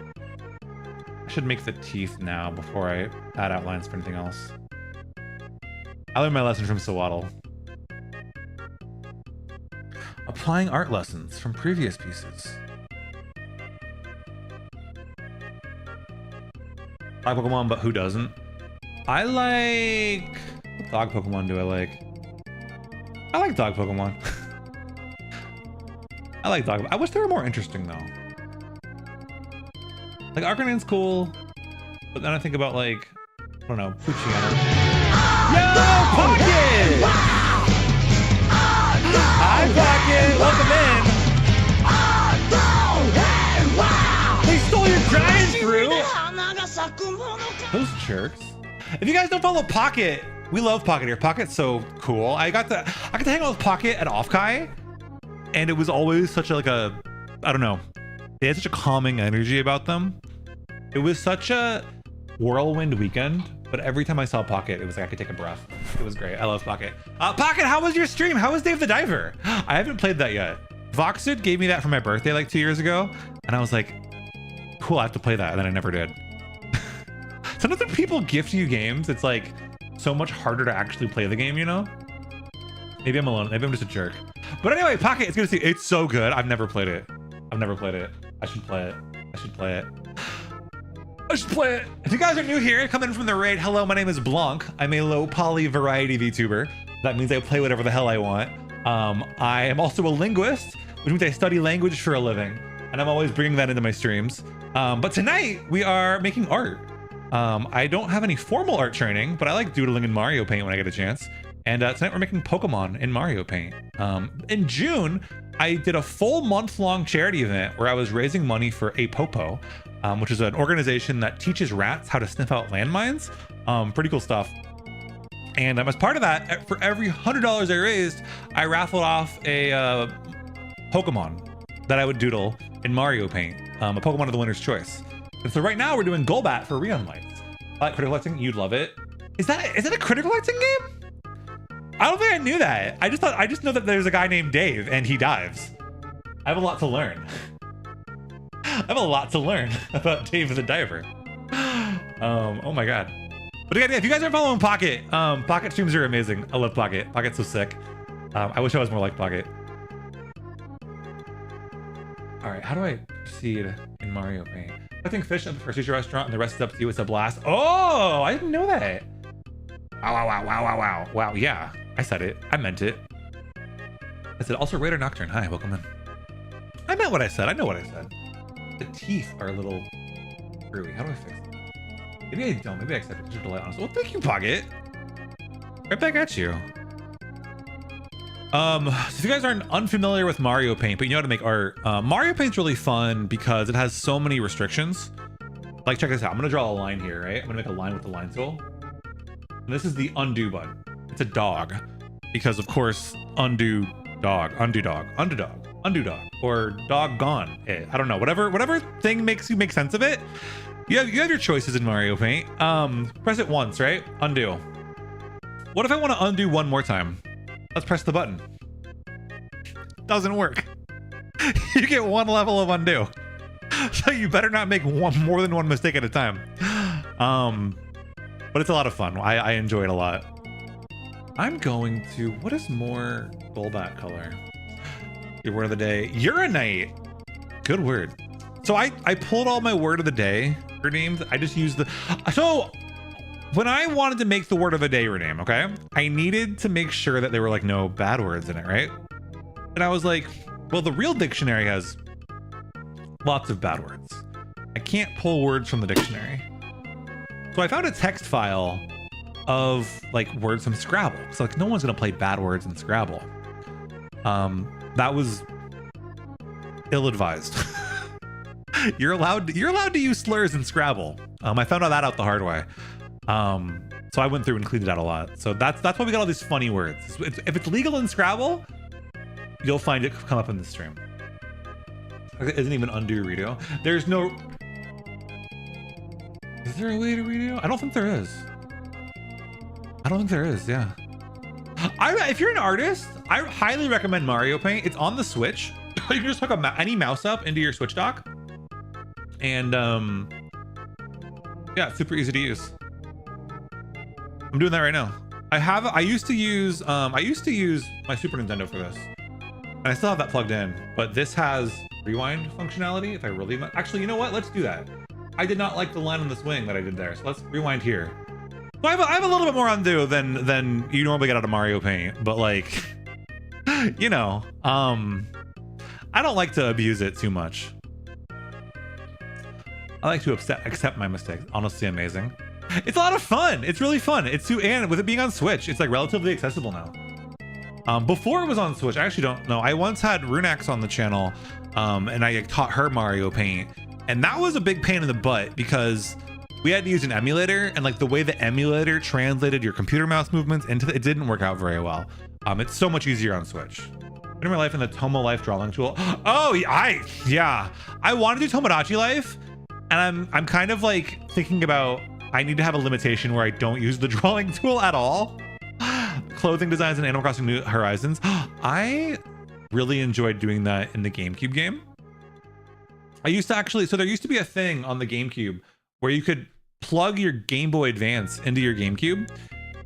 I should make the teeth now before I add outlines for anything else. I learned my lesson from Sawaddle. Applying art lessons from previous pieces. Dog Pokemon, but who doesn't? I like... What dog Pokemon do I like? I like dog Pokemon. I like Dog. I wish they were more interesting though. Like Arcanine's cool, but then I think about like, I don't know, Poochyena. Yo, Pocket! Hi, Pocket! Welcome in! They stole your giant fruit! Those jerks. If you guys don't follow Pocket, we love Pocket here. Pocket's so cool. I got to hang out with Pocket at Offkai, and it was always such a, like a, I don't know, they had such a calming energy about them. It was such a whirlwind weekend, but every time I saw Pocket, it was like I could take a breath. It was great. I love Pocket. Pocket, how was your stream? How was Dave the Diver? I haven't played that yet. Voxid gave me that for my birthday like 2 years ago, and I was like, cool, I have to play that, and then I never did. Sometimes when people gift you games, it's like so much harder to actually play the game, you know? Maybe I'm alone. Maybe I'm just a jerk. But anyway, Pocket, it's gonna see. It's so good. I've never played it. I should play it. I should play it. If you guys are new here, come in from the raid. Hello, my name is Blanc. I'm a low poly variety VTuber. That means I play whatever the hell I want. I am also a linguist, which means I study language for a living, and I'm always bringing that into my streams. But tonight we are making art. I don't have any formal art training, but I like doodling in Mario Paint when I get a chance. And tonight we're making Pokemon in Mario Paint. In June, I did a full month-long charity event where I was raising money for A Popo, which is an organization that teaches rats how to sniff out landmines. Pretty cool stuff. And as part of that, for every $100 I raised, I raffled off a Pokemon that I would doodle in Mario Paint, a Pokemon of the winner's choice. And so right now we're doing Golbat for Rion Lights. I like Critical Collecting. You'd love it. Is that a Critical Collecting game? I don't think I knew that. I just know that there's a guy named Dave and he dives. I have a lot to learn. I have a lot to learn about Dave the Diver. Oh my god. But again, if you guys are following Pocket, Pocket streams are amazing. I love Pocket. Pocket's so sick. I wish I was more like Pocket. All right, how do I proceed in Mario Paint? I think fish up for a sushi restaurant and the rest is up to you. It's a blast. Oh, I didn't know that. Wow, yeah. I said it. I meant it. I said also Raider Nocturne. Hi, welcome in. I meant what I said. I know what I said. The teeth are a little screwy. How do I fix it? Maybe I don't. Maybe I accept it. Just delay on us. Well, thank you, Pocket. Right back at you. So if you guys aren't unfamiliar with Mario Paint, but you know how to make art, Mario Paint's really fun because it has so many restrictions. Like, check this out. I'm gonna draw a line here, right? I'm gonna make a line with the line tool. And this is the undo button. It's a dog, because of course, undo dog, or dog gone. I don't know. Whatever thing makes you make sense of it. You have your choices in Mario Paint. Press it once, right? Undo. What if I want to undo one more time? Let's press the button. Doesn't work. You get one level of undo. So you better not make more than one mistake at a time. But it's a lot of fun. I enjoy it a lot. I'm going to, what is more Golbat color? Your word of the day, Urinite. Good word. So I pulled all my word of the day renames. I just used so when I wanted to make the word of the day rename, okay, I needed to make sure that there were like no bad words in it, right? And I was like, well, the real dictionary has lots of bad words. I can't pull words from the dictionary. So I found a text file of like words from Scrabble. So like no one's gonna play bad words in Scrabble. That was ill-advised. You're allowed to use slurs in Scrabble. I found that out the hard way. So I went through and cleaned it out a lot. So that's why we got all these funny words. If it's legal in Scrabble, you'll find it come up in the stream. It isn't even undo redo. There's no. Is there a way to redo? I don't think there is. Yeah. If you're an artist, I highly recommend Mario Paint. It's on the Switch. You can just hook any mouse up into your Switch dock, and yeah, it's super easy to use. I'm doing that right now. I used to use my Super Nintendo for this, and I still have that plugged in. But this has rewind functionality. If I really actually, you know what? Let's do that. I did not like the line on the swing that I did there, so let's rewind here. So I have a little bit more undo than you normally get out of Mario Paint, but like, you know, I don't like to abuse it too much. I like to accept my mistakes. Honestly, amazing. It's a lot of fun. It's really fun. It's too, and with it being on Switch, it's like relatively accessible now. Before it was on Switch, I actually don't know. I once had Runax on the channel, and I taught her Mario Paint, and that was a big pain in the butt because we had to use an emulator, and like the way the emulator translated your computer mouse movements into it didn't work out very well. It's so much easier on Switch. In my life in the Tomo Life drawing tool. Oh, yeah. I want to do Tomodachi Life, and I'm kind of like thinking about I need to have a limitation where I don't use the drawing tool at all. Clothing designs in Animal Crossing New Horizons. I really enjoyed doing that in the GameCube game. I used to actually, so there used to be a thing on the GameCube where you could plug your Game Boy Advance into your GameCube.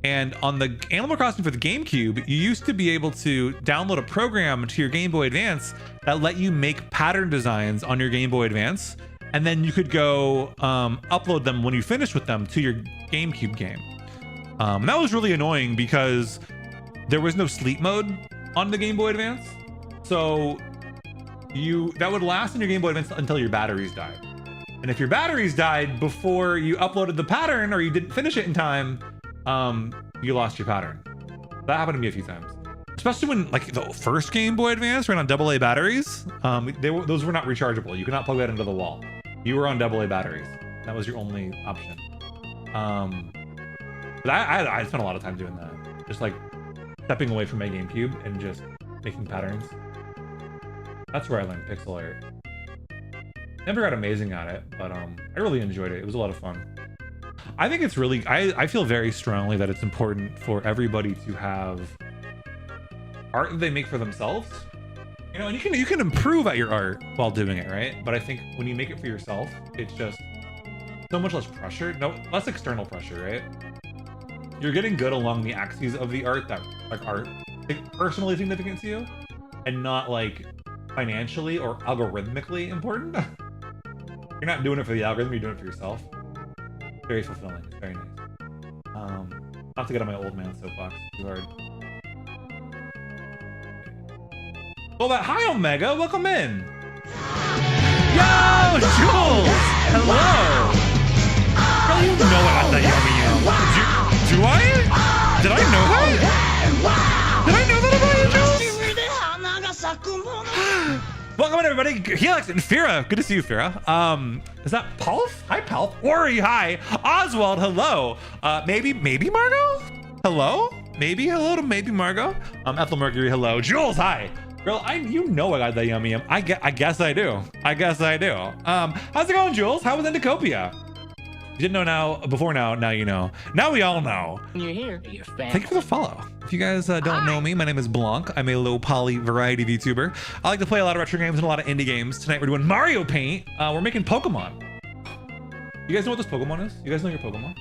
And on the Animal Crossing for the GameCube, you used to be able to download a program to your Game Boy Advance that let you make pattern designs on your Game Boy Advance. And then you could go upload them when you finished with them to your GameCube game. And that was really annoying because there was no sleep mode on the Game Boy Advance. So that would last in your Game Boy Advance until your batteries died. And if your batteries died before you uploaded the pattern or you didn't finish it in time, you lost your pattern. That happened to me a few times. Especially when like the first Game Boy Advance ran on AA batteries. Those were not rechargeable. You could not plug that into the wall. You were on AA batteries. That was your only option. But I spent a lot of time doing that. Just like stepping away from my GameCube and just making patterns. That's where I learned pixel art. Never got amazing at it, but I really enjoyed it. It was a lot of fun. I think it's really, I feel very strongly that it's important for everybody to have art that they make for themselves. You know, and you can improve at your art while doing it, right? But I think when you make it for yourself, it's just so much less pressure, less external pressure, right? You're getting good along the axes of the art that like are personally significant to you, and not like financially or algorithmically important. You're not doing it for the algorithm, you're doing it for yourself. Very fulfilling. It's very nice. Not to get on my old man soapbox too hard. Well, hi Omega, welcome in. Yo, Jules! Hello! Girl, you know I got that yummy. Do I? Did I know that? Did I know that about you, Jules? Welcome in, everybody. Helix and Fira. Good to see you, Fira. Is that Pulf? Hi, Pulf. Ori, hi. Oswald, hello. Maybe Margot? Hello? Maybe hello to maybe Margot. Ethel Mercury, hello. Jules, hi. Girl, you know I got that yummy. I guess I do. How's it going, Jules? How was Endocopia? You didn't know now you know. Now we all know. You're here. You're fast. Thank you for the follow. If you guys don't know me, my name is Blanc. I'm a low poly variety VTuber. I like to play a lot of retro games and a lot of indie games. Tonight we're doing Mario Paint. We're making Pokemon. You guys know what this Pokemon is? You guys know your Pokemon?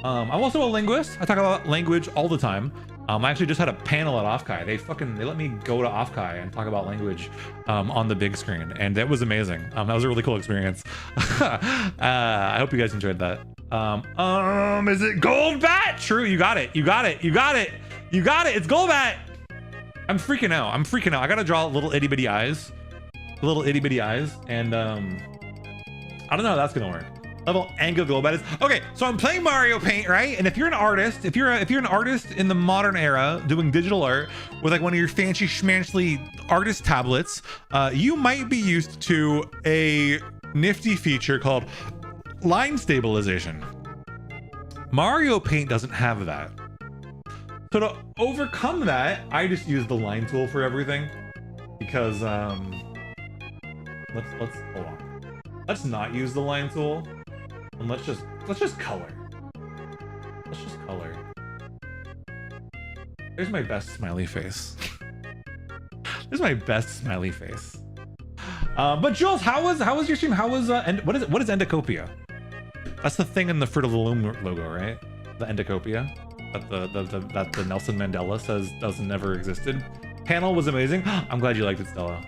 I'm also a linguist. I talk about language all the time. I actually just had a panel at Offkai. They let me go to Offkai and talk about language on the big screen, and that was amazing. That was a really cool experience. I hope you guys enjoyed that. Is it Goldbat? True, you got it. It's Goldbat. I'm freaking out. I gotta draw little itty bitty eyes, and I don't know how that's gonna work. Level angle Goldbat is okay. So I'm playing Mario Paint, right? And if you're an artist, if you're an artist in the modern era doing digital art with like one of your fancy schmancy artist tablets, you might be used to a nifty feature called line stabilization. Mario Paint doesn't have that. So to overcome that, I just use the line tool for everything because let's hold on. Let's not use the line tool. And let's just color. There's my best smiley face. But Jules, how was your stream? How was what is Endocopia? That's the thing in the Fruit of the Loom logo, right? The Endocopia that the Nelson Mandela says never existed. Panel was amazing. I'm glad you liked it, Stella.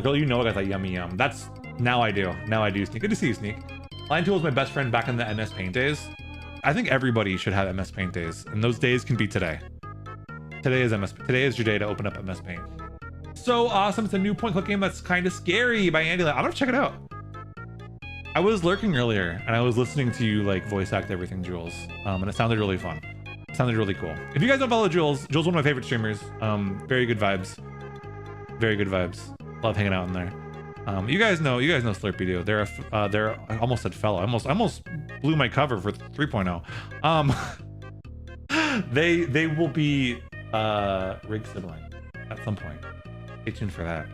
Girl, you know I got that yummy yum. That's now I do. Sneak. Good to see you, Sneak. Line Tool was my best friend back in the MS Paint days. I think everybody should have MS Paint days, and those days can be today. Today is your day to open up MS Paint. So awesome. It's a new point click game that's kind of scary by Andy. I'm gonna check it out. I was lurking earlier and I was listening to you like voice act everything, Jules. And it sounded really fun. It sounded really cool. If you guys don't follow Jules, Jules is one of my favorite streamers. Very good vibes. Very good vibes. Love hanging out in there. You guys know Slurpy Doo. They're I almost said fellow. I almost blew my cover for 3.0. They will be Rig sibling at some point. Stay tuned for that.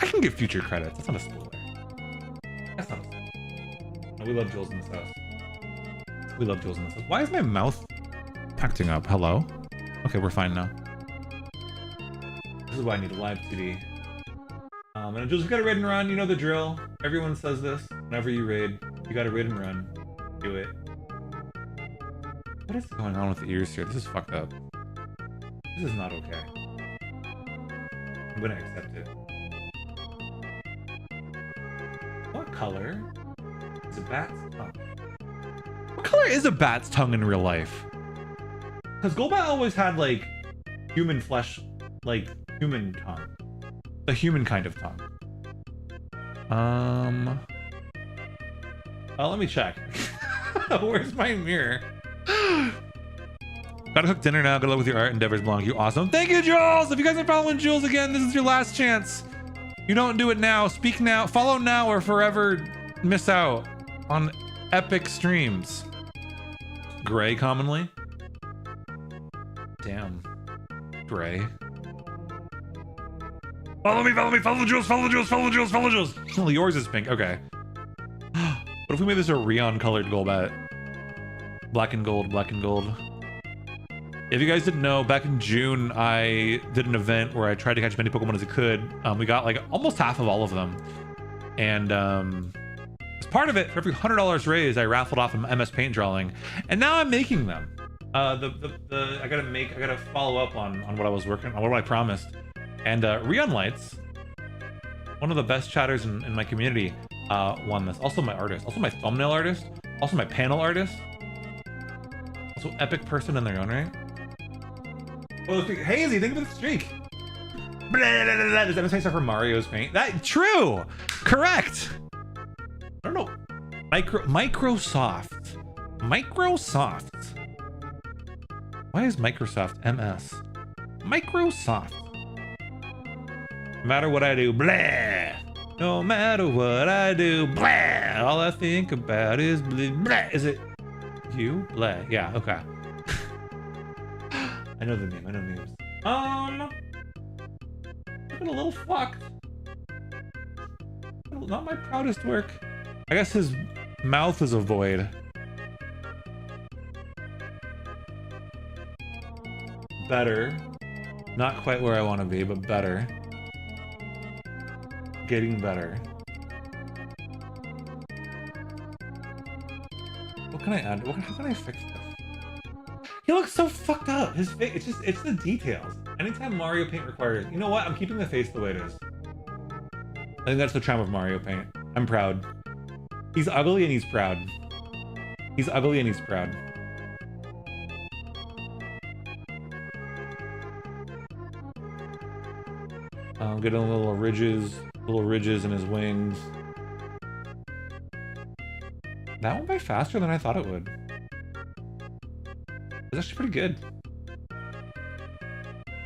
I can get future credits. That's not a spoiler. That's not a spoiler. No, we love Jules in this house. We love Jules in this house. Why is my mouth acting up? Hello? Okay, we're fine now. This is why I need a live TV. And Jules, you gotta raid and run. You know the drill. Everyone says this. Whenever you raid, you gotta raid and run. Do it. What is going on with the ears here? This is fucked up. This is not okay. I'm gonna accept it. What color is a bat's tongue? What color is a bat's tongue in real life? Because Golbat always had like human flesh, like human tongue. The human kind of tongue. Let me check. Where's my mirror? Gotta cook dinner now. Good luck with your art endeavors, Blanc. You awesome. Thank you, Jules. If you guys are following Jules again, this is your last chance. You don't do it now. Speak now. Follow now or forever miss out on epic streams. Gray commonly. Damn. Gray. Follow me, follow Jules, follow Jules. Oh, yours is pink. Okay. What if we made this a Rion colored Golbat? Black and gold. If you guys didn't know, back in June, I did an event where I tried to catch as many Pokemon as I could. We got like almost half of all of them. And as part of it, for every $100 raised, I raffled off an MS Paint drawing. And now I'm making them. I gotta follow up on what I was working on, what I promised. And Rion Lights, one of the best chatters in my community, won this. Also my artist, also my thumbnail artist, also my panel artist. Also epic person in their own right. Oh, Hazy, think of the streak. Blah, blah, blah, blah. Does that say stuff for Mario's paint? That true, correct. I don't know. Microsoft. Why is Microsoft MS? Microsoft. No matter what I do, blah. No matter what I do, blah. All I think about is blah. Blah. Is it you? Blah. Yeah. Okay. I know the name. I know names. Looking a little fucked. Not my proudest work. I guess his mouth is a void. Better. Not quite where I want to be, but better. Getting better. What can I add? How can I fix this? He looks so fucked up. His face, it's the details. Anytime Mario Paint requires, you know what? I'm keeping the face the way it is. I think that's the charm of Mario Paint. I'm proud. He's ugly and he's proud. He's ugly and he's proud. I'm getting little ridges in his wings. That went by faster than I thought it would. It's actually pretty good.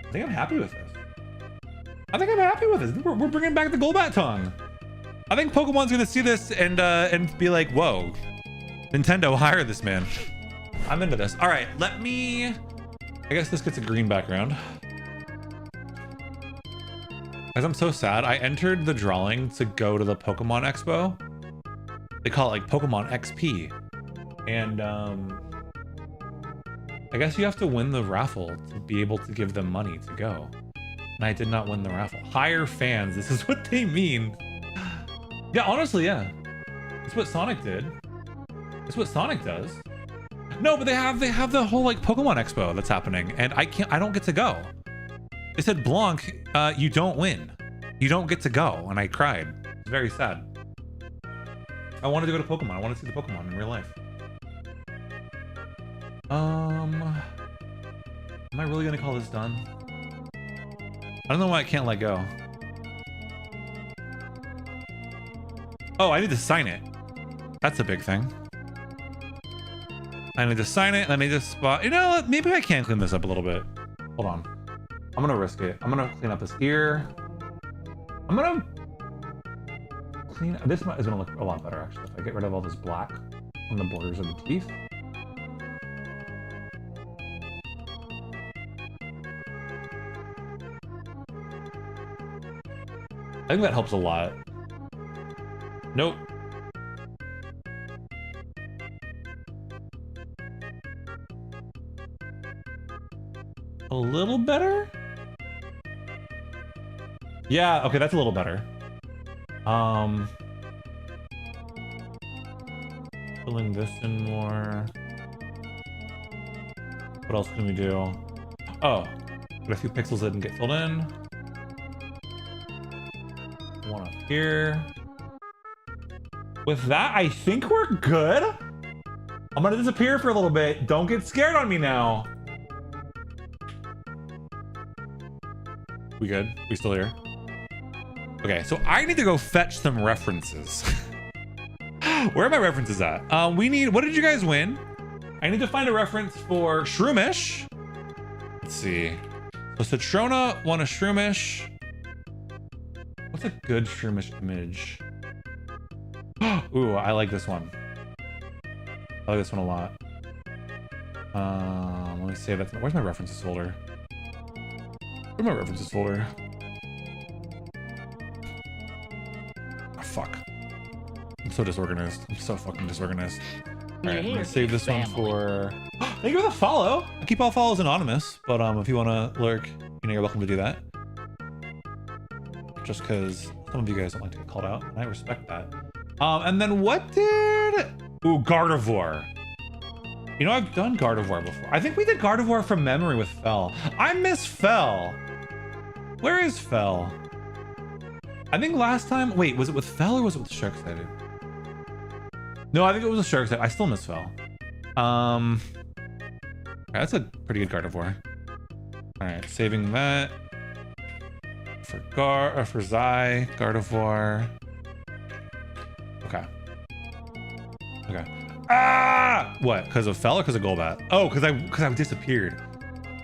I think I'm happy with this. We're bringing back the Golbat tongue. I think Pokemon's gonna see this and be like, whoa, Nintendo, hire this man. I'm into this. All right, I guess this gets a green background. Guys, I'm so sad. I entered the drawing to go to the Pokemon Expo. They call it like Pokemon XP. And I guess you have to win the raffle to be able to give them money to go. And I did not win the raffle. Hire fans, this is what they mean. Yeah, honestly, yeah. That's what Sonic did. That's what Sonic does. No, but they have the whole like Pokemon Expo that's happening, and I don't get to go. They said, Blanc, you don't win. You don't get to go. And I cried. It's very sad. I wanted to go to Pokemon. I wanted to see the Pokemon in real life. Am I really gonna call this done? I don't know why I can't let go. Oh, I need to sign it. That's a big thing. I need to sign it, and I need to spot. You know what? Maybe I can clean this up a little bit. Hold on. I'm gonna risk it. I'm gonna clean up this ear. I'm gonna clean. This is gonna look a lot better actually if I get rid of all this black on the borders of the teeth. I think that helps a lot. Nope. A little better? Yeah, okay, that's a little better. Filling this in more. What else can we do? Oh, got a few pixels that didn't get filled in. One up here. With that, I think we're good. I'm gonna disappear for a little bit. Don't get scared on me now. We good? We still here? Okay, so I need to go fetch some references. Where are my references at? We need, what did you guys win? I need to find a reference for Shroomish. Let's see. So Citrona won a Shroomish. What's a good Shroomish image? Ooh, I like this one. I like this one a lot. Let me save that. Where's my references folder? Where's my references folder? Oh, fuck. I'm so disorganized. I'm so fucking disorganized. Alright, I'm gonna save this one for... Thank you for the follow! I keep all follows anonymous, but if you wanna lurk, you know, you're welcome to do that. Just because some of you guys don't like to get called out, and I respect that. And then what did... Ooh, Gardevoir. You know, I've done Gardevoir before. I think we did Gardevoir from memory with Fel. I miss Fel. Where is Fel? I think last time... Wait, was it with Fel or was it with Shark-Sided? No, I think it was a Shark-Sided. I still miss Fel. That's a pretty good Gardevoir. Alright, saving that. For Zai, Gardevoir. Okay. Okay. Ah! What? Because of Fel or because of Golbat? Oh, because I disappeared.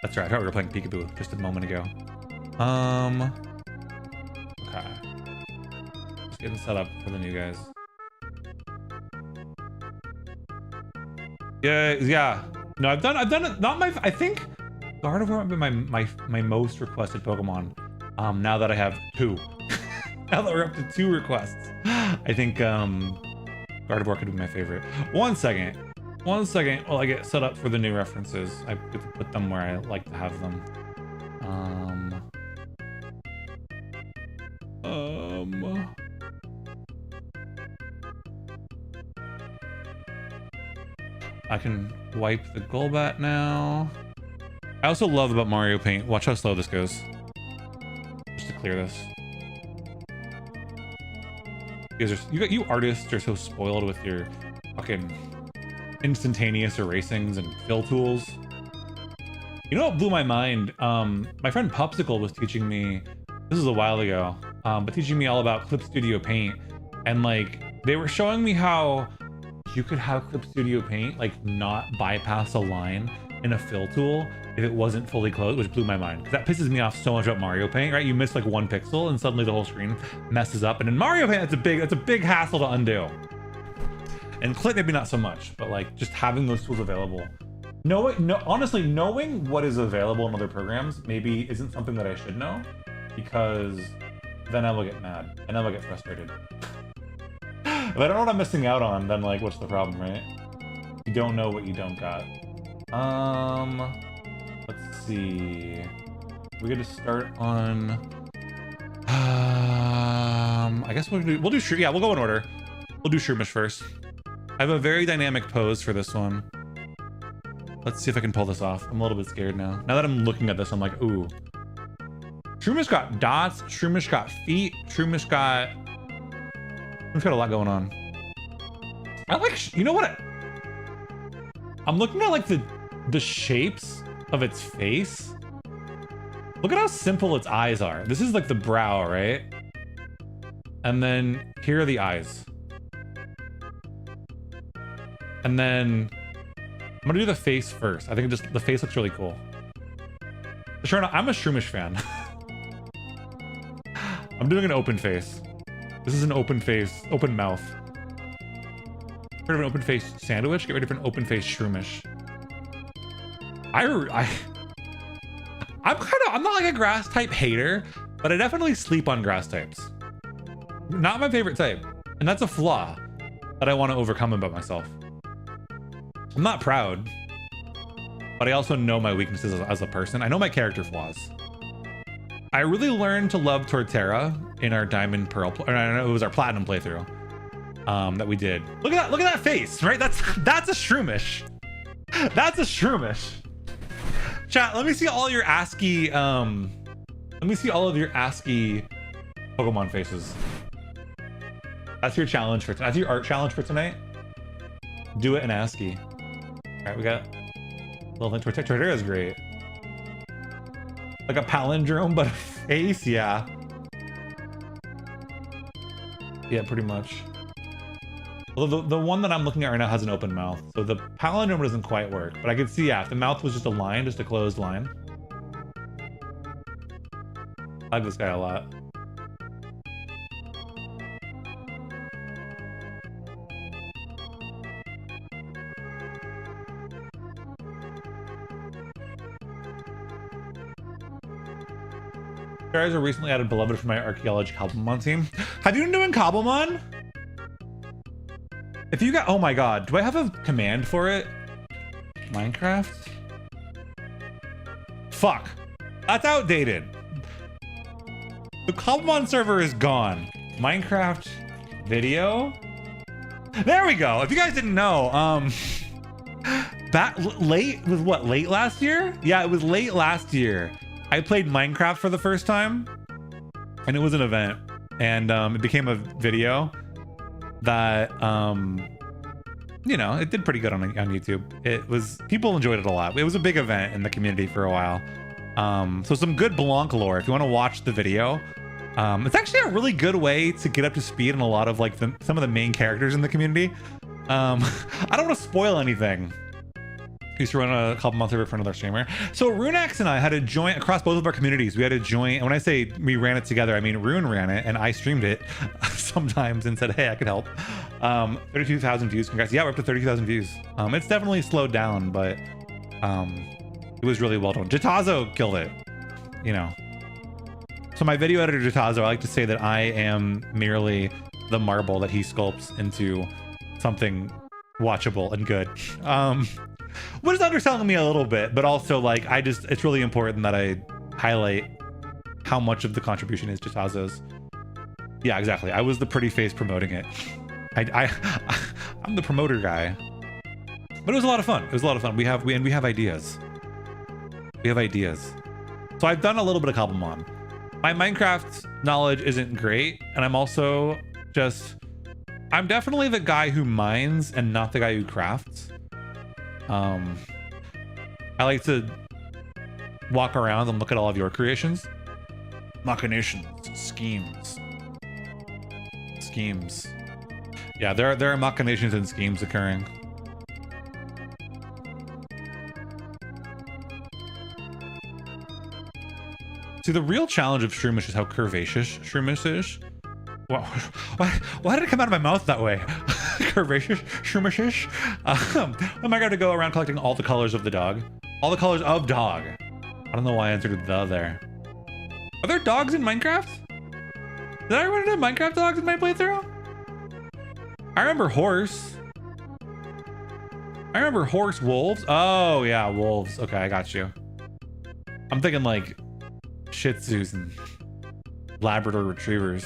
That's right. I thought we were playing Peekaboo just a moment ago. Okay. Just getting set up for the new guys. Yeah. No, I've done it. Not my. I think Gardevoir might be my most requested Pokemon. Now that I have 2. Now that we're up to 2 requests, I think Gardevoir could be my favorite. One second while I get set up for the new references. I get to put them where I like to have them. I can wipe the Golbat now. I also love about Mario Paint. Watch how slow this goes. Just to clear this. You artists are so spoiled with your fucking instantaneous erasings and fill tools. You know what blew my mind? My friend Popsicle was teaching me, this was a while ago, but teaching me all about Clip Studio Paint. And like, they were showing me how you could have Clip Studio Paint like not bypass a line in a fill tool if it wasn't fully closed, which blew my mind. Because that pisses me off so much about Mario Paint, right? You miss like 1 pixel and suddenly the whole screen messes up. And in Mario Paint, that's a big hassle to undo. And Clip maybe not so much, but like just having those tools available. Honestly, knowing what is available in other programs maybe isn't something that I should know, because then I will get mad and I will get frustrated. If I don't know what I'm missing out on, then like, what's the problem, right? You don't know what you don't got. Let's see. We're gonna start on. I guess we'll do yeah, we'll go in order. We'll do Shroomish first. I have a very dynamic pose for this one. Let's see if I can pull this off. I'm a little bit scared now. Now that I'm looking at this, I'm like, ooh. Shroomish got dots. Shroomish got feet. Shroomish got a lot going on. I like, you know what? I'm looking at like the shapes of its face. Look at how simple its eyes are. This is like the brow, right? And then here are the eyes. And then I'm gonna do the face first. I think just the face looks really cool. Sure, I'm a Shroomish fan. I'm doing an open face. This is an open face, open mouth. Get rid of an open face sandwich. Get rid of an open face Shroomish. I'm not like a grass type hater, but I definitely sleep on grass types. Not my favorite type, and that's a flaw that I want to overcome about myself. I'm not proud, but I also know my weaknesses as a person. I know my character flaws. I really learned to love Torterra in our Diamond Pearl, or it was our Platinum playthrough that we did. Look at that face, right? That's a Shroomish. That's a Shroomish. Chat, let me see all your ASCII. Let me see all of your ASCII Pokemon faces. That's your challenge for tonight. That's your art challenge for tonight. Do it in ASCII. All right, we got little thing. Torterra is great. Like a palindrome, but a face, yeah. Yeah, pretty much. Although the one that I'm looking at right now has an open mouth, so the palindrome doesn't quite work. But I could see, yeah, if the mouth was just a line, just a closed line. I like this guy a lot. Guys are recently added Beloved for my Archaeology Cobblemon team. Have you been doing Cobblemon? If you got, oh my god, do I have a command for it? Minecraft? Fuck, that's outdated. The Cobblemon server is gone. Minecraft video? There we go. If you guys didn't know, back late was what, late last year? Yeah, it was late last year. I played Minecraft for the first time, and it was an event, and it became a video that, you know, it did pretty good on YouTube. It was, people enjoyed it a lot. It was a big event in the community for a while. So some good Blanc lore. If you want to watch the video, it's actually a really good way to get up to speed on a lot of like some of the main characters in the community. I don't want to spoil anything. Used to run a Cobblemon server for another streamer. So Runex and I had a joint across both of our communities. We had a joint, and when I say we ran it together, I mean Rune ran it and I streamed it sometimes and said, hey, I could help. 32,000 views, congrats. Yeah, we're up to 30,000 views. It's definitely slowed down, but it was really well done. Jatazo killed it, you know. So my video editor Jatazo, I like to say that I am merely the marble that he sculpts into something watchable and good. Which is underselling me a little bit, but also like it's really important that I highlight how much of the contribution is Jatazo's. Yeah, exactly. I was the pretty face promoting it. I'm the promoter guy. But it was a lot of fun. It was a lot of fun. We have ideas. We have ideas. So I've done a little bit of Cobblemon. My Minecraft knowledge isn't great, and I'm also I'm definitely the guy who mines and not the guy who crafts. I like to walk around and look at all of your creations. Machinations, schemes. Yeah, there are machinations and schemes occurring. See, the real challenge of Shroomish is how curvaceous Shroomish is. Why did it come out of my mouth that way? Curvaceous, Shroomish-ish. Am I going to go around collecting all the colors of the dog? All the colors of dog. I don't know why I answered the there. Are there dogs in Minecraft? Did I run into Minecraft dogs in my playthrough? I remember horse. I remember horse, wolves. Oh yeah, wolves. Okay, I got you. I'm thinking like Shih Tzus and Labrador Retrievers.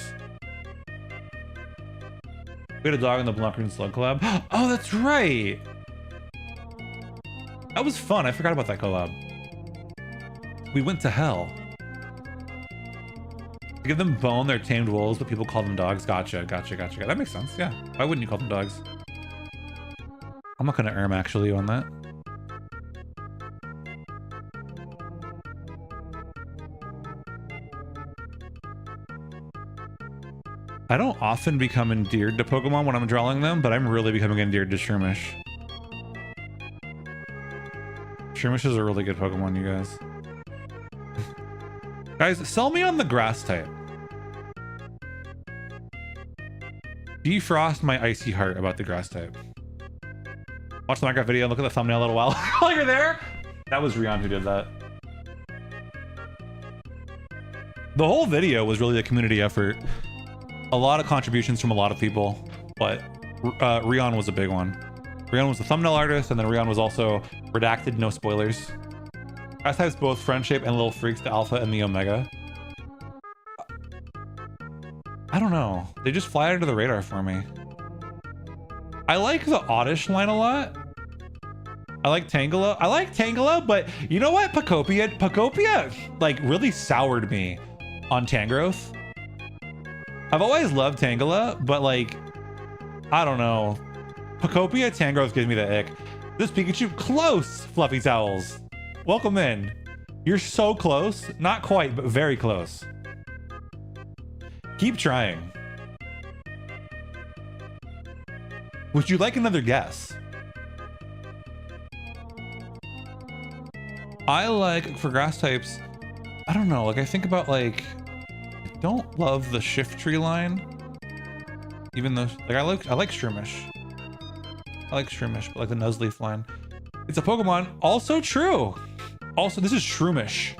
We had a dog in the Blanc and Slug collab. Oh, that's right. That was fun. I forgot about that collab. We went to hell. To give them bone, they're tamed wolves, but people call them dogs. Gotcha. That makes sense. Yeah. Why wouldn't you call them dogs? I'm not gonna actually on that. I don't often become endeared to Pokemon when I'm drawing them, but I'm really becoming endeared to Shroomish. Shroomish is a really good Pokemon, you guys. Guys, sell me on the grass type. Defrost my icy heart about the grass type. Watch the Minecraft video and look at the thumbnail a little while. While you're there. That was Rion who did that. The whole video was really a community effort. A lot of contributions from a lot of people, but Rion was a big one. Rion was the thumbnail artist, and then Rion was also redacted, no spoilers. Grass types both friend shape and little freaks, the alpha and the omega. I don't know. They just fly under the radar for me. I like the Oddish line a lot. I like Tangela. I like Tangela, but you know what? Pokopia like really soured me on Tangrowth. I've always loved Tangela, but like, I don't know. Pokopia Tangrowth gives me the ick. This Pikachu, close, Fluffy Towels. Welcome in. You're so close. Not quite, but very close. Keep trying. Would you like another guess? I like, for grass types, I don't know, like I think about like, I don't love the Shiftry line. Even though, like I like Shroomish. I like Shroomish, but like the Nuzleaf line. It's a Pokemon, also true. Also, this is Shroomish.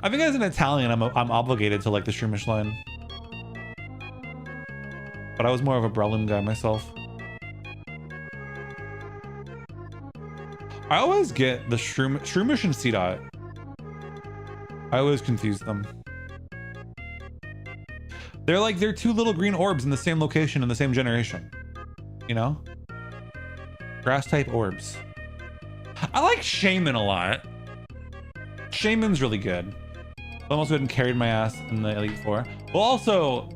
I think as an Italian, I'm obligated to like the Shroomish line. But I was more of a Breloom guy myself. I always get the Shroomish and Seedot. I always confuse them. They're two little green orbs in the same location in the same generation. You know? Grass type orbs. I like Shaman a lot. Shaman's really good. I almost went and carried my ass in the Elite Four. Well, also,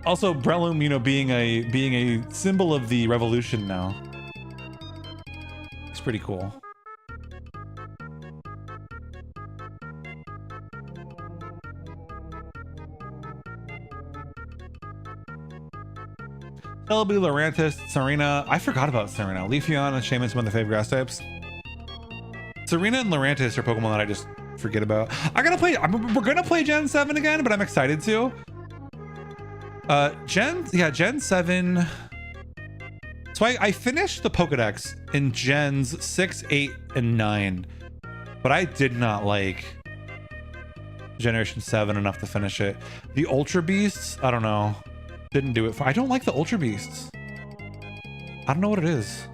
also Breloom, you know, being a symbol of the revolution now. It's pretty cool. Celebi, Lurantis, Serena. I forgot about Serena. Leafeon and Shaman's one of the favorite grass types. Serena and Lurantis are Pokemon that I just forget about. We're gonna play Gen 7 again, but I'm excited to. Gen 7. So I finished the Pokedex in Gens 6, 8, and 9, but I did not like Generation 7 enough to finish it. The Ultra Beasts, I don't know. Didn't do it for. I don't like the Ultra Beasts. I don't know what it is.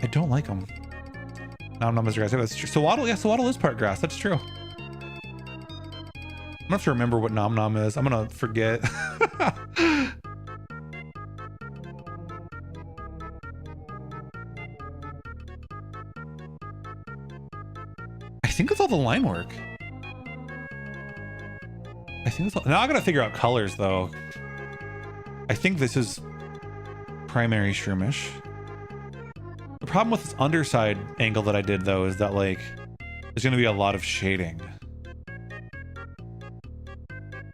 I don't like them. Nom Nom is grass. That's true. Swaddle, yeah, Swaddle is part grass. That's true. I'm gonna have to remember what Nom Nom is. I'm gonna forget. I think it's all the line work. I think it's all, now I gotta figure out colors though. I think this is primary Shroomish. The problem with this underside angle that I did though is that like there's gonna be a lot of shading.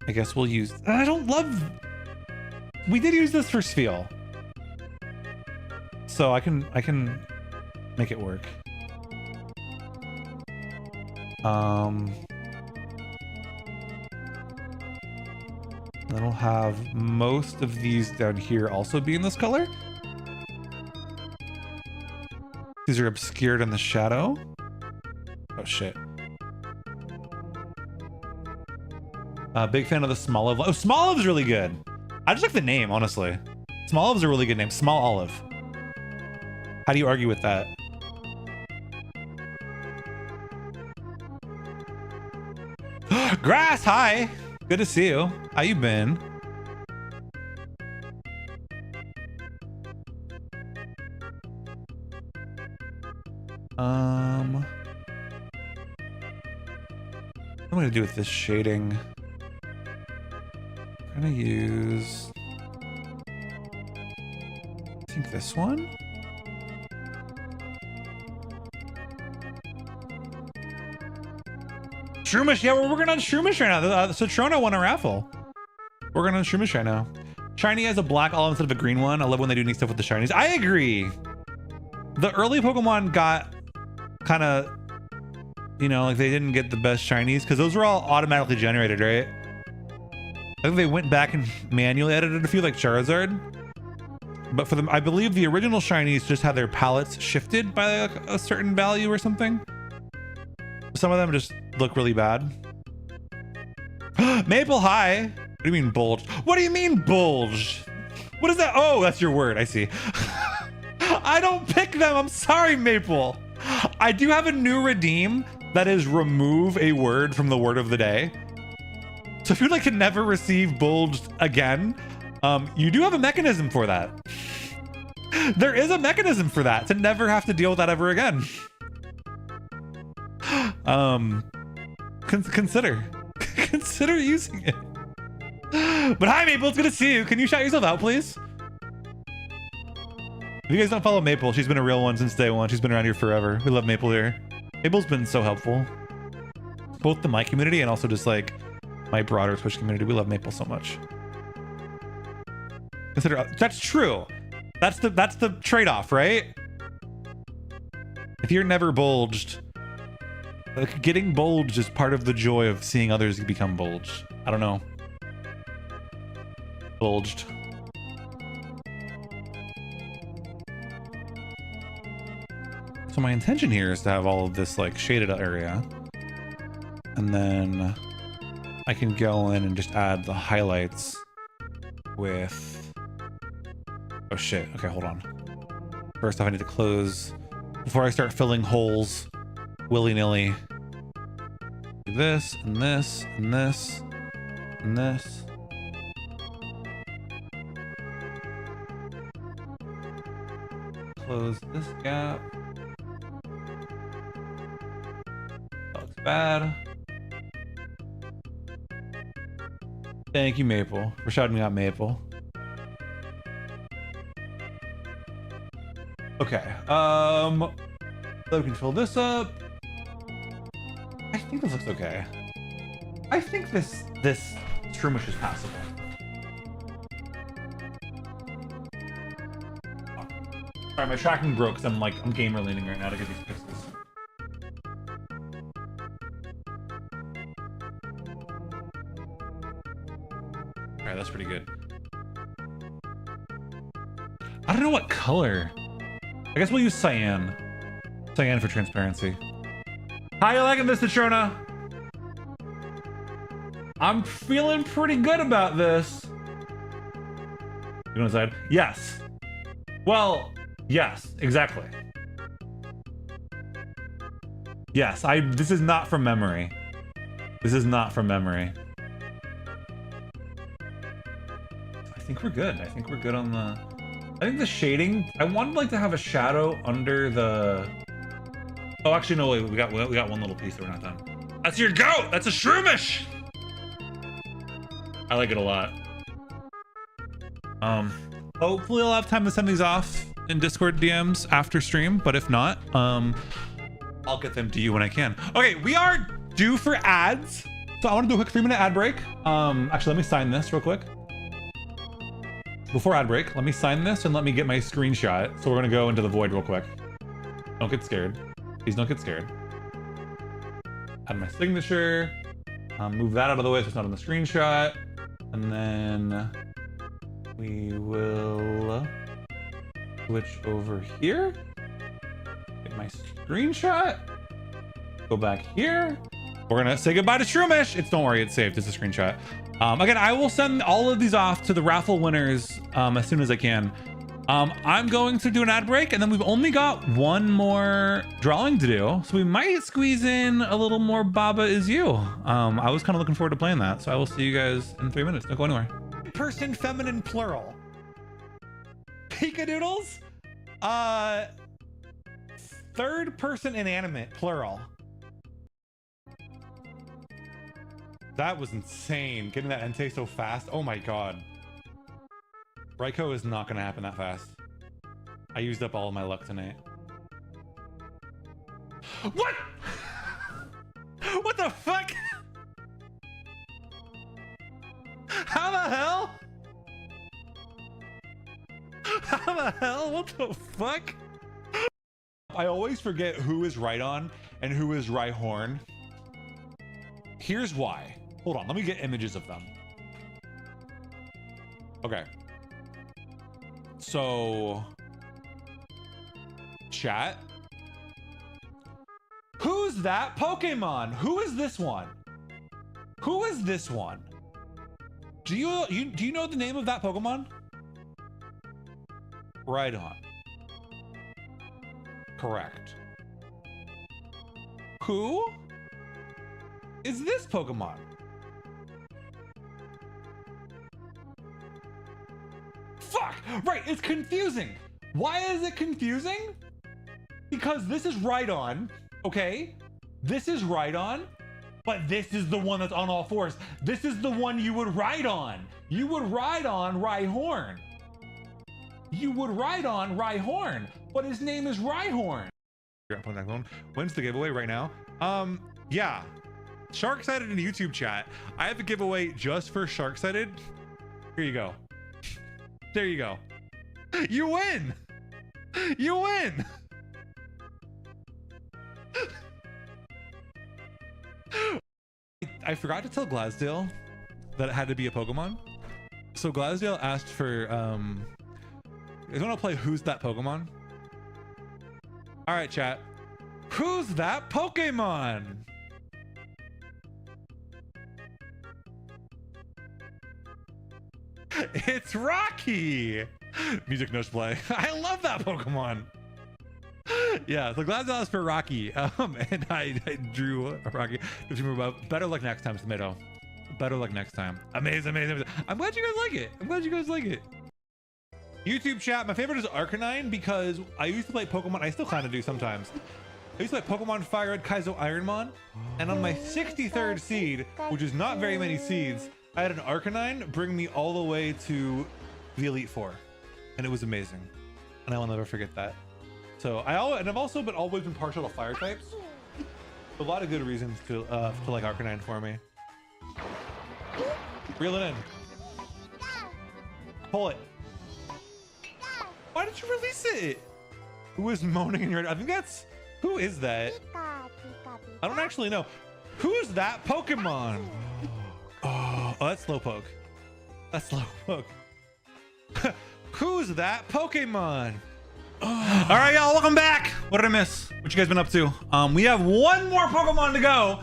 I guess we'll use, I don't love, we did use this for Spheal. So I can make it work. Then we'll have most of these down here also be in this color. These are obscured in the shadow. Oh shit. Big fan of the Smoliv. Oh, Smoliv's really good. I just like the name, honestly. Smoliv's a really good name. Small Olive. How do you argue with that? Grass, hi. Good to see you. How you been? What am I gonna do with this shading? I'm gonna use, I think this one. Shroomish, yeah, we're working on Shroomish right now. Citrona won a raffle. We're working on Shroomish right now. Shiny has a black olive instead of a green one. I love when they do neat stuff with the shinies. I agree. The early Pokemon got kind of, you know, like they didn't get the best shinies because those were all automatically generated, right? I think they went back and manually edited a few, like Charizard. But for them, I believe the original shinies just had their palettes shifted by like a certain value or something. Some of them just look really bad. Maple High. What do you mean bulge? What do you mean bulge? What is that? Oh, that's your word. I see. I don't pick them. I'm sorry, Maple. I do have a new redeem that is remove a word from the word of the day. So if you'd like to never receive bulged again, you do have a mechanism for that. There is a mechanism for that to never have to deal with that ever again. Consider using it. But hi, Maple, it's good to see you. Can you shout yourself out, please? If you guys don't follow Maple, she's been a real one since day one. She's been around here forever. We love Maple here. Maple's been so helpful. Both to my community and also just like my broader Twitch community. We love Maple so much. Consider that's true. That's the trade-off, right? If you're never bulged, like getting bulged is part of the joy of seeing others become bulged. I don't know. Bulged. So my intention here is to have all of this like shaded area, and then I can go in and just add the highlights with, oh shit, okay, hold on. First off, I need to close, before I start filling holes willy-nilly. Do this, and this, and this, and this. Close this gap. That looks bad. Thank you, Maple, for shouting out Maple. Okay, so we can fill this up. I think this looks okay. I think this Shroomish is passable. Sorry, my tracking broke because I'm gamer leaning right now to get these pixels. Alright, that's pretty good. I don't know what color. I guess we'll use cyan. Cyan for transparency. How you liking this, Citrona? I'm feeling pretty good about this. You want to decide? Yes. Well, yes, exactly. Yes, this is not from memory. This is not from memory. I think we're good. I think we're good on the... I think the shading, I wanted like to have a shadow under the... Oh, actually, no, wait, we got one little piece that we're not done. That's your goat! That's a Shroomish! I like it a lot. Hopefully I'll have time to send these off in Discord DMs after stream, but if not, I'll get them to you when I can. Okay, we are due for ads. So I want to do a quick 3-minute ad break. Actually, let me sign this real quick. Before ad break, let me sign this and let me get my screenshot. So we're gonna go into the void real quick. Don't get scared. Please don't get scared. Add my signature. Move that out of the way so it's not on the screenshot. And then we will switch over here. Get my screenshot. Go back here. We're gonna say goodbye to Shroomish. Don't worry, it's saved. It's a screenshot. Again, I will send all of these off to the raffle winners as soon as I can. I'm going to do an ad break, and then we've only got one more drawing to do, so we might squeeze in a little more Baba Is You. I was kind of looking forward to playing that, so I will see you guys in 3 minutes. Don't go anywhere. Person feminine plural. Pikadoodles? Third person inanimate plural. That was insane. Getting that Entei so fast. Oh my god. Raikou is not gonna happen that fast. I used up all of my luck tonight. What? What What the fuck? How the hell? How the hell? What the fuck? I always forget who is Rhydon and who is Rhyhorn. Here's why. Hold on, let me get images of them. Okay. So, chat. Who's that Pokemon? Who is this one? Who is this one? Do you know the name of that Pokemon? Rhydon. Correct. Who is this Pokemon? Fuck! Right, it's confusing. Why is it confusing? Because this is Rhydon, okay? This is Rhydon, but this is the one that's on all fours. This is the one you would ride on. You would ride on Rhyhorn. You would ride on Rhyhorn, but his name is Rhyhorn. When's the giveaway right now? Yeah. Sharksighted in YouTube chat. I have a giveaway just for Sharksighted. Here you go. There you go. You win. You win. I forgot to tell Glasdale that it had to be a Pokemon. So Glasdale asked for I want to play Who's That Pokemon? All right, chat. Who's that Pokemon? It's Rocky. Music no play. I love that Pokemon. Yeah, so Glasdale asked for Rocky, and I drew a Rocky. Better luck next time, Tomato. Better luck next time. Amazing, amazing, amazing. I'm glad you guys like it. I'm glad you guys like it. YouTube chat, my favorite is Arcanine because I used to play Pokemon. I still kind of do sometimes. I used to play Pokemon Fire Red Kaizo Ironmon, and on my 63rd seed, which is not very many seeds, I had an Arcanine bring me all the way to the Elite Four, and it was amazing, and I will never forget that. So I've also always been partial to fire types. A lot of good reasons to like Arcanine for me. Reel it in. Pull it. Why did you release it? Who is moaning in your... I think that's... Who is that? I don't actually know. Who's that Pokemon? Oh, that's Slowpoke. That's Slowpoke. Who's that Pokemon? Oh. All right, y'all, welcome back. What did I miss? What you guys been up to? We have one more Pokemon to go,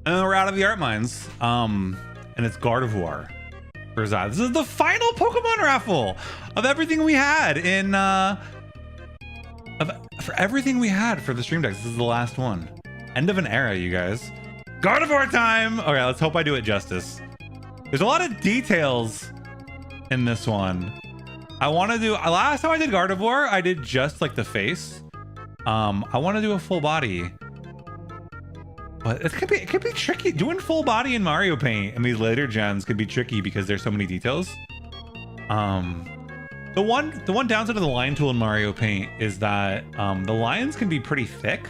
and then we're out of the art mines. And it's Gardevoir. Where's that? This is the final Pokemon raffle of everything we had in for everything we had for the stream decks. This is the last one. End of an era, you guys. Gardevoir time. Okay, let's hope I do it justice. There's a lot of details in this one. I want to do, last time I did Gardevoir, I did just like the face. I want to do a full body. But it could be tricky. Doing full body in Mario Paint and these later gens could be tricky because there's so many details. The one downside of the line tool in Mario Paint is that the lines can be pretty thick.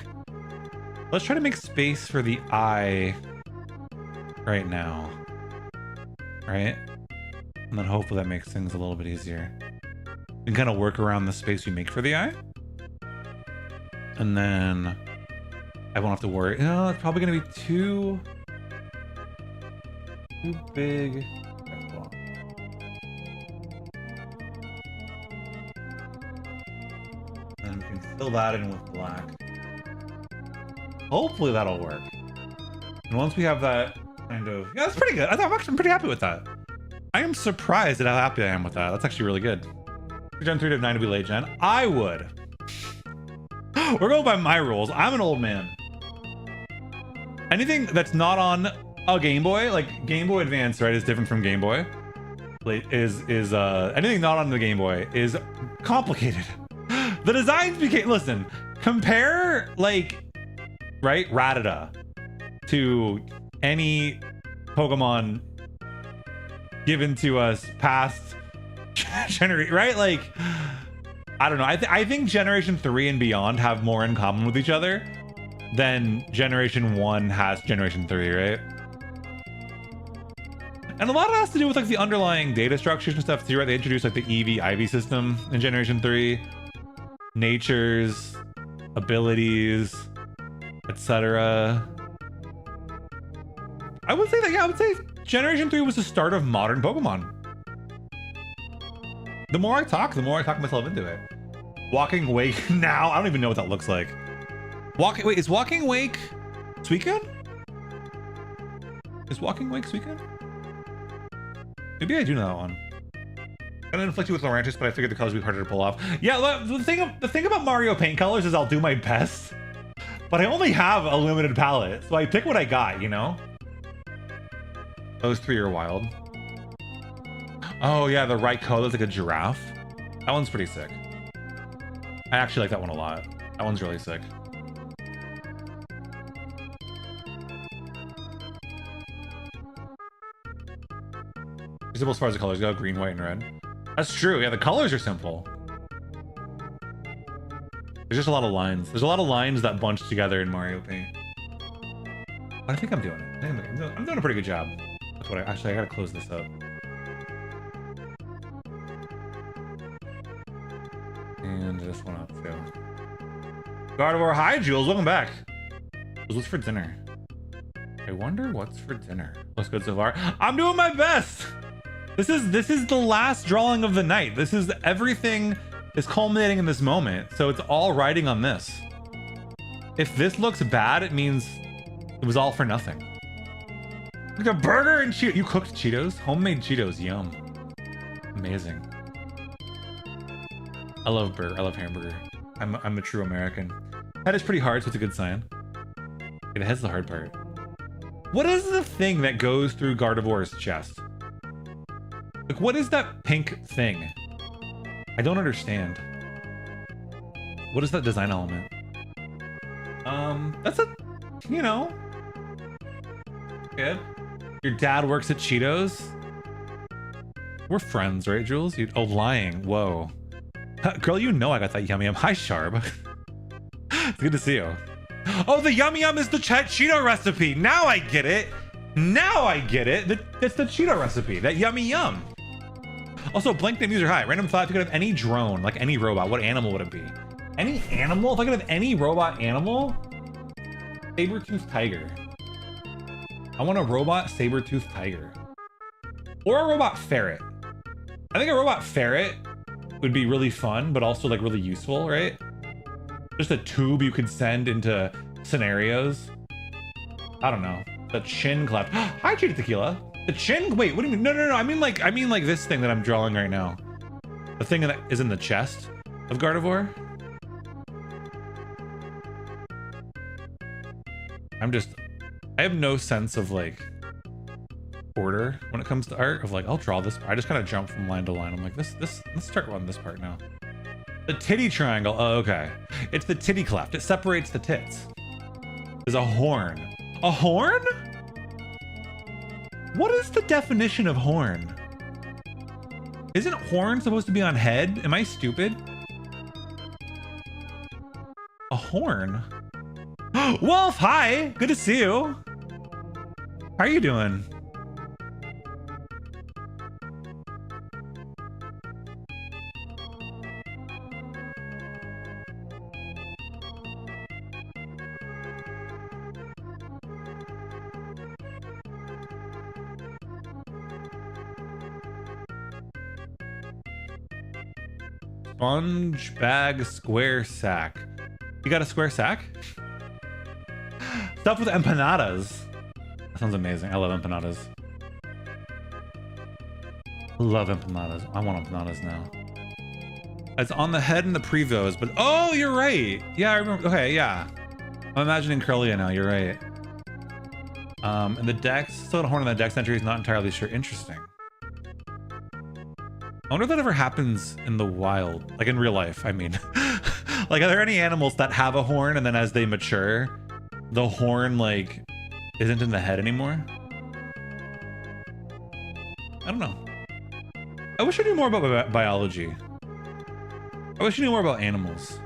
Let's try to make space for the eye right now. Right? And then hopefully that makes things a little bit easier. You can kind of work around the space we make for the eye. And then I won't have to worry. No, it's probably going to be too big. Okay, hold on. And we can fill that in with black. Hopefully that'll work. And once we have that kind of... Yeah, that's pretty good. I'm actually pretty happy with that. I am surprised at how happy I am with that. That's actually really good. Gen 3 to 9 to be late gen. I would. We're going by my rules. I'm an old man. Anything that's not on a Game Boy, like Game Boy Advance, right, is different from Game Boy. Anything not on the Game Boy is complicated. The designs became, listen, compare like, right, Rattata to any Pokemon given to us past generation, right? Like, I don't know. I think Generation 3 and beyond have more in common with each other then Generation 1 has Generation 3, right? And a lot of it has to do with like the underlying data structures and stuff too, right? They introduced like the EV-IV system in Generation 3, natures, abilities, etc. I would say that, yeah, I would say Generation 3 was the start of modern Pokemon. The more I talk myself into it. Walking Wake now, I don't even know what that looks like. Wait, is Walking Wake Suicune? Is Walking Wake Suicune? Maybe I do know that one. I'm gonna inflict you with Laurentis, but I figured the colors would be harder to pull off. Yeah, the thing about Mario paint colors is I'll do my best, but I only have a limited palette, so I pick what I got, you know? Those three are wild. Oh yeah, the right color is like a giraffe. That one's pretty sick. I actually like that one a lot. That one's really sick. Simple as far as the colors go, green, white, and red. That's true. Yeah, the colors are simple. There's just a lot of lines. There's a lot of lines that bunch together in Mario Paint. But I think I'm doing it. I'm doing a pretty good job. That's what I gotta close this up. And this one up too. Gardevoir, hi Jules, welcome back. What's for dinner? I wonder what's for dinner. Looks good so far. I'm doing my best. This is the last drawing of the night. This is everything is culminating in this moment. So it's all riding on this. If this looks bad, it means it was all for nothing. Like a burger and Cheetos. You cooked Cheetos? Homemade Cheetos, yum. Amazing. I love burger. I love hamburger. I'm a true American. That is pretty hard, so it's a good sign. Okay, the head's the hard part. What is the thing that goes through Gardevoir's chest? Like, what is that pink thing? I don't understand. What is that design element? That's a, you know, good. Your dad works at Cheetos? We're friends, right, Jules? Oh, lying. Whoa. Girl, you know I got that yummy yum. Hi, Sharb. It's good to see you. Oh, the yummy yum is the Cheeto recipe. Now I get it. Now I get it. It's the Cheeto recipe. That yummy yum. Also, blank name user, hi. Random thought, if you could have any drone, like any robot, what animal would it be? Any animal? If I could have any robot animal? Saber-toothed tiger. I want a robot saber-toothed tiger. Or a robot ferret. I think a robot ferret would be really fun, but also like really useful, right? Just a tube you could send into scenarios. I don't know. The chin clap. Hi, Cheetah Tequila. The chin? Wait, what do you mean? No. I mean like this thing that I'm drawing right now. The thing that is in the chest of Gardevoir. I have no sense of like order when it comes to art of like, I'll draw this. I just kind of jump from line to line. I'm like, let's start on this part now. The titty triangle. Oh, okay. It's the titty cleft. It separates the tits. There's a horn. A horn? What is the definition of horn? Isn't horn supposed to be on head? Am I stupid? A horn? Wolf, hi! Good to see you. How are you doing? Sponge bag square sack. You got a square sack? Stuff with empanadas. That sounds amazing. I love empanadas. Love empanadas. I want empanadas now. It's on the head and the prevos, but oh, you're right. Yeah, I remember. Okay, yeah. I'm imagining Curlia now. You're right. And the dex, still a horn on the dex entry is not entirely sure. Interesting. I wonder if that ever happens in the wild, like in real life. I mean, like, are there any animals that have a horn and then as they mature, the horn like isn't in the head anymore? I don't know. I wish I knew more about biology. I wish I knew more about animals.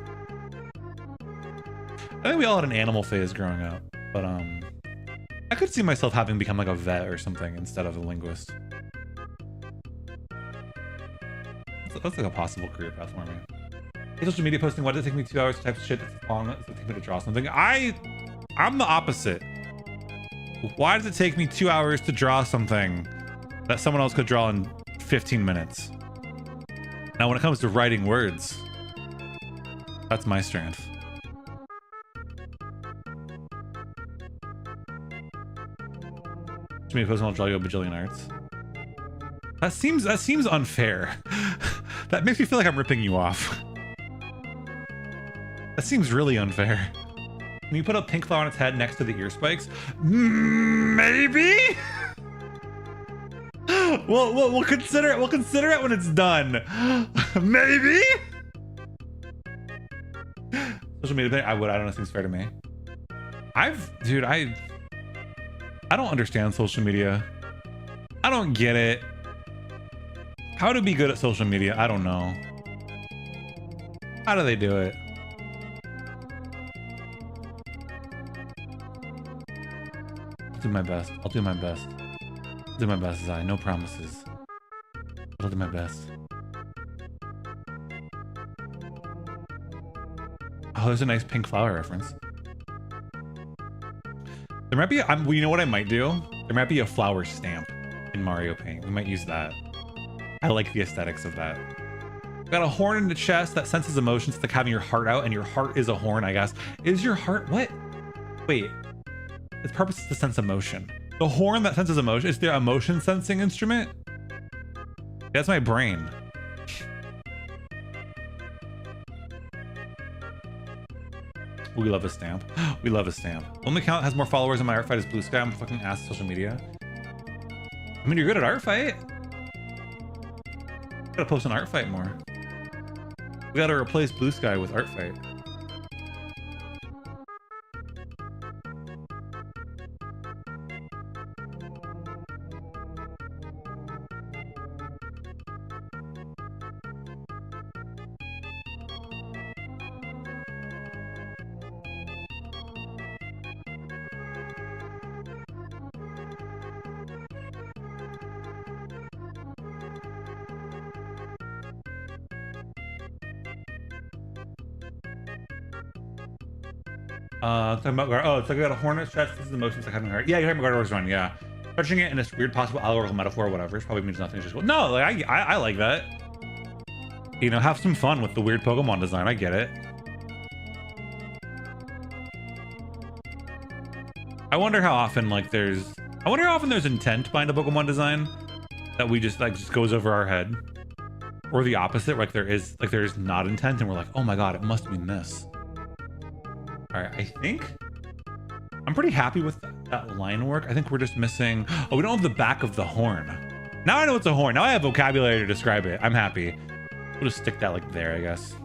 I think we all had an animal phase growing up, but I could see myself having become like a vet or something instead of a linguist. That's like a possible career path for me. Hey, social media posting, why does it take me 2 hours to type shit that's long? Does it take me to draw something? I'm the opposite. Why does it take me 2 hours to draw something that someone else could draw in 15 minutes? Now, when it comes to writing words, that's my strength. Social media posting, I'll draw you a bajillion arts. That seems unfair. That makes me feel like I'm ripping you off. That seems really unfair. Can you put a pink flower on its head next to the ear spikes? Maybe? We'll consider it. We'll consider it when it's done. Maybe? Social media thing, I don't know, seems fair to me. Dude, I don't understand social media. I don't get it. How to be good at social media? I don't know. How do they do it? I'll do my best. I'll do my best. I'll do my best, Zai. No promises. But I'll do my best. Oh, there's a nice pink flower reference. There might be, you know what I might do? There might be a flower stamp in Mario Paint. We might use that. I like the aesthetics of that. Got a horn in the chest that senses emotions. It's like having your heart out, and your heart is a horn, I guess. Is your heart, what? Wait. Its purpose is to sense emotion. The horn that senses emotion is the emotion sensing instrument? That's my brain. We love a stamp. We love a stamp. Only account that has more followers in my art fight is Blue Sky. I'm fucking ass social media. I mean, you're good at art fight. Gotta post an art fight more. We gotta replace Blue Sky with art fight. Talking about it's like I got a hornet's chest. This is the motions like having a heart. Yeah, you're talking about Gardero's Run. Yeah, touching it in this weird possible allegorical metaphor or whatever. It probably means nothing. It's just no. Like I like that. You know, have some fun with the weird Pokemon design. I get it. I wonder how often there's intent behind a Pokemon design that we just goes over our head, or the opposite. Like there's not intent and we're like, oh my god, it must mean this. All right, I think I'm pretty happy with that line work. I think we're just missing. Oh, we don't have the back of the horn. Now I know it's a horn. Now I have vocabulary to describe it. I'm happy. We'll just stick that there, I guess.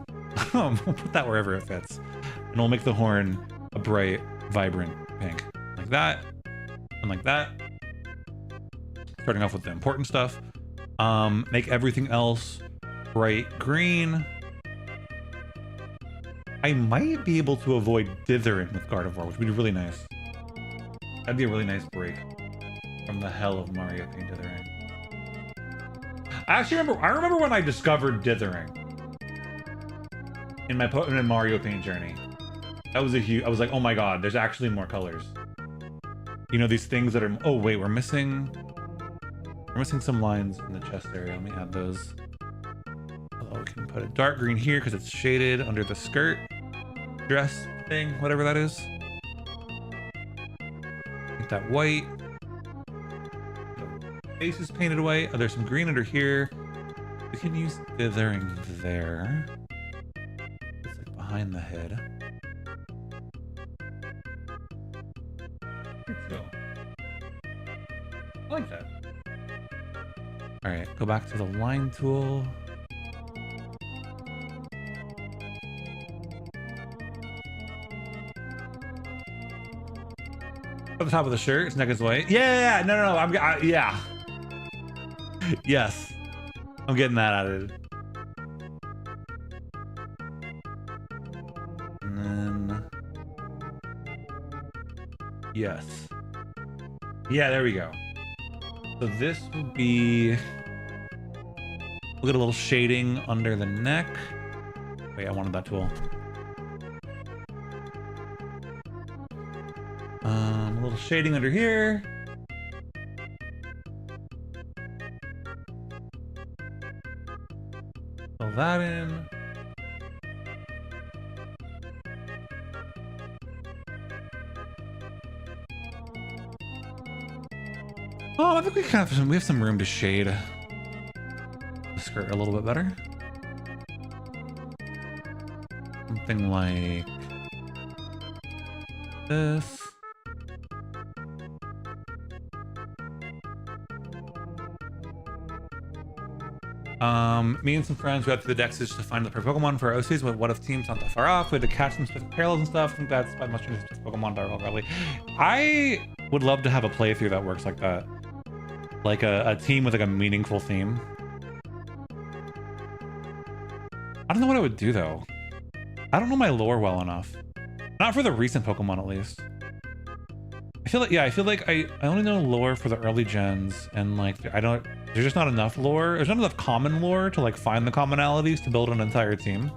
We'll put that wherever it fits, and we'll make the horn a bright, vibrant pink, like that, and like that. Starting off with the important stuff. Make everything else bright green. I might be able to avoid dithering with Gardevoir, which would be really nice. That'd be a really nice break from the hell of Mario Paint dithering. I remember when I discovered dithering in my Mario Paint journey. That was I was like, oh my god, there's actually more colors. You know, these things that are, oh wait, we're missing some lines in the chest area. Let me add those. Oh, we can put a dark green here because it's shaded under the skirt dress thing, whatever that is. Get that white. The face is painted white. Oh, there's some green under here. We can use dithering there. It's like behind the head. So, I like that. All right, go back to the line tool. At the top of the shirt, its neck is white. Yeah, no, yeah. Yes, I'm getting that added. And then Yes. Yeah, there we go. So this would be, we'll get a little shading under the neck. Wait, I wanted that tool. A little shading under here. Fill that in. Oh, I think we kind of we have some room to shade the skirt a little bit better. Something like this. Me and some friends went through the dexes to find the perfect Pokemon for our OCs. What if teams not that far off? We had to catch some specific parallels and stuff. I think that's by much Pokemon probably. I would love to have a playthrough that works like that. Like a team with like a meaningful theme. I don't know what I would do though. I don't know my lore well enough. Not for the recent Pokemon at least. I feel like I only know lore for the early gens, and like there's just not enough lore. There's not enough common lore to like find the commonalities to build an entire team.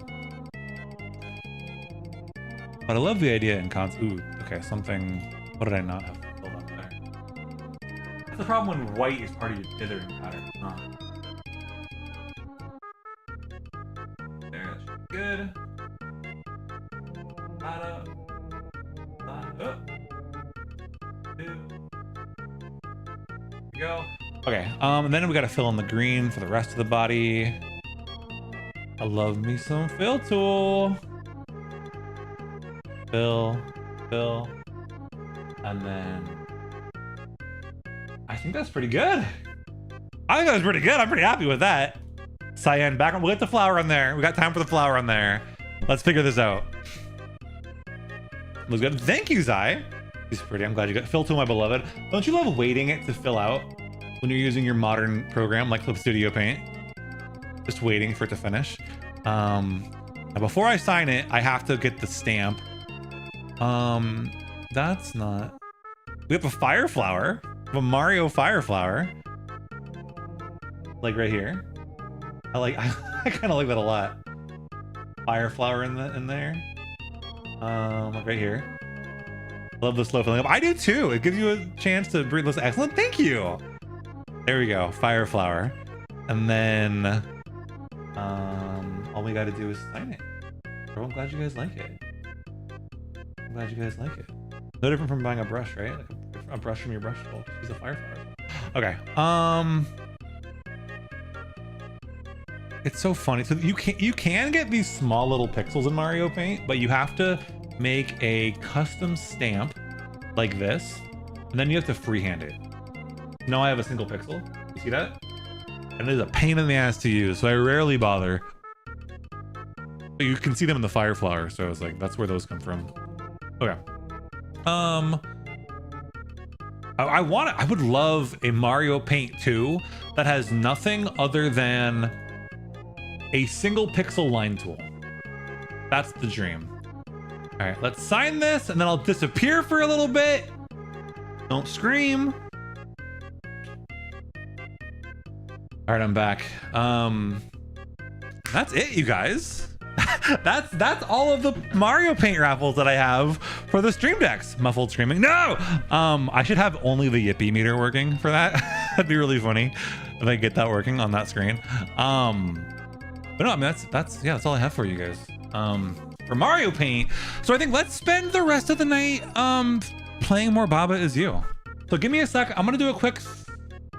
But I love the idea in ooh, okay, something. What did I not have built up there? That's the problem when white is part of your dithering pattern. Huh? There, that should be good. That up. That up. Two. There we go. Okay, and then we gotta fill in the green for the rest of the body. I love me some fill tool. Fill, and then I think that's pretty good. I think that was pretty good. I'm pretty happy with that. Cyan, back on. We'll get the flower on there. We got time for the flower on there. Let's figure this out. Looks good. Thank you, Zai. He's pretty. I'm glad you got fill tool, my beloved. Don't you love waiting it to fill out when you're using your modern program like Clip Studio Paint? Just waiting for it to finish. Now before I sign it, I have to get the stamp. That's not. We have a fire flower. We have a Mario fire flower. Like right here. I kind of like that a lot. Fire flower in there. Like right here. Love the slow filling up. I do too. It gives you a chance to breathe. Listen, excellent. Thank you. There we go. Fire flower. And then all we got to do is sign it. I'm glad you guys like it. I'm glad you guys like it. No different from buying a brush, right? Like a brush from your brush bowl. Use a fire flower. Okay. It's so funny. So you can get these small little pixels in Mario Paint, but you have to make a custom stamp like this, and then you have to freehand it. Now I have a single pixel. You see that? And it is a pain in the ass to use, so I rarely bother. But you can see them in the fire flower, so it's like that's where those come from. Okay. I would love a Mario Paint 2 that has nothing other than a single pixel line tool. That's the dream. All right, let's sign this and then I'll disappear for a little bit. Don't scream. All right, I'm back. That's it, you guys. that's all of the Mario Paint raffles that I have for the stream decks. Muffled screaming. No! I should have only the Yippee meter working for that. That'd be really funny if I get that working on that screen. But no, I mean that's all I have for you guys. For Mario Paint. So I think let's spend the rest of the night playing more Baba Is You. So give me a sec. I'm gonna do a quick.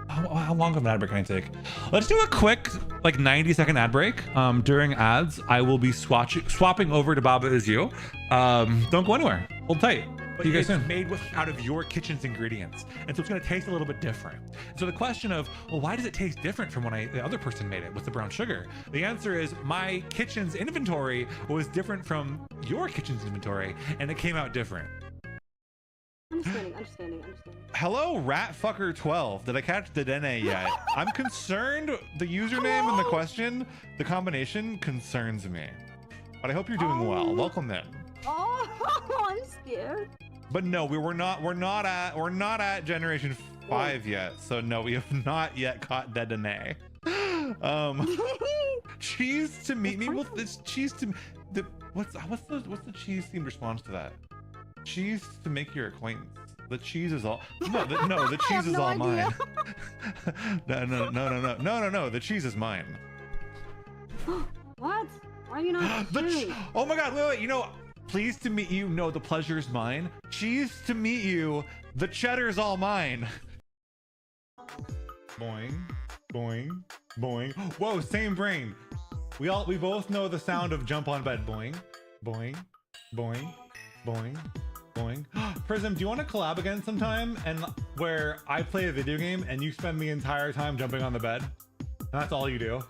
How long of an ad break can I take? Let's do a quick like 90-second ad break. During ads, I will be swapping over to Baba Is You. Don't go anywhere. Hold tight. But you guys soon. Made out of your kitchen's ingredients, and so it's going to taste a little bit different. So the question of, well, why does it taste different from when the other person made it with the brown sugar? The answer is my kitchen's inventory was different from your kitchen's inventory, and it came out different. Understanding. Hello, Ratfucker12. Did I catch the Dene yet? I'm concerned. The username and the question, the combination concerns me. But I hope you're doing well. Welcome in. Oh, I'm scared. But no, we're not at generation 5 yet. So no, we have not yet caught Dedenne. Cheese to meet me with this cheese to what's the cheese themed response to that? Cheese to make your acquaintance. The cheese is all the cheese is all mine. No, the cheese is mine. What? Why are you not Oh my god, wait, you know, pleased to meet you. No, the pleasure is mine. Cheese to meet you. The cheddar's all mine. Boing, boing, boing. Whoa, same brain. We both know the sound of jump on bed. Boing, boing, boing, boing, boing. Prism, do you want to collab again sometime? And where I play a video game and you spend the entire time jumping on the bed, and that's all you do.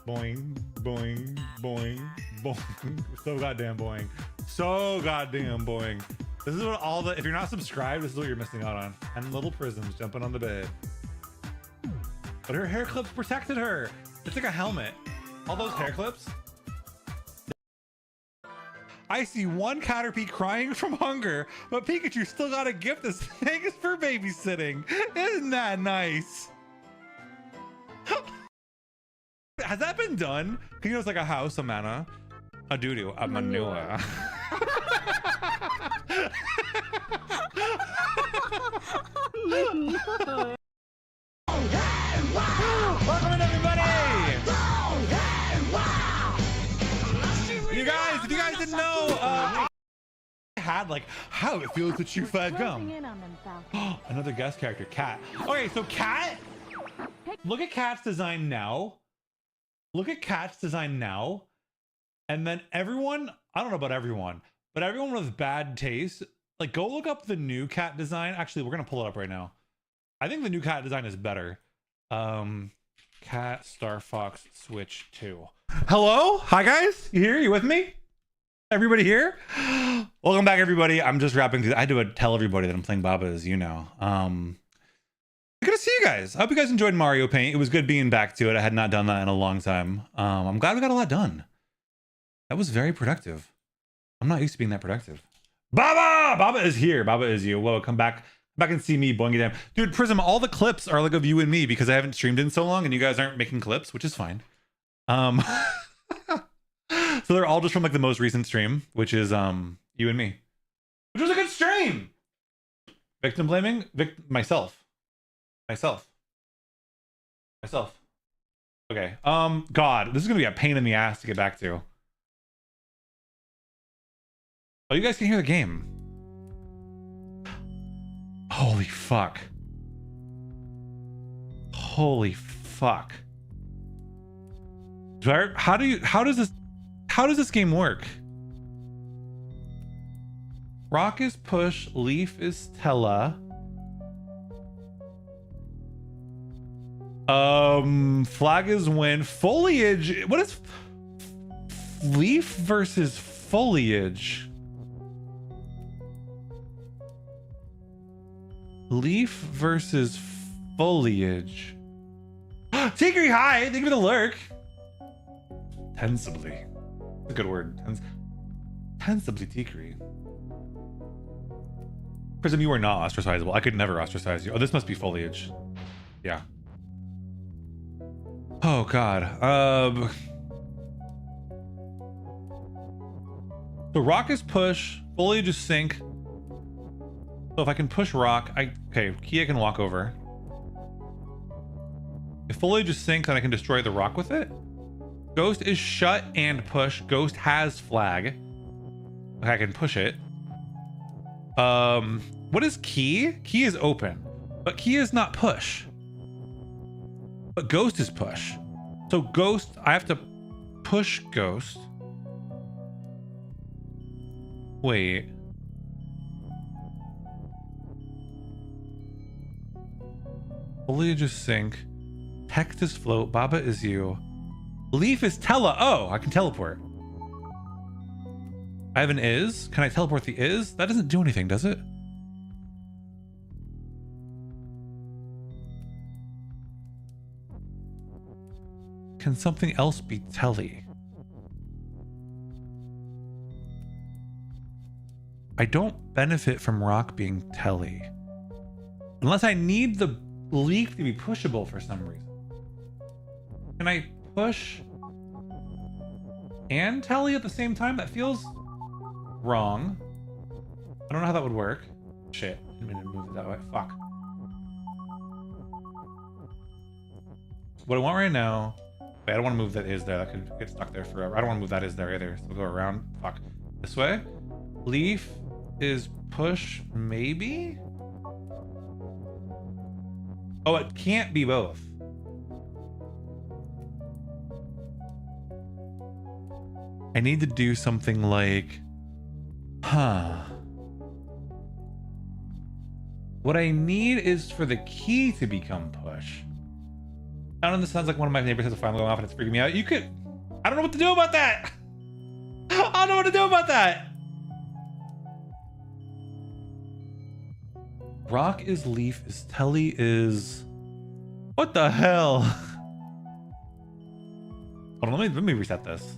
Boing, boing, boing, boing. So goddamn boing. So goddamn boing. This is what all the, if you're not subscribed, this is what you're missing out on. And little Prisms jumping on the bed. But her hair clips protected her. It's like a helmet. All those hair clips. I see one Caterpie crying from hunger, but Pikachu still got a gift as thanks for babysitting. Isn't that nice? Has that been done? You know, it's like a house, a mana, a doo-doo, a manure. Welcome in, everybody! You guys, if you guys didn't know, I had like how it feels to chew fat gum. Another guest character, Cat. Okay, so Cat, look at Cat's design now. Look at Cat's design now. And then everyone, I don't know about everyone, but everyone with bad taste, like go look up the new Cat design. Actually, we're gonna pull it up right now. I think the new Cat design is better. Cat Star Fox Switch 2. Hello? Hi guys? You here? You with me? Everybody here? Welcome back, everybody. I'm just wrapping through. I had to tell everybody that I'm playing Baba, as you know. Good to see you guys. I hope you guys enjoyed Mario Paint. It was good being back to it. I had not done that in a long time. I'm glad we got a lot done. That was very productive. I'm not used to being that productive. Baba! Baba is here. Baba is you. Whoa, come back and see me boing it down. Dude, Prism, all the clips are like of you and me because I haven't streamed in so long and you guys aren't making clips, which is fine. So they're all just from like the most recent stream, which is you and me. Which was a good stream. Victim blaming? Myself. Okay. God, this is gonna be a pain in the ass to get back to. Oh, you guys can hear the game. Holy fuck. Holy fuck. How does this game work? Rock is push, leaf is Tella. Flag is win. Foliage. What is leaf versus foliage? Leaf versus foliage. Tigri, hi! Thank you for the lurk. Tensibly. That's a good word. Tensibly Tigri. Prism, you are not ostracizable. I could never ostracize you. Oh, this must be foliage. Yeah. Oh god. So rock is push, foliage is sink. So if I can push rock, okay, Kia can walk over. If foliage is sink, then I can destroy the rock with it. Ghost is shut and push. Ghost has flag. Okay, I can push it. What is key? Key is open, but key is not push. But ghost is push. So ghost, I have to push ghost. Wait. Foliage is sink. Text is float. Baba is you. Leaf is Tella. Oh, I can teleport. I have an is. Can I teleport the is? That doesn't do anything, does it? Can something else be Telly? I don't benefit from rock being telly. Unless I need the leaf to be pushable for some reason. Can I push and telly at the same time? That feels wrong. I don't know how that would work. Shit, I didn't mean to move it that way. Fuck. What I want right now... Wait, I don't want to move that is there. That could get stuck there forever. I don't want to move that is there either. So we'll go around. Fuck. This way. Leaf is push, maybe? Oh, it can't be both. I need to do something like... Huh. What I need is for the key to become push. I don't know, this sounds like one of my neighbors has a phone going off and it's freaking me out. You could... I don't know what to do about that! I don't know what to do about that! Rock is leaf, is telly is... What the hell? Hold on, let me reset this.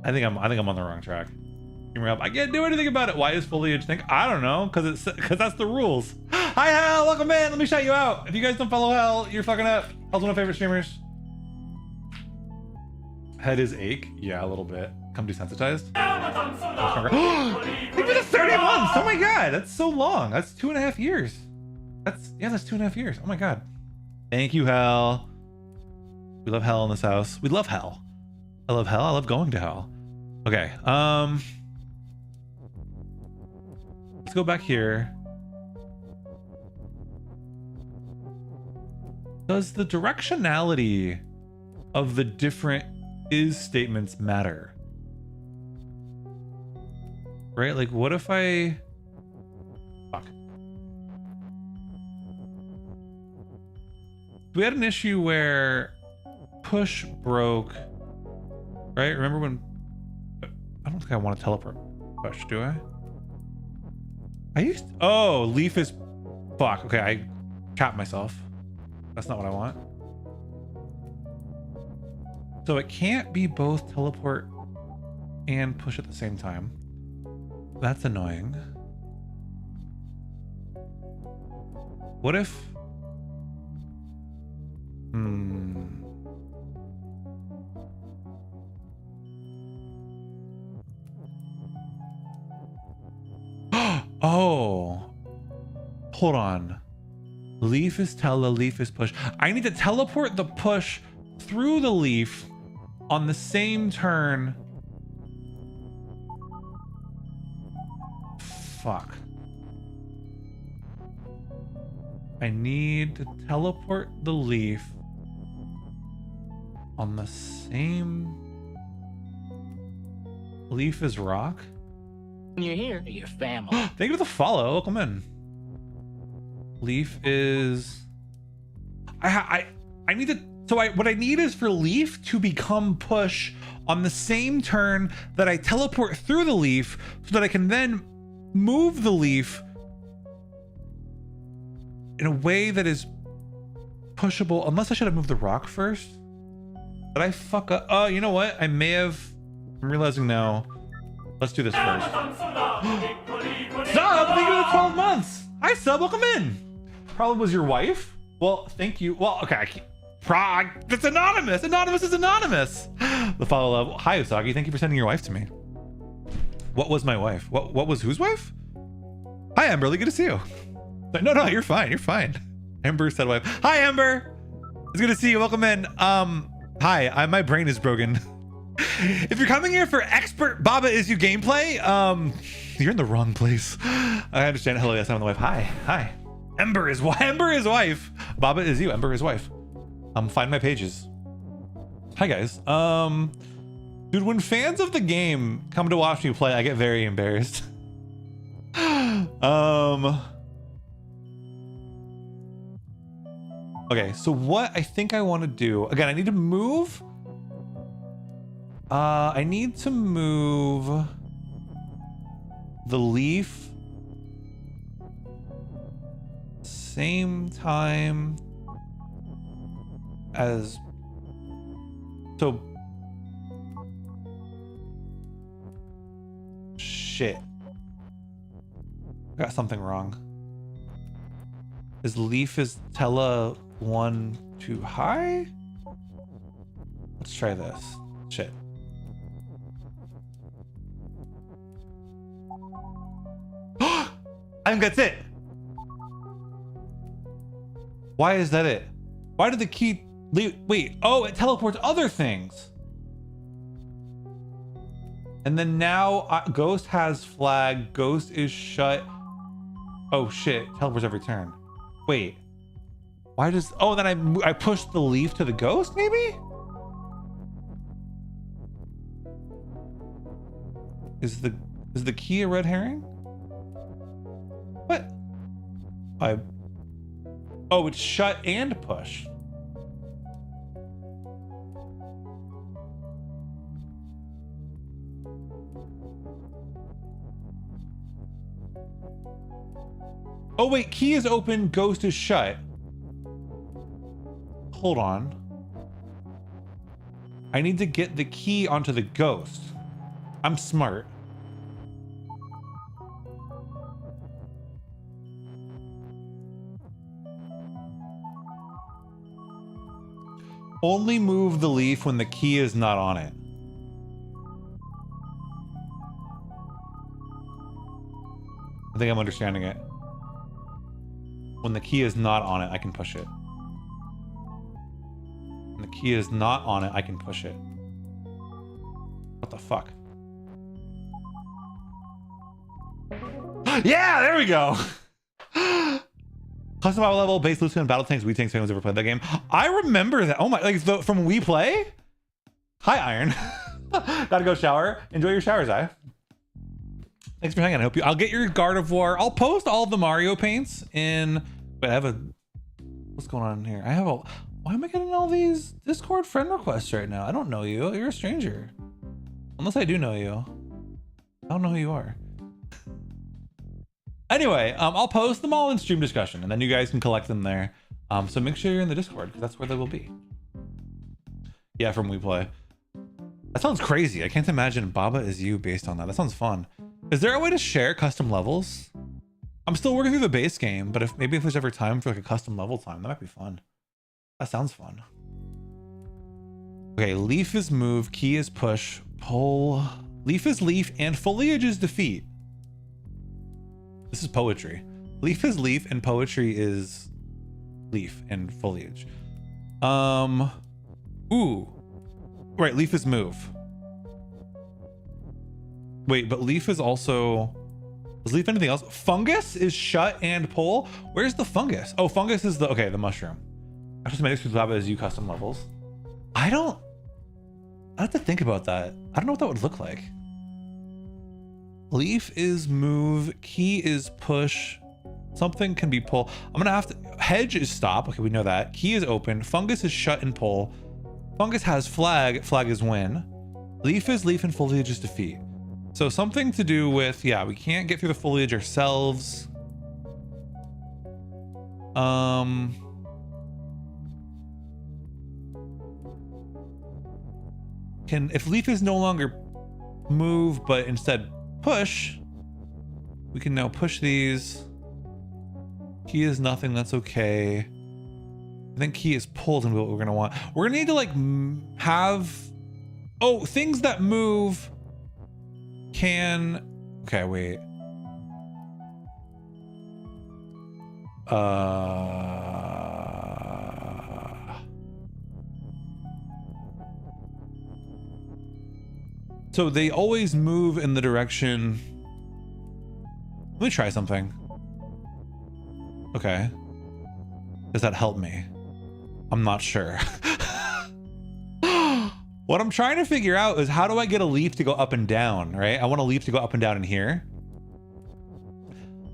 I think I'm on the wrong track. I can't do anything about it. Why is foliage think? I don't know, because that's the rules. Hi Hal, welcome in. Let me shout you out. If you guys don't follow Hal, you're fucking up. Hal's one of my favorite streamers. Head is ache. Yeah, a little bit. Come desensitized. Thank you for the 30 months. Oh my god, that's so long. That's 2.5 years. That's 2.5 years. Oh my god. Thank you, Hal. We love Hal in this house. We love Hal. I love Hal. I love going to Hal. Okay. Let's go back here. Does the directionality of the different is statements matter? Right? Like, what if I... Fuck. We had an issue where push broke. Right? Remember when... I don't think I want to teleport push, do I? Oh, leaf is... Fuck. Okay, I capped myself. That's not what I want. So it can't be both teleport and push at the same time. That's annoying. What if... Oh. Hold on. Leaf is tele, leaf is push. I need to teleport the push through the leaf on the same turn. Fuck. I need to teleport the leaf on the same... Leaf is rock? When you're here, your family. Thank you for the follow. Welcome in. Leaf is... I need to... So what I need is for leaf to become push on the same turn that I teleport through the leaf so that I can then move the leaf in a way that is pushable. Unless I should have moved the rock first. Did I fuck up? Oh, you know what? I may have... I'm realizing now. Let's do this first. Sub, thank you for the 12 months. Hi, Sub, welcome in. Probably was your wife. Well, thank you. Well, okay, I can't. That's anonymous. Anonymous is anonymous. The follow up. Hi, Usagi. Thank you for sending your wife to me. What was my wife? What was whose wife? Hi, Ember. Really good to see you. No, you're fine. You're fine. Ember said wife. Hi, Ember. It's good to see you. Welcome in. Hi. My brain is broken. If you're coming here for expert Baba Is You gameplay, you're in the wrong place. I understand. Hello, yes, I'm the wife. Hi. Ember is wife. Baba Is You. Ember is wife. Find my pages. Hi guys. Dude, when fans of the game come to watch me play, I get very embarrassed. Okay, so what I think I want to do, again, I need to move. I need to move the leaf same time as, so shit. Got something wrong. Is leaf is Tella 1 too high? Let's try this. Shit. I think that's it. Why is that it? Why did the key leave? Wait, oh, it teleports other things. And then now Ghost has flag. Ghost is shut. Oh shit, teleports every turn. Wait, why does, oh, then I pushed the leaf to the Ghost maybe? Is the key a red herring? What? Oh, it's shut and push. Oh wait, key is open, Ghost is shut. Hold on. I need to get the key onto the Ghost. I'm smart. Only move the leaf when the key is not on it. I think I'm understanding it. When the key is not on it, I can push it. When the key is not on it, I can push it. What the fuck? Yeah, there we go. Custom battle level, base Lucian, battle tanks, Wii tanks. Anyone's ever played that game? I remember that. Oh my, like from Wii Play? Hi, Iron. Gotta go shower. Enjoy your shower, Zai. Thanks for hanging. I hope I'll get your Gardevoir. I'll post all of the Mario paints in, but I have a, what's going on here? I have a, why am I getting all these Discord friend requests right now? I don't know you. You're a stranger. Unless I do know you. I don't know who you are. Anyway, I'll post them all in stream discussion and then you guys can collect them there. So make sure you're in the Discord because that's where they will be. Yeah, from WePlay. That sounds crazy. I can't imagine Baba is you based on that. That sounds fun. Is there a way to share custom levels? I'm still working through the base game, but if there's ever time for like a custom level time, that might be fun. That sounds fun. Okay, leaf is move, key is push, pull. Leaf is leaf, and foliage is defeat. This is poetry. Leaf is leaf, and poetry is leaf and foliage. Ooh. Right, leaf is move. Wait, but leaf is also... Is leaf anything else? Fungus is shut and pull. Where's the fungus? Oh, fungus is the... Okay, the mushroom. I just made this lab as you custom levels. I have to think about that. I don't know what that would look like. Leaf is move. Key is push. Something can be pull. I'm gonna have to... Hedge is stop. Okay, we know that. Key is open. Fungus is shut and pull. Fungus has flag. Flag is win. Leaf is leaf and foliage is defeat. So something to do with... Yeah, we can't get through the foliage ourselves. If leaf is no longer move, but instead push, we can now push these. Key is nothing, that's okay. I think key is pulled and what we're gonna want. We're gonna need to like have, oh, things that move can, okay, wait. So they always move in the direction. Let me try something. Okay. Does that help me? I'm not sure. What I'm trying to figure out is how do I get a leaf to go up and down, right? I want a leaf to go up and down in here.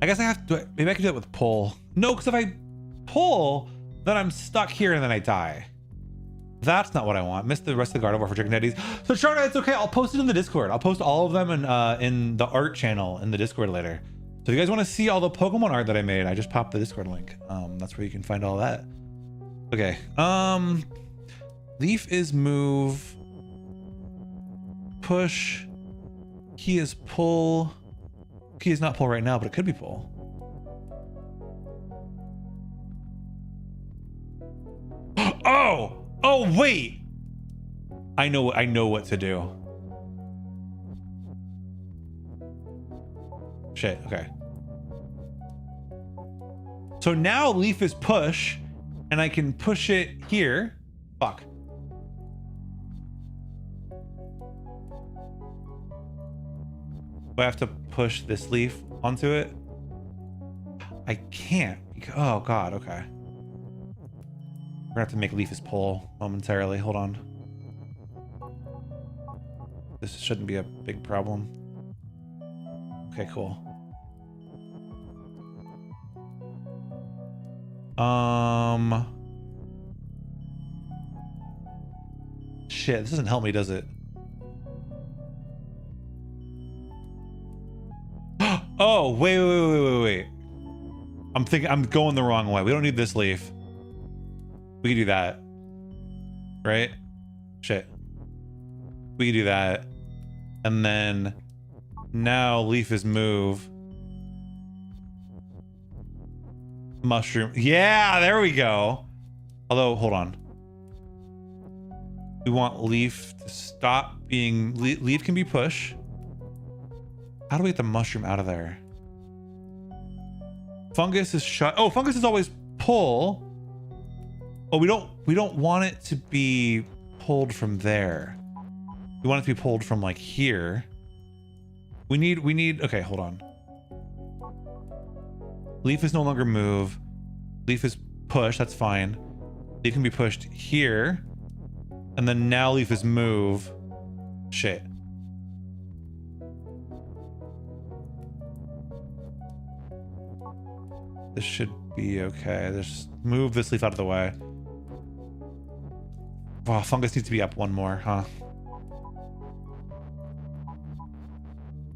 I guess I have to, maybe I can do it with pull. No, because if I pull, then I'm stuck here and then I die. That's not what I want. Missed the rest of the Gardevoir for chicken teddies. So Charna, it's okay. I'll post it in the Discord. I'll post all of them in the art channel in the Discord later. So if you guys want to see all the Pokemon art that I made, I just popped the Discord link. That's where you can find all that. Okay. Leaf is move. Push. Key is pull. Key is not pull right now, but it could be pull. Oh! Oh, wait! I know what to do. Shit, okay. So now leaf is push, and I can push it here. Fuck. Do I have to push this leaf onto it? I can't. Oh god, okay. We're gonna have to make leaf as pull momentarily. Hold on. This shouldn't be a big problem. Okay, cool. Shit, this doesn't help me, does it? Oh, wait. I'm going the wrong way. We don't need this leaf. We can do that. Right? Shit. We can do that. And then now leaf is move. Mushroom. Yeah, there we go. Although, hold on. We want leaf to stop being... Leaf can be push. How do we get the mushroom out of there? Fungus is shut. Oh, fungus is always pull. Oh, we don't want it to be pulled from there. We want it to be pulled from like here. We need, okay, hold on. Leaf is no longer move. Leaf is push, that's fine. Leaf can be pushed here. And then now leaf is move. Shit. This should be okay. Just move this leaf out of the way. Wow, fungus needs to be up one more, huh?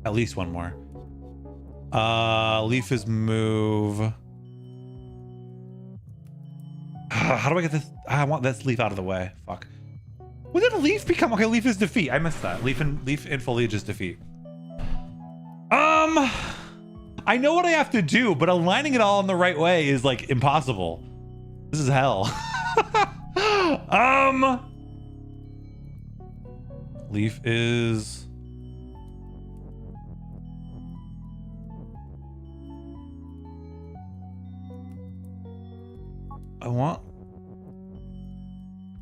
At least one more. Leaf is move. How do I get this? I want this leaf out of the way. Fuck. What did leaf become? Okay, leaf is defeat. I missed that. Leaf and foliage is defeat. I know what I have to do, but aligning it all in the right way is like impossible. This is hell. Leaf is...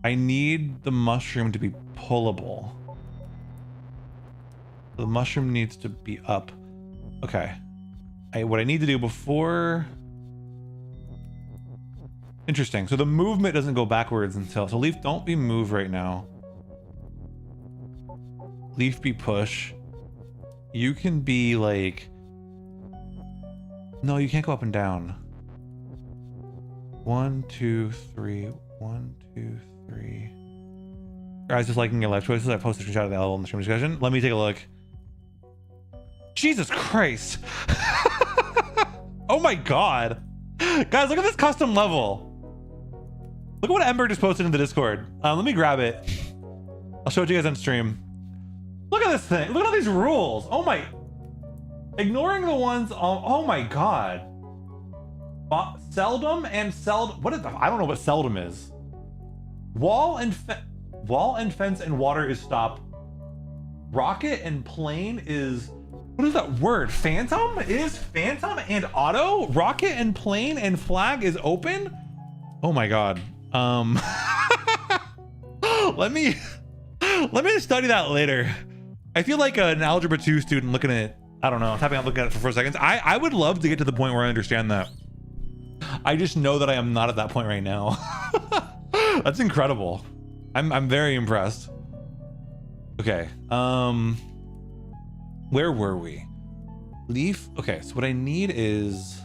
I need the mushroom to be pullable. The mushroom needs to be up. Okay. What I need to do before... Interesting. So the movement doesn't go backwards until... So leaf, don't be move right now. Leaf be push. You can be like... No, you can't go up and down. 1, 2, 3. 1, 2, 3. Guys, just liking your life choices. I posted a screenshot of the level in the stream discussion. Let me take a look. Jesus Christ. Oh my god. Guys, look at this custom level. Look at what Ember just posted in the Discord. Let me grab it. I'll show it to you guys on stream. Look at this thing. Look at all these rules. Oh my. Ignoring the ones. Oh my god. Seldom and seldom. What is the, I don't know what seldom is. Wall and fence and water is stop. Rocket and plane is... What is that word? Phantom? Is phantom and auto? Rocket and plane and flag is open? Oh my god. Let me study that later. I feel like an algebra 2 student looking at it. I don't know, tapping out looking at it for 4 seconds. I would love to get to the point where I understand that. I just know that I am not at that point right now. That's incredible. I'm very impressed. Okay. Where were we? Leaf. Okay, so what I need is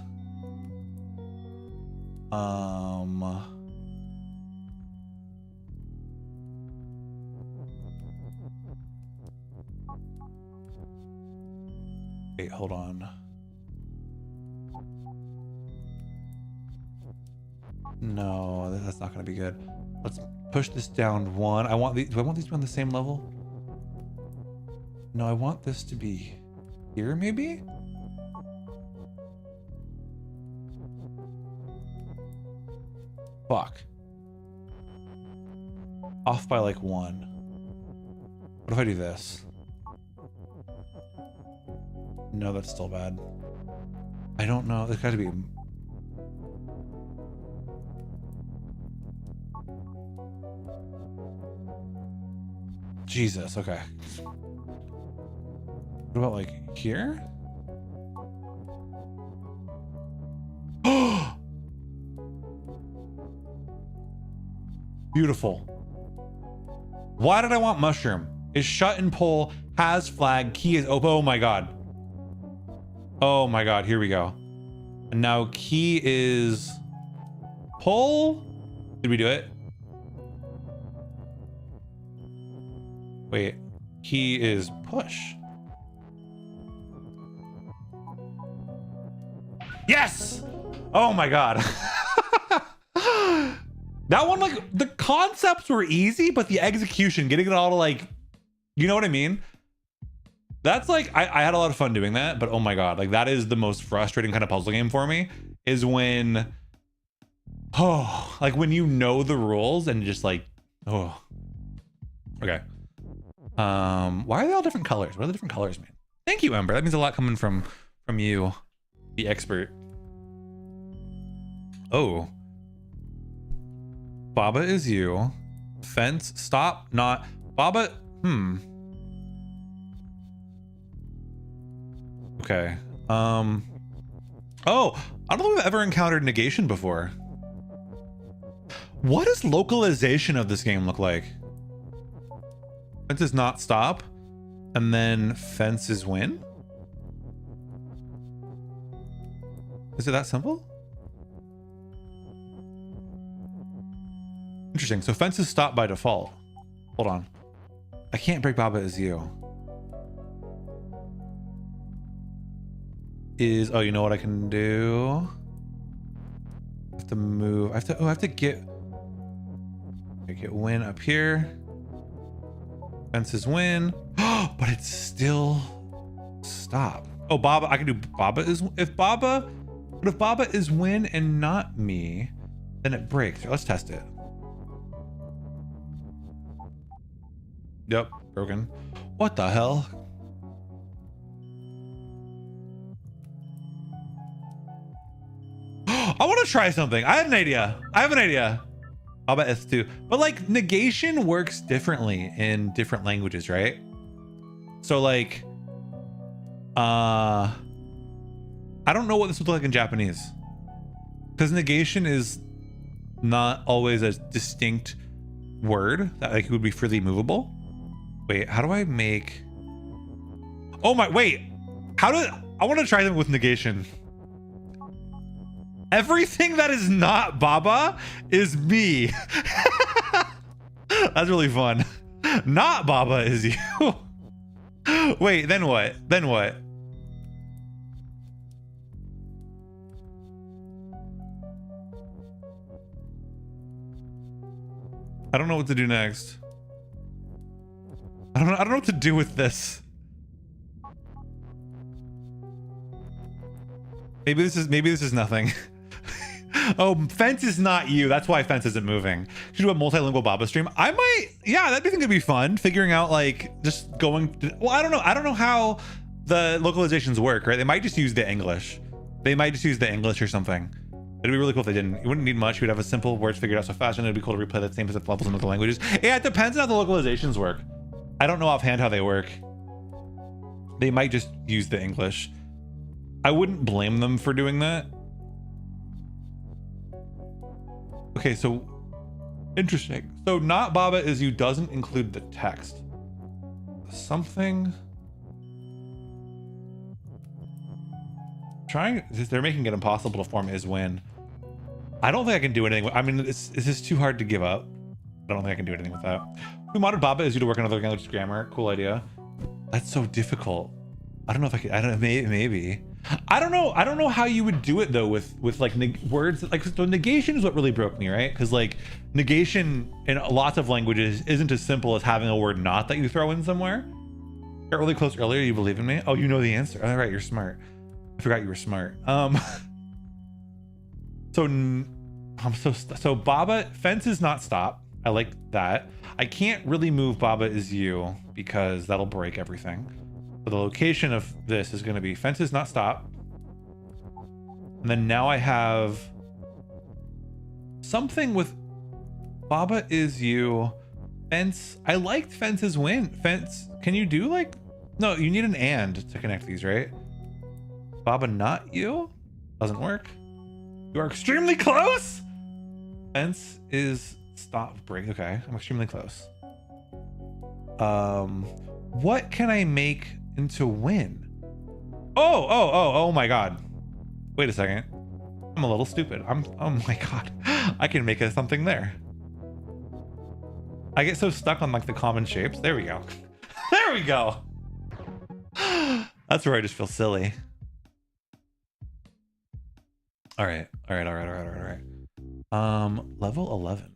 wait, hold on. No, that's not gonna be good. Let's push this down 1. I want these. Do I want these to be on the same level? No, I want this to be here, maybe? Fuck. Off by like 1. What if I do this? No, that's still bad. I don't know. There's got to be... Jesus, okay. What about like here? Beautiful. Why did I want mushroom? Is shut and pull, has flag, key is open. Oh my god. Oh my god, here we go. And now key is pull. Did we do it? Wait, key is push. Yes! Oh my god. That one, like, the concepts were easy, but the execution, getting it all to like, you know what I mean? That's like, I had a lot of fun doing that, but oh my god, like that is the most frustrating kind of puzzle game for me, is when, oh, like when you know the rules and just like, oh, okay. Why are they all different colors? What are the different colors mean? Thank you, Ember. That means a lot coming from you, the expert. Oh. Baba is you. Fence, stop, not. Baba, Okay. Oh, I don't know if I've ever encountered negation before. What does localization of this game look like? Fence is not stop, and then fence is win? Is it that simple? Interesting. So fence is stop by default. Hold on. I can't break Baba as you. Is, oh, you know what I can do? I have to move. I have to get win up here. Fence is win. But it's still stop. Oh, Baba, I can do Baba is, if Baba is win and not me, then it breaks. Let's test it. Yep, broken. What the hell? I want to try something. I have an idea. Baba S2. But like negation works differently in different languages, right? So like, I don't know what this would look like in Japanese. Because negation is not always a distinct word that like would be freely movable. Wait, how do I make... Oh my, wait. I want to try them with negation. Everything that is not Baba is me. That's really fun. Not Baba is you. Wait, then what? Then what? I don't know what to do next. I don't know what to do with this. Maybe this is nothing. Oh, fence is not you. That's why fence isn't moving. Should do a multilingual Baba stream. I might, yeah, that'd be think it'd be fun. Figuring out like just going to, well, I don't know. I don't know how the localizations work, right? They might just use the English. They might just use the English or something. It'd be really cool if they didn't. You wouldn't need much. You'd have a simple words figured out so fast, and it'd be cool to replay that same levels in other languages. Yeah, it depends on how the localizations work. I don't know offhand how they work. They might just use the English. I wouldn't blame them for doing that. Okay, so interesting. So not Baba is you doesn't include the text. Something. They're making it impossible to form is win. I don't think I can do anything. I mean, it's just too hard to give up. I don't think I can do anything with that. We modded Baba is you to work on other language grammar. Cool idea. That's so difficult. I don't know if I could. I don't know. Maybe. I don't know. I don't know how you would do it though with like words. Like so negation is what really broke me, right? Because like negation in lots of languages isn't as simple as having a word not that you throw in somewhere. Got really close earlier. You believe in me? Oh, you know the answer. All right, you're smart. I forgot you were smart. So I'm so Baba fence is not stop. I like that. I can't really move Baba is you because that'll break everything. So the location of this is going to be fence is not stop. And then now I have something with Baba is you. Fence. I liked fence's win. Fence. Can you do like, no, you need an and to connect these, right? Baba not you? Doesn't work. You are extremely close. Fence is stop break. Okay, I'm extremely close. What can I make into win? Oh my god. Wait a second. I'm a little stupid. Oh my god. I can make something there. I get so stuck on like the common shapes. There we go. There we go. That's where I just feel silly. All right. Level 11.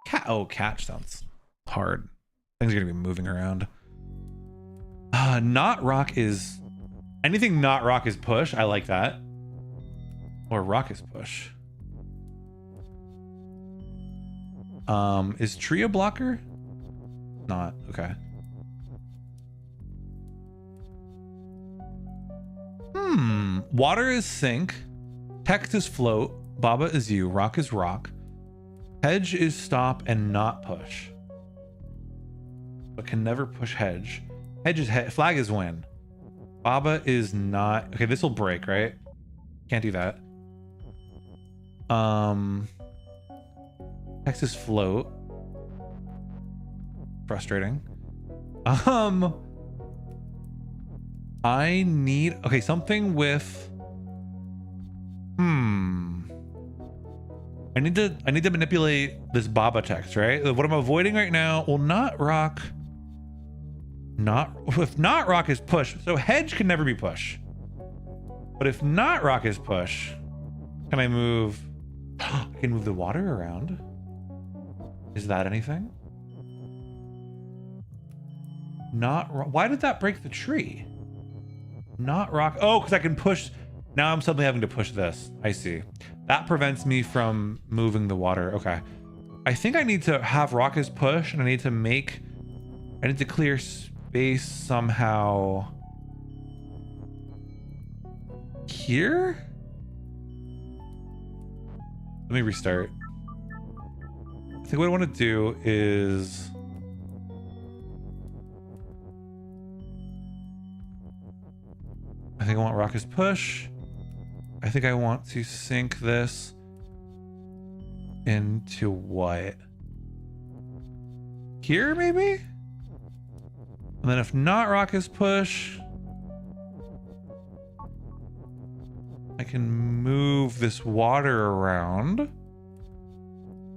Catch sounds hard. Things are gonna be moving around. Not rock is anything. Not rock is push. I like that. Or rock is push. Is tree a blocker? Not okay. Water is sink. Text is float. Baba is you. Rock is rock. Hedge is stop and not push. But can never push hedge. Hedge is flag is win. Baba is not. Okay, this will break, right? Can't do that. Text is float. Frustrating. I need something with I need to manipulate this Baba text, right? What I'm avoiding right now, well, not rock. If not rock is push. So hedge can never be push. But if not rock is push, can I move? I can move the water around. Is that anything? Not rock. Why did that break the tree? Not rock. Oh, because I can push. Now I'm suddenly having to push this. I see. That prevents me from moving the water. Okay. I think I need to have rock as push, and I need to clear space somehow here. Let me restart. I think what I want to do is I think I want rock as push. I think I want to sink this into what? Here, maybe? And then if not rock is push, I can move this water around.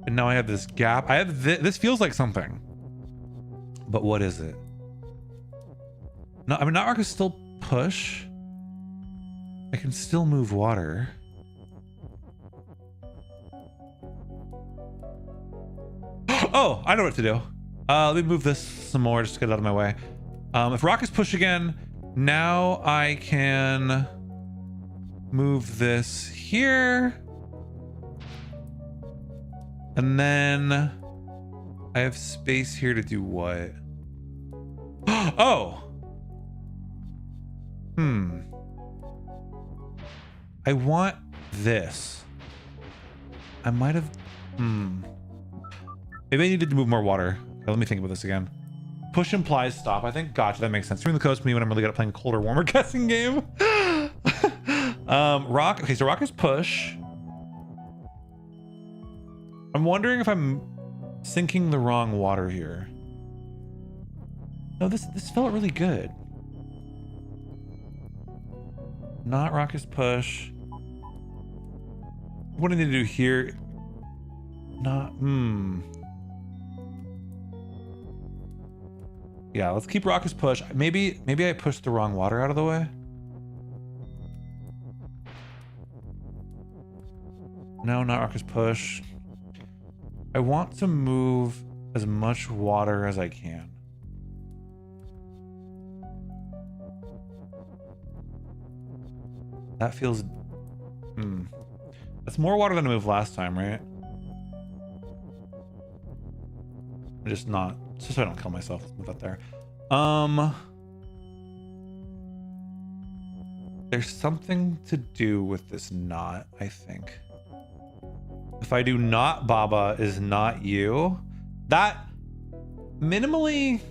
And now I have this gap. I have this feels like something. But what is it? No, I mean, not rock is still push. I can still move water. Oh, I know what to do. Let me move this some more just to get it out of my way. If rock is push again, now I can move this here. And then I have space here to do what? Oh! I want this. I might have... Maybe I needed to move more water. Okay, let me think about this again. Push implies stop, I think. Gotcha, that makes sense. Swing the coast for me when I'm really good at playing a colder, warmer guessing game. Rock. Okay, so rock is push. I'm wondering if I'm sinking the wrong water here. No, this felt really good. Not rock is push. What do I need to do here? Not, Yeah, let's keep rock as push. Maybe I pushed the wrong water out of the way. No, not rock as push. I want to move as much water as I can. That feels... That's more water than I moved last time, right? Just not, just so I don't kill myself. Let's move that there. There's something to do with this knot, I think. If I do not Baba is not you, that minimally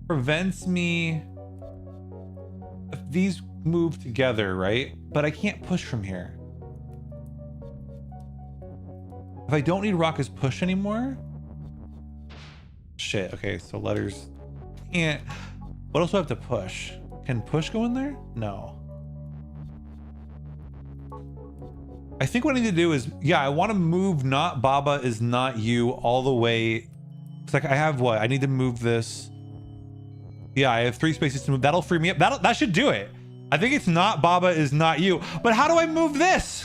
prevents me if these move together, right? But I can't push from here. If I don't need rock as push anymore, shit. Okay, so letters can't. What else do I have to push? Can push go in there? No. I think what I need to do is, yeah, I want to move not Baba is not you all the way. It's like I have what? I need to move this. Yeah, I have 3 spaces to move. That'll free me up. That should do it. I think it's not Baba is not you. But how do I move this?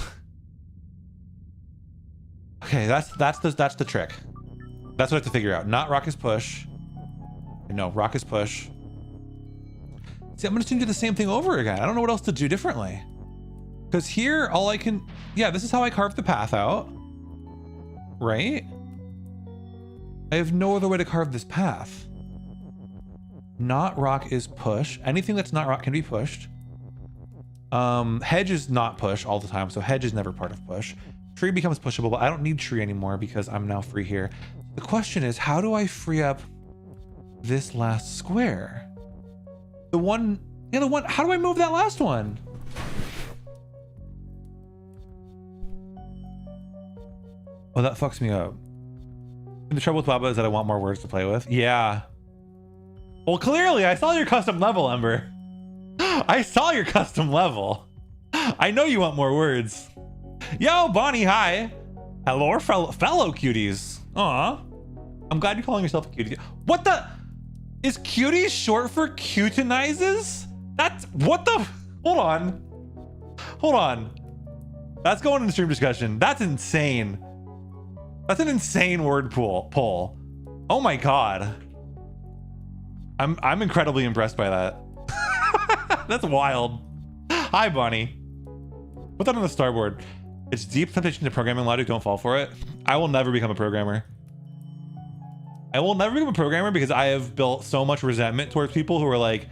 Okay, that's the trick. That's what I have to figure out. Not rock is push. No, rock is push. See, I'm just gonna do the same thing over again. I don't know what else to do differently. Because here, all I can... Yeah, this is how I carve the path out. Right? I have no other way to carve this path. Not rock is push. Anything that's not rock can be pushed. Hedge is not push all the time, so hedge is never part of push. Tree becomes pushable, but I don't need tree anymore because I'm now free here. The question is, how do I free up this last square? The one, how do I move that last one? Oh, that fucks me up. The trouble with Baba is that I want more words to play with. Yeah. Well, clearly, I saw your custom level, Ember. I saw your custom level. I know you want more words. Yo, Bonnie, hi. Hello, fellow cuties. Aw. I'm glad you're calling yourself a cutie. What the? Is cuties short for cutinizes? That's, what the? Hold on. Hold on. That's going in the stream discussion. That's insane. That's an insane word pull. Oh my God. I'm incredibly impressed by that. That's wild. Hi, Bonnie. Put that on the starboard. It's deep temptation to programming logic. Don't fall for it. I will never become a programmer. I will never become a programmer because I have built so much resentment towards people who are like,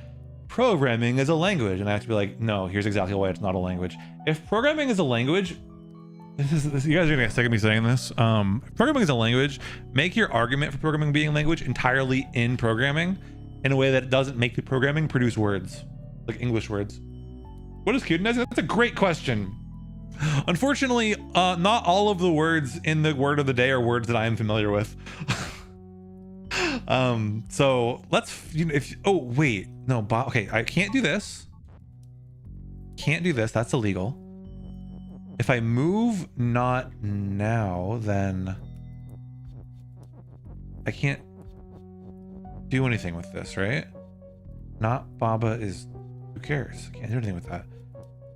programming is a language. And I have to be like, no, here's exactly why it's not a language. If programming is a language, you guys are gonna get sick of me saying this. If programming is a language, make your argument for programming being a language entirely in programming in a way that doesn't make the programming produce words, like English words. What is cuteness? That's a great question. Unfortunately, not all of the words in the word of the day are words that I am familiar with. So let's, oh wait, no, okay, I can't do this. Can't do this, that's illegal. If I move not now, then I can't do anything with this, right? Not Baba is, who cares? I can't do anything with that.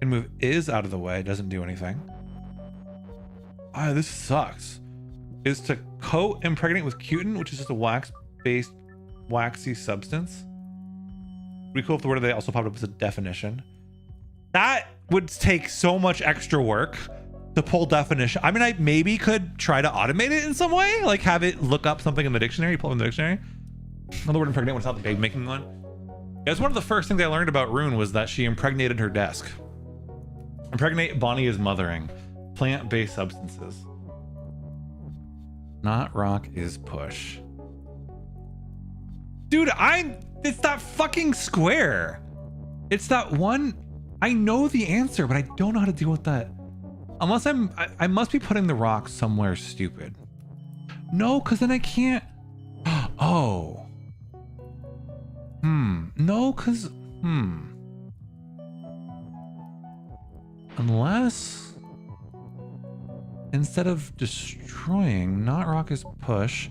And move is out of the way, doesn't do anything. Ah, this sucks. Is to coat impregnate with cutin, which is just a wax-based waxy substance. Pretty cool if the word of the day also popped up as a definition. That would take so much extra work to pull definition. I mean, I maybe could try to automate it in some way, like have it look up something in the dictionary, pull it in the dictionary. Another word impregnate without the baby making one. Yeah, it's one of the first things I learned about Rune was that she impregnated her desk. Impregnate, Bonnie is mothering. Plant-based substances. Not rock is push. Dude, it's that fucking square. It's that one. I know the answer, but I don't know how to deal with that. Unless I must be putting the rock somewhere stupid. No, because then I can't. Oh. No, because, Unless, instead of destroying, not rock is push,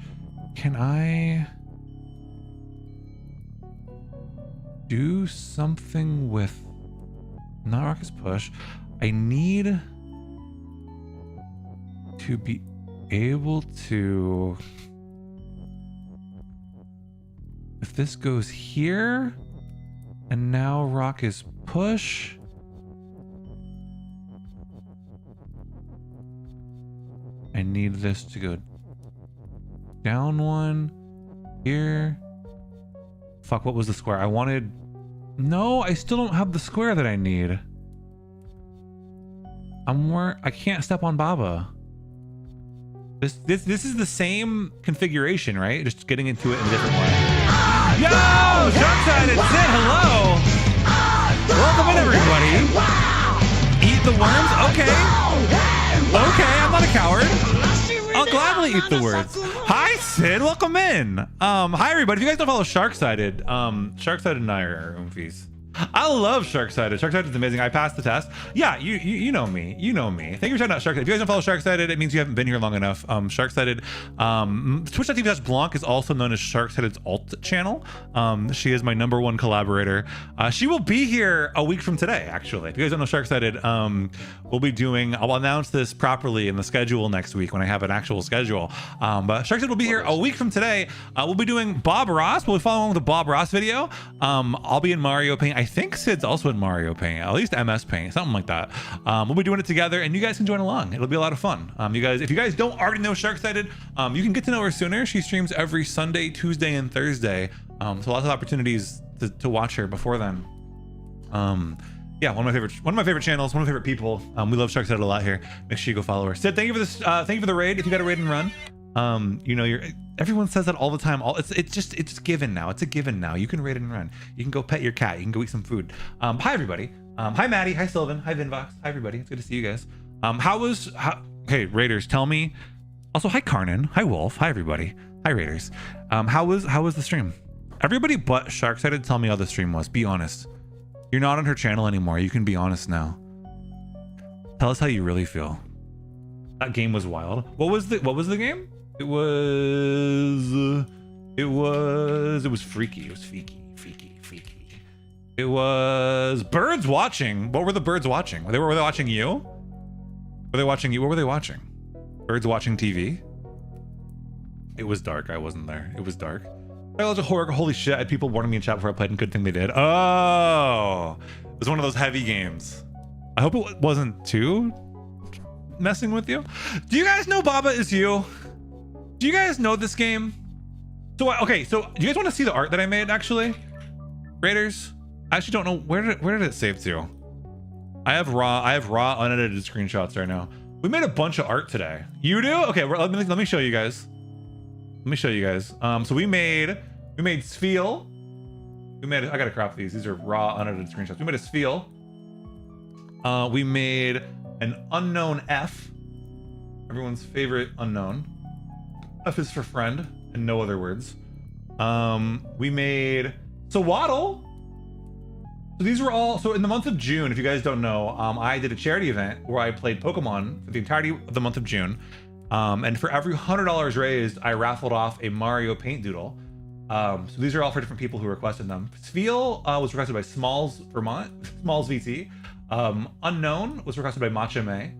can I do something with not rock is push? I need to be able to, if this goes here and now rock is push, I need this to go down one here. Fuck, what was the square? I wanted... No, I still don't have the square that I need. I can't step on Baba. This is the same configuration, right? Just getting into it in a different way. Yo! Sharkside and Sid, hello! Welcome in, everybody. Eat the worms? Okay. Okay, I'm not a coward. I'll gladly eat the words. Hi, Sid. Welcome in. Hi, everybody. If you guys don't follow Sharksided, Sharksided and I are oomfies. I love Sharksided. Sharksided is amazing. I passed the test. Yeah, you know me. You know me. Thank you for checking out Sharksided. If you guys don't follow Sharksided, it means you haven't been here long enough. Sharksided, Twitch.tv/Blanc is also known as Sharksided's alt channel. She is my #1 collaborator. She will be here a week from today, actually. If you guys don't know Sharksided, we'll be doing, I'll announce this properly in the schedule next week when I have an actual schedule. But Sharksided will be here a week from today. We'll be doing Bob Ross. We'll be following the Bob Ross video. I'll be in Mario Paint. I think Sid's also in Mario Paint, at least MS Paint, something like that. We'll be doing it together, and you guys can join along. It'll be a lot of fun. If you guys don't already know Sharksided, you can get to know her sooner. She streams every Sunday, Tuesday, and Thursday. So lots of opportunities to watch her before then. Yeah, one of my favorite channels, one of my favorite people. We love Sharksided a lot here. Make sure you go follow her. Sid, thank you for this. Thank you for the raid. If you got a raid and run. Everyone says that all the time. It's given now. It's a given now. You can raid and run. You can go pet your cat. You can go eat some food. Hi everybody. Hi Maddie. Hi Sylvan. Hi Vinvox. Hi everybody. It's good to see you guys. Hey Raiders, tell me. Also, hi Karnan. Hi Wolf. Hi everybody. Hi Raiders. How was the stream? Everybody but Sharksided, tell me how the stream was. Be honest. You're not on her channel anymore. You can be honest now. Tell us how you really feel. That game was wild. What was the game? It was freaky. It was freaky. It was birds watching. What were the birds watching? Were they watching you? Were they watching you? What were they watching? Birds watching TV? It was dark. I wasn't there. It was dark. I was a horror. Holy shit. I had people warning me in chat before I played and good thing they did. Oh, it was one of those heavy games. I hope it wasn't too messing with you. Do you guys know Baba is you? Do you guys know this game? So do you guys want to see the art that I made actually? Raiders? I actually don't know where did it save to? I have raw unedited screenshots right now. We made a bunch of art today. You do? Okay, let me show you guys. So we made Sfeel. I gotta crop these. These are raw unedited screenshots. We made a Sfeel. We made an unknown F. Everyone's favorite unknown. F is for friend and no other words. We made Waddle. So these were all, so in the month of June, if you guys don't know, I did a charity event where I played Pokemon for the entirety of the month of June. And for every $100 raised, I raffled off a Mario Paint Doodle. So these are all for different people who requested them. Sfeel was requested by Smalls Vermont, Smalls VT. Unknown was requested by Matcha May.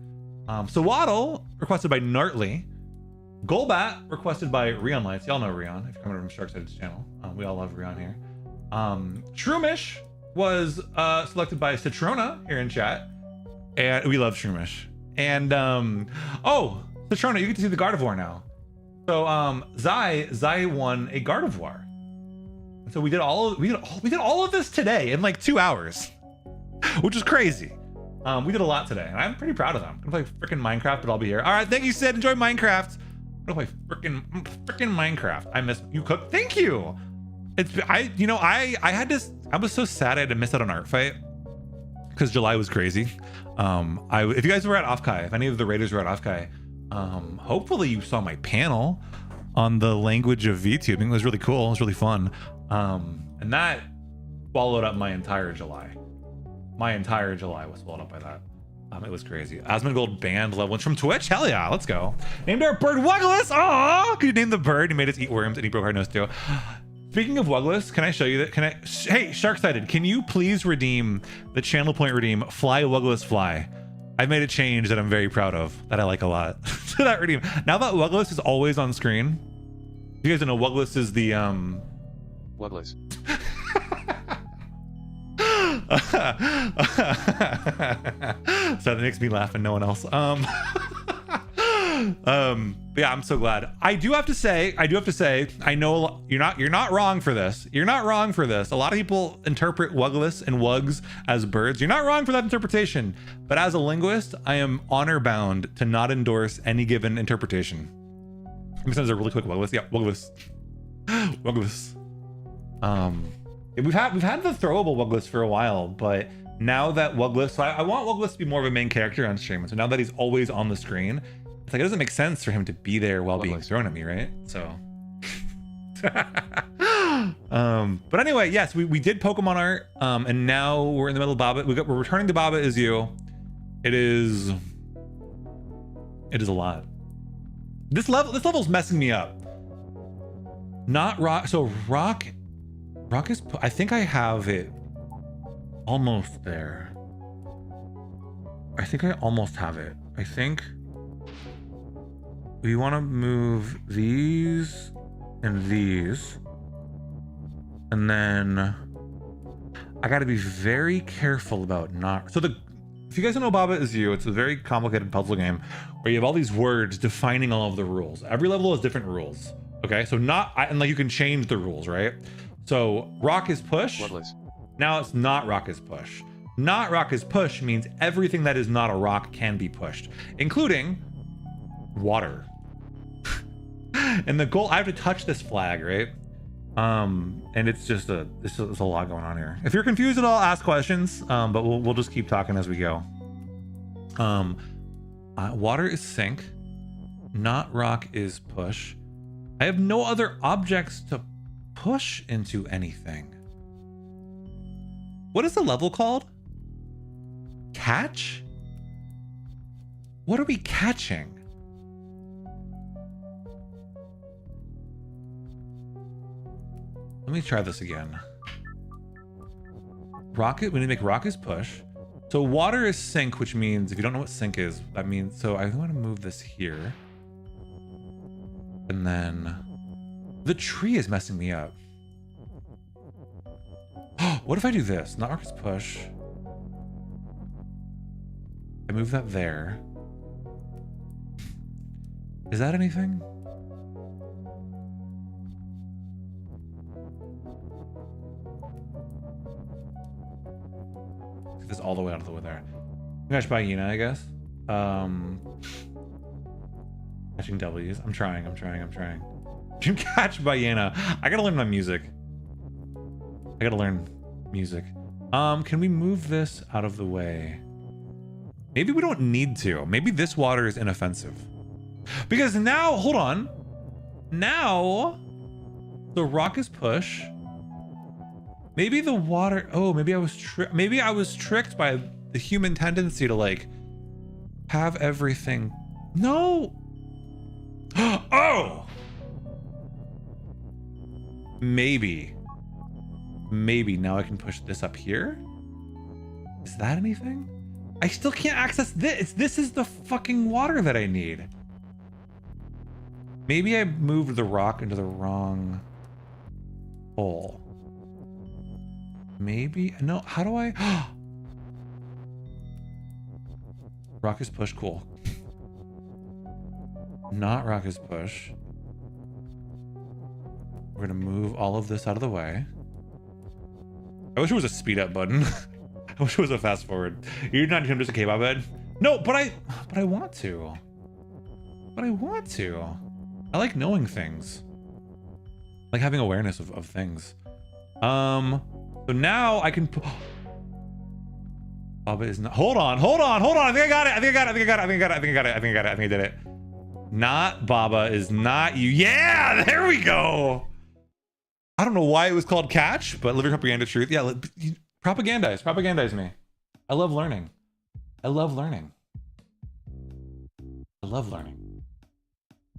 Waddle requested by Nartly. Golbat requested by Rion Lights. Y'all know Rion if you're coming from Sharkside's channel. We all love Rion here. Shroomish was selected by Citrona here in chat. And we love Shroomish. And Citrona, you get to see the Gardevoir now. So Zai won a Gardevoir. And so we did all of this today in like 2 hours, which is crazy. We did a lot today, and I'm pretty proud of them. I'm gonna play freaking Minecraft, but I'll be here. All right, thank you, Sid. Enjoy Minecraft. I'm gonna play freaking Minecraft. I miss you. Cook. Thank you. I was so sad I had to miss out on Art Fight because July was crazy. If you guys were at Offkai, if any of the Raiders were at Offkai, hopefully you saw my panel on the language of VTubing. It was really cool. It was really fun. And that swallowed up my entire July. My entire July was swallowed up by that. It was crazy. Asmongold banned level 1 from Twitch. Hell yeah, let's go. Named our bird Wugless. Aww, could you name the bird? He made us eat worms and he broke our nose too. Speaking of Wugless, can I show you that? Hey, Sharksided, can you please redeem the channel point redeem Fly Wugless Fly? I've made a change that I'm very proud of, that I like a lot. To that redeem. Now that Wugless is always on screen, you guys don't know Wugless is the Wugless. So that makes me laugh and no one else. But yeah, I'm so glad. I do have to say, I know you're not wrong for this. You're not wrong for this. A lot of people interpret wugless and wugs as birds. You're not wrong for that interpretation. But as a linguist, I am honor bound to not endorse any given interpretation. Let me send a really quick wugless. Yeah, wugless. Wugless. We've had the throwable wugless for a while, but now that wugless, so I want wugless to be more of a main character on stream. So now that he's always on the screen, it's like it doesn't make sense for him to be there while being thrown at me, right? So but anyway, yes, we did Pokemon art, and now we're in the middle of Baba. We're returning to Baba Is You. It is a lot. This level's messing me up. Not rock. So rock is, I think I have it almost there. I think I almost have it. I think we want to move these and these, and then I got to be very careful about not. So if you guys don't know Baba Is You, it's a very complicated puzzle game where you have all these words defining all of the rules. Every level has different rules. Okay, so and like you can change the rules, right? So rock is push. Loveless. Now it's not rock is push. Not rock is push means everything that is not a rock can be pushed, including water. And the goal, I have to touch this flag, right? And it's just there's a lot going on here. If you're confused at all, ask questions. But we'll just keep talking as we go. Water is sink. Not rock is push. I have no other objects to push into anything. What is the level called? Catch? What are we catching? Let me try this again. Rocket, we need to make rock is push. So water is sink, which means if you don't know what sink is, that means, so I want to move this here. And then the tree is messing me up. What if I do this? Not rock is push. I move that there. Is that anything? Get this all the way out of the way there. Catch Hyena, I guess. Catching W's. I'm trying. You catch Hyena. I gotta learn my music. I gotta learn music. Can we move this out of the way? Maybe we don't need to. Maybe this water is inoffensive. Because now, hold on. Now, the rock is push. Maybe the water, oh, maybe I was tricked by the human tendency to like have everything. No. Oh. Maybe now I can push this up here. Is that anything? I still can't access this. This is the fucking water that I need. Maybe I moved the rock into the wrong hole. Maybe, no, how do I? Rock is push, cool. Not rock is push. We're gonna move all of this out of the way. I wish it was a speed up button. I wish it was a fast forward. You're not just a K-pop bed. No, but I want to. I like knowing things. I like having awareness of things. So now I can. Baba is not. Hold on. I think I got it. I think I did it. Not Baba is not you. Yeah, there we go. I don't know why it was called catch, but living propaganda truth. Yeah, propagandize me. I love learning.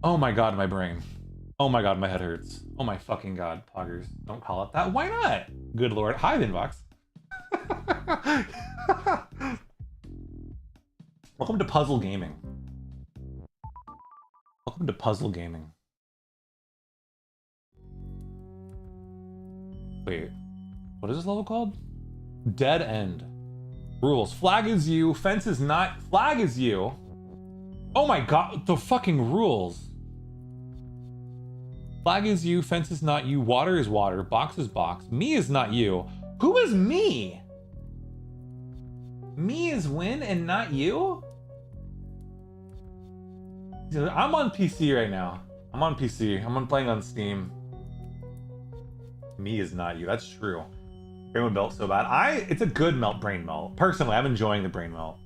Oh my god, my brain. Oh my god, my head hurts. Oh my fucking god, poggers. Don't call it that. Why not? Good lord. Hi, Vinvox. Welcome to puzzle gaming. Wait, what is this level called? Dead end. Rules. Flag is you. Fence is not. Flag is you. Oh my god, the fucking rules. Flag is you, fence is not you, water is water, box is box, me is not you. Who is me? Me is win and not you? I'm on PC right now. I'm on PC. Playing on Steam. Me is not you. That's true. Brain would melt so bad. It's a good brain melt. Personally, I'm enjoying the brain melt.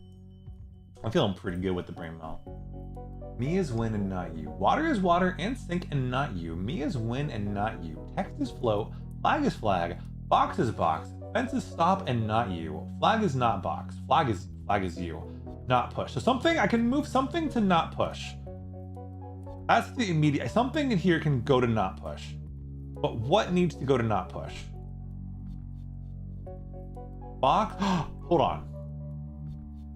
I'm feeling pretty good with the brain melt. Me is win and not you. Water is water and sink and not you. Me is win and not you. Text is float. Flag is flag. Box is box. Fence is stop and not you. Flag is not box. Flag is you. Not push. So something, I can move something to not push. That's the immediate. Something in here can go to not push. But what needs to go to not push? Box? Hold on.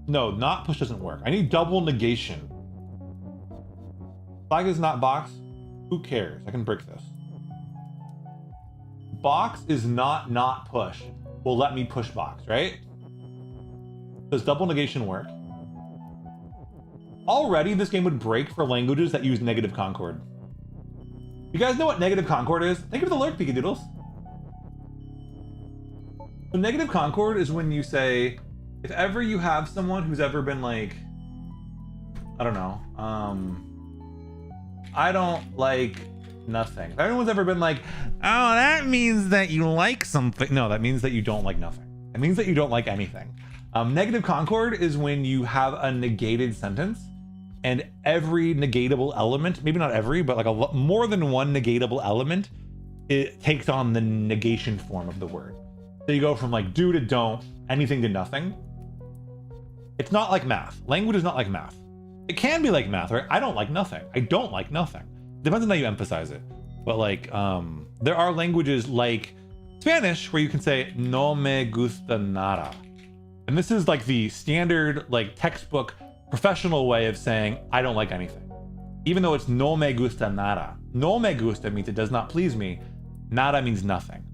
No, not push doesn't work. I need double negation. Flag is not box. Who cares? I can break this. Box is not push. Will let me push box, right? Does double negation work? Already, this game would break for languages that use negative concord. You guys know what negative concord is? Think of the alert, Pika Doodles. So negative concord is when you say, if ever you have someone who's ever been like, I don't know, I don't like nothing. If everyone's ever been like, oh, that means that you like something. No, that means that you don't like nothing. It means that you don't like anything. Negative concord is when you have a negated sentence and every negatable element, maybe not every, but like more than one negatable element, it takes on the negation form of the word. So you go from like do to don't, anything to nothing. It's not like math. Language is not like math. It can be like math, right? I don't like nothing. I don't like nothing. Depends on how you emphasize it. But like, there are languages like Spanish where you can say no me gusta nada. And this is like the standard, like textbook, professional way of saying I don't like anything. Even though it's no me gusta nada. No me gusta means it does not please me. Nada means nothing.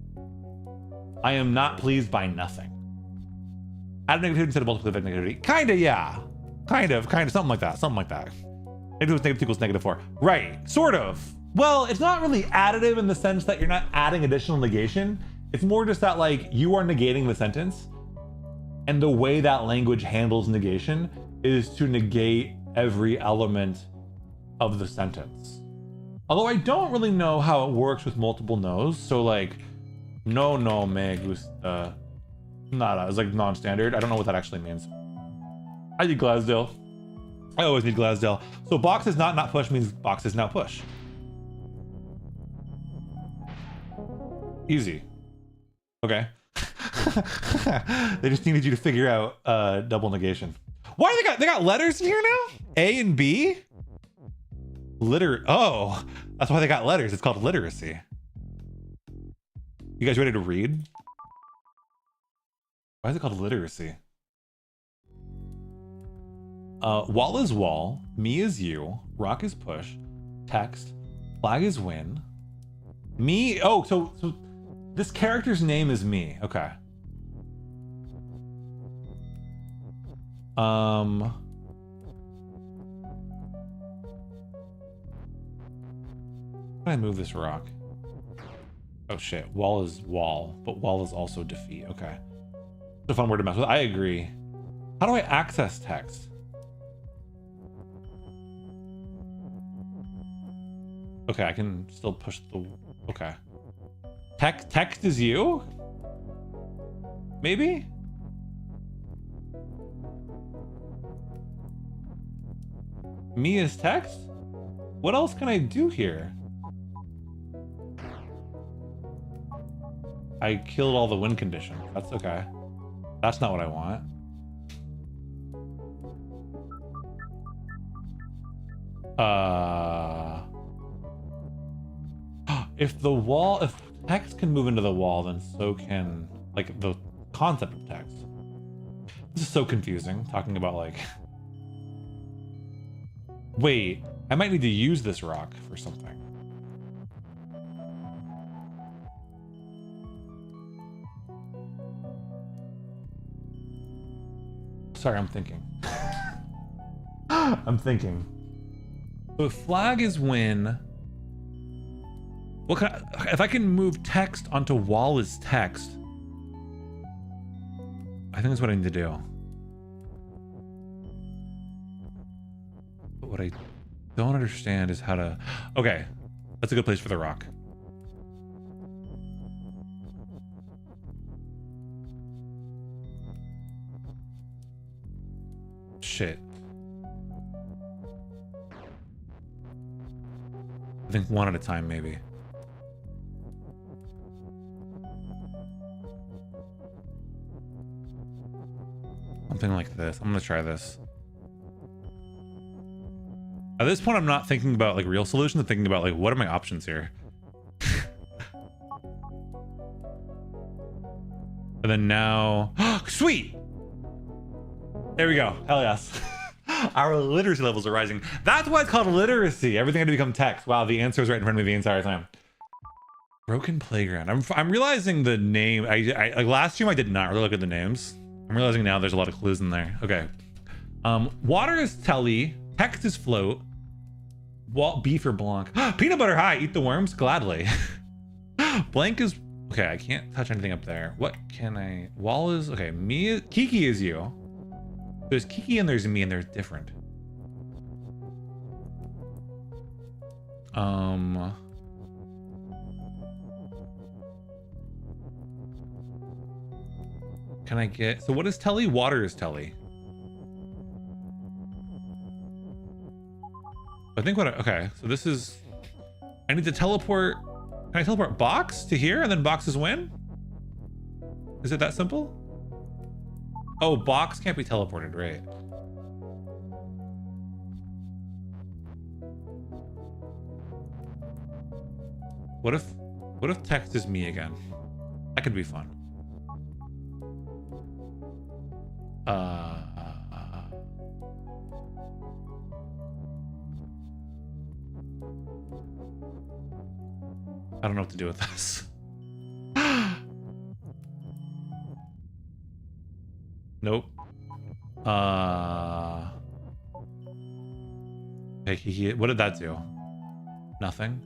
I am not pleased by nothing. Add negativity instead of multiply negativity. Kinda, yeah. Kind of, something like that. Negative equals -4. Right, sort of. Well, it's not really additive in the sense that you're not adding additional negation. It's more just that like you are negating the sentence, and the way that language handles negation is to negate every element of the sentence. Although I don't really know how it works with multiple no's. So like, no me gusta nada is like non-standard. I don't know what that actually means. I need Glasdale. I always need Glasdale. So box is not push means box is now push. Easy. Okay. They just needed you to figure out double negation. Why they got letters in here now? A and B? Oh, that's why they got letters. It's called literacy. You guys ready to read? Why is it called literacy? Wall is wall, me is you, rock is push, text, flag is win. Me, oh, so this character's name is me. Okay. How do I move this rock? Oh shit, wall is wall, but wall is also defeat. Okay. It's a fun word to mess with. I agree. How do I access text? Okay, I can still push the... Okay. Text is you? Maybe? Me is text? What else can I do here? I killed all the win conditions. That's okay. That's not what I want. If text can move into the wall, then so can like the concept of text. This is so confusing, talking about like, wait, I might need to use this rock for something. Sorry, I'm thinking. I'm thinking. So if flag is win, what can if I can move text onto wall as text, I think that's what I need to do. But what I don't understand is how to, okay, that's a good place for the rock. Shit. I think one at a time, maybe. Something like this. I'm gonna try this. At this point, I'm not thinking about like real solutions. I'm thinking about like, what are my options here? And then now, sweet! There we go. Hell yes. Our literacy levels are rising. That's why it's called literacy. Everything had to become text. Wow, the answer is right in front of me the entire time. Broken playground. I'm realizing the name. I like last stream I did not really look at the names. I'm realizing now there's a lot of clues in there. Okay. Water is telly. Text is float. Beef or blanc. Peanut butter high. Eat the worms gladly. Blank is okay. I can't touch anything up there. What can I? Wall is okay. Me. Kiki is you. There's Kiki and there's me and they're different. Can I get, so what is telly? Water is telly. I think what okay, so this is, I need to teleport, can I teleport box to here and then boxes win? Is it that simple? Oh, box can't be teleported, right? What if text is me again? That could be fun. I don't know what to do with this. Nope. Okay, what did that do? Nothing.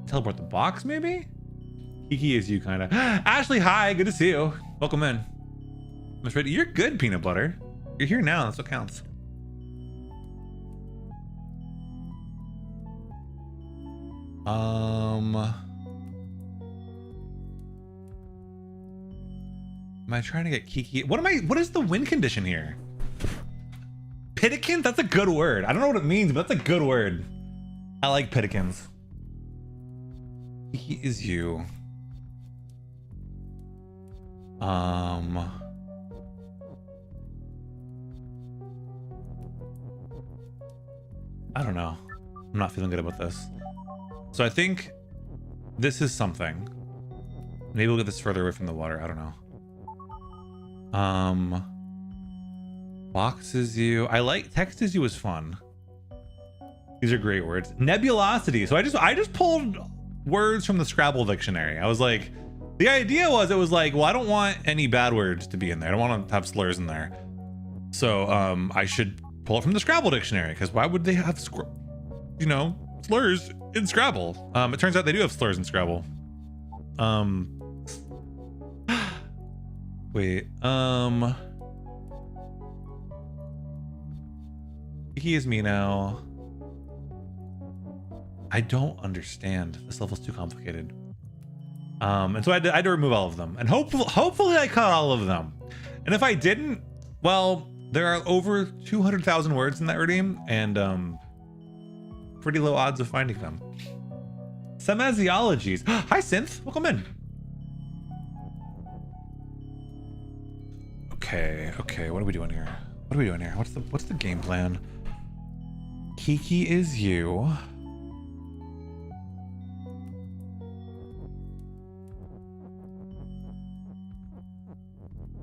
Teleport the box, maybe? Kiki is you, kind of. Ashley, hi, good to see you. Welcome in. You're good, peanut butter. You're here now, that's what counts. Am I trying to get Kiki? What is the win condition here? Pitikins? That's a good word. I don't know what it means, but that's a good word. I like pitikins. Kiki is you. I don't know. I'm not feeling good about this. So I think this is something. Maybe we'll get this further away from the water. I don't know. Box is you. I like text is you is fun. These are great words. Nebulosity. So I just pulled words from the Scrabble dictionary. I was like, the idea was, it was like, well, I don't want any bad words to be in there. I don't want to have slurs in there. So I should pull it from the Scrabble dictionary, because why would they have slurs in Scrabble? It turns out they do have slurs in Scrabble. Wait, he is me now. I don't understand. This level's too complicated. And so I had to remove all of them, and hopefully I caught all of them. And if I didn't, well, there are over 200,000 words in that redeem, and pretty low odds of finding them. Semasiologies. Hi, Synth. Welcome in. Okay. What are we doing here? What's the game plan? Kiki is you.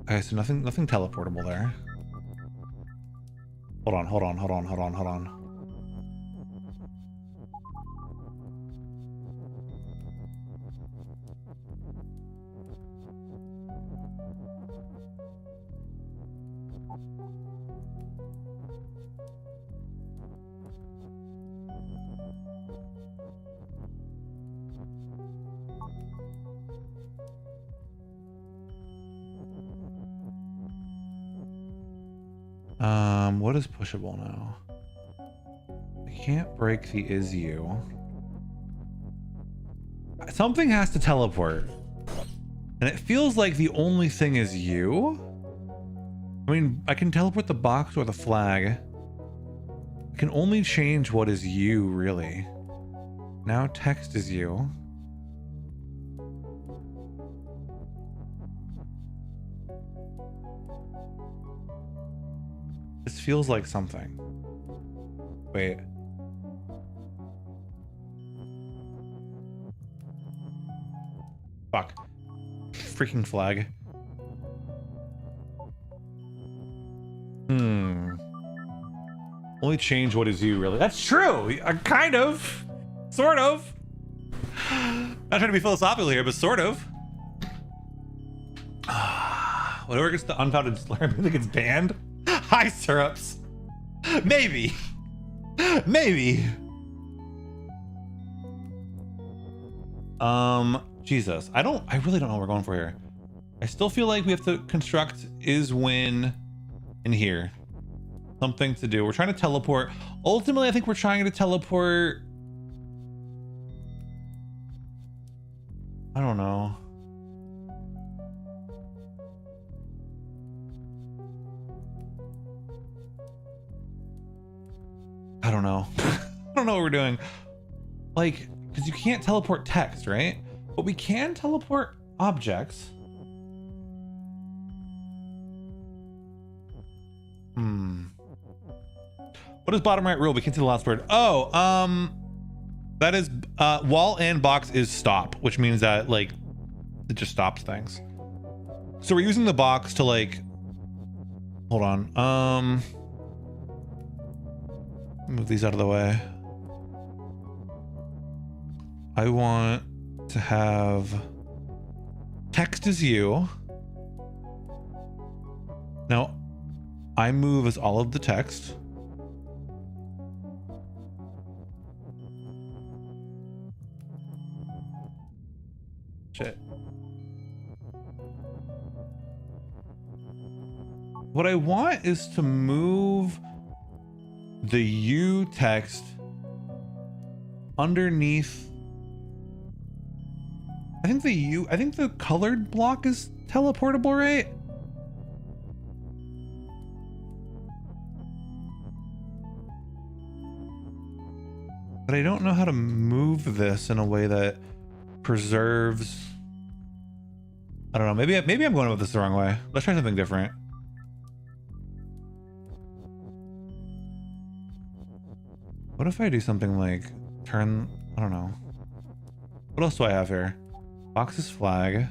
Okay, so nothing teleportable there. Hold on. What is pushable now? I can't break the is you. Something has to teleport. And it feels like the only thing is you. I mean, I can teleport the box or the flag. I can only change what is you, really. Now text is you. This feels like something. Wait. Fuck. Freaking flag. Only change what is you, really. That's true. Kind of. Sort of. Not trying to be philosophical here, but sort of. Whatever gets the unfounded slur, I think it's banned. Hi, syrups. Maybe. Maybe. Jesus. I really don't know what we're going for here. I still feel like we have to construct is when in here. Something to do. We're trying to teleport. Ultimately, I think we're trying to teleport. I don't know. I don't know. I don't know what we're doing. Like, because you can't teleport text, right? But we can teleport objects. What is bottom right rule? We can't see the last word. Oh, that is wall and box is stop, which means that like it just stops things. So we're using the box to like, hold on. Move these out of the way. I want to have text is you. Now I move as all of the text. Shit. What I want is to move the U text underneath. I think the colored block is teleportable, right? But I don't know how to move this in a way that preserves. I don't know. Maybe I'm going about this the wrong way. Let's try something different. What if I do something like turn? I don't know. What else do I have here? Box's flag.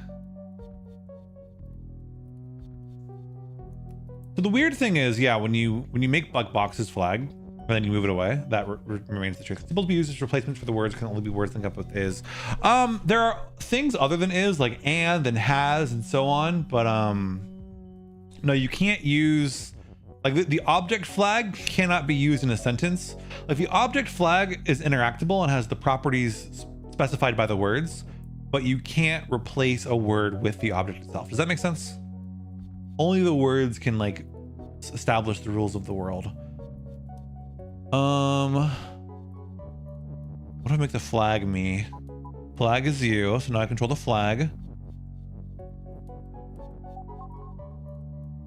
So the weird thing is, yeah, when you make like box's flag and then you move it away, that remains the trick. It's supposed to be used as replacements for the words. Can only be words linked up with is. There are things other than is, like and has and so on, but no, you can't use like the object flag cannot be used in a sentence. Like the object flag is interactable and has the properties specified by the words, but you can't replace a word with the object itself. Does that make sense? Only the words can like establish the rules of the world. What do I make the flag me? Flag is you, so now I control the flag.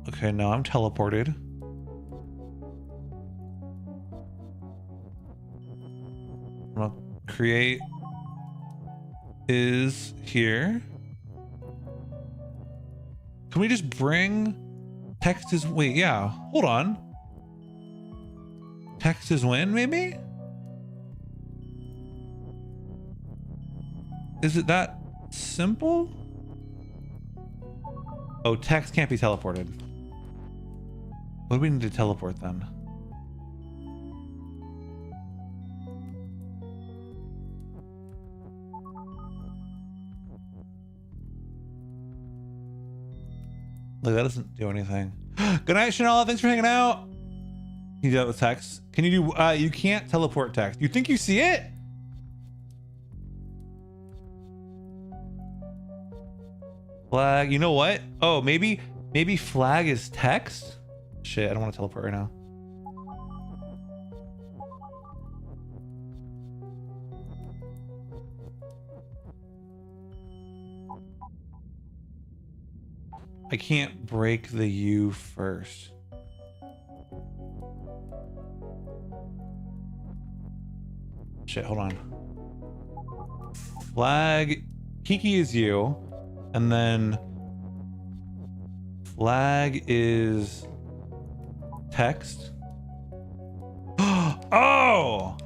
Okay, now I'm teleported. I'm gonna create is here. Can we just bring text is, wait, yeah, hold on. Text is when, maybe? Is it that simple? Oh, text can't be teleported. What do we need to teleport then? Like that doesn't do anything. Good night, Chanel. Thanks for hanging out. You do that with text. Can you do? You can't teleport text. You think you see it? Flag. You know what? Oh, maybe flag is text. Shit, I don't want to teleport right now. I can't break the U first. Shit, hold on. Flag, Kiki is you, and then flag is text. Oh!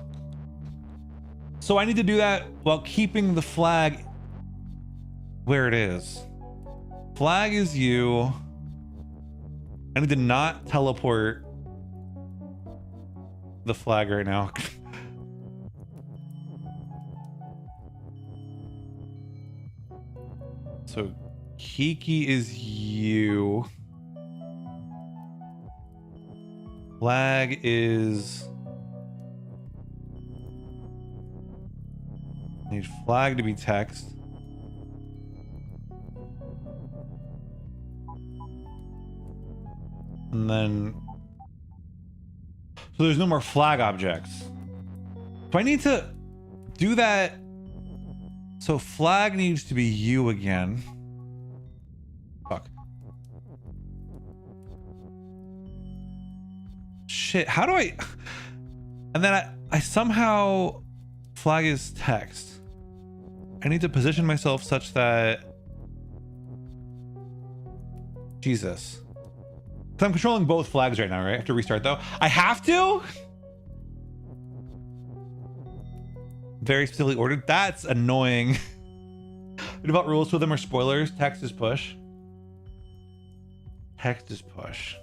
So I need to do that while keeping the flag where it is. Flag is you. I need to not teleport the flag right now. So Kiki is you. Flag is... I need flag to be text. And then... So there's no more flag objects. Do I need to do that? So flag needs to be you again. Fuck. Shit, how do I... And then I somehow... Flag is text. I need to position myself such that... Jesus. Because I'm controlling both flags right now, right? I have to restart though. I have to? Very specifically ordered. That's annoying. What about rules with them or spoilers? Text is push. Text is push.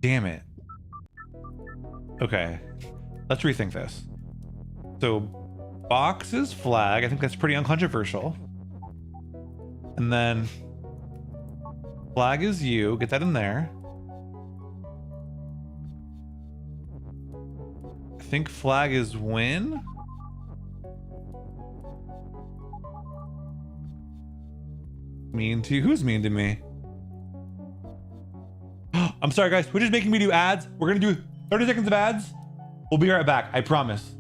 Damn it. Okay. Let's rethink this. So box is flag. I think that's pretty uncontroversial. And then flag is you. Get that in there. I think flag is win. Mean to you? Who's mean to me? I'm sorry guys, Twitch is making me do ads. We're gonna do 30 seconds of ads. We'll be right back, I promise.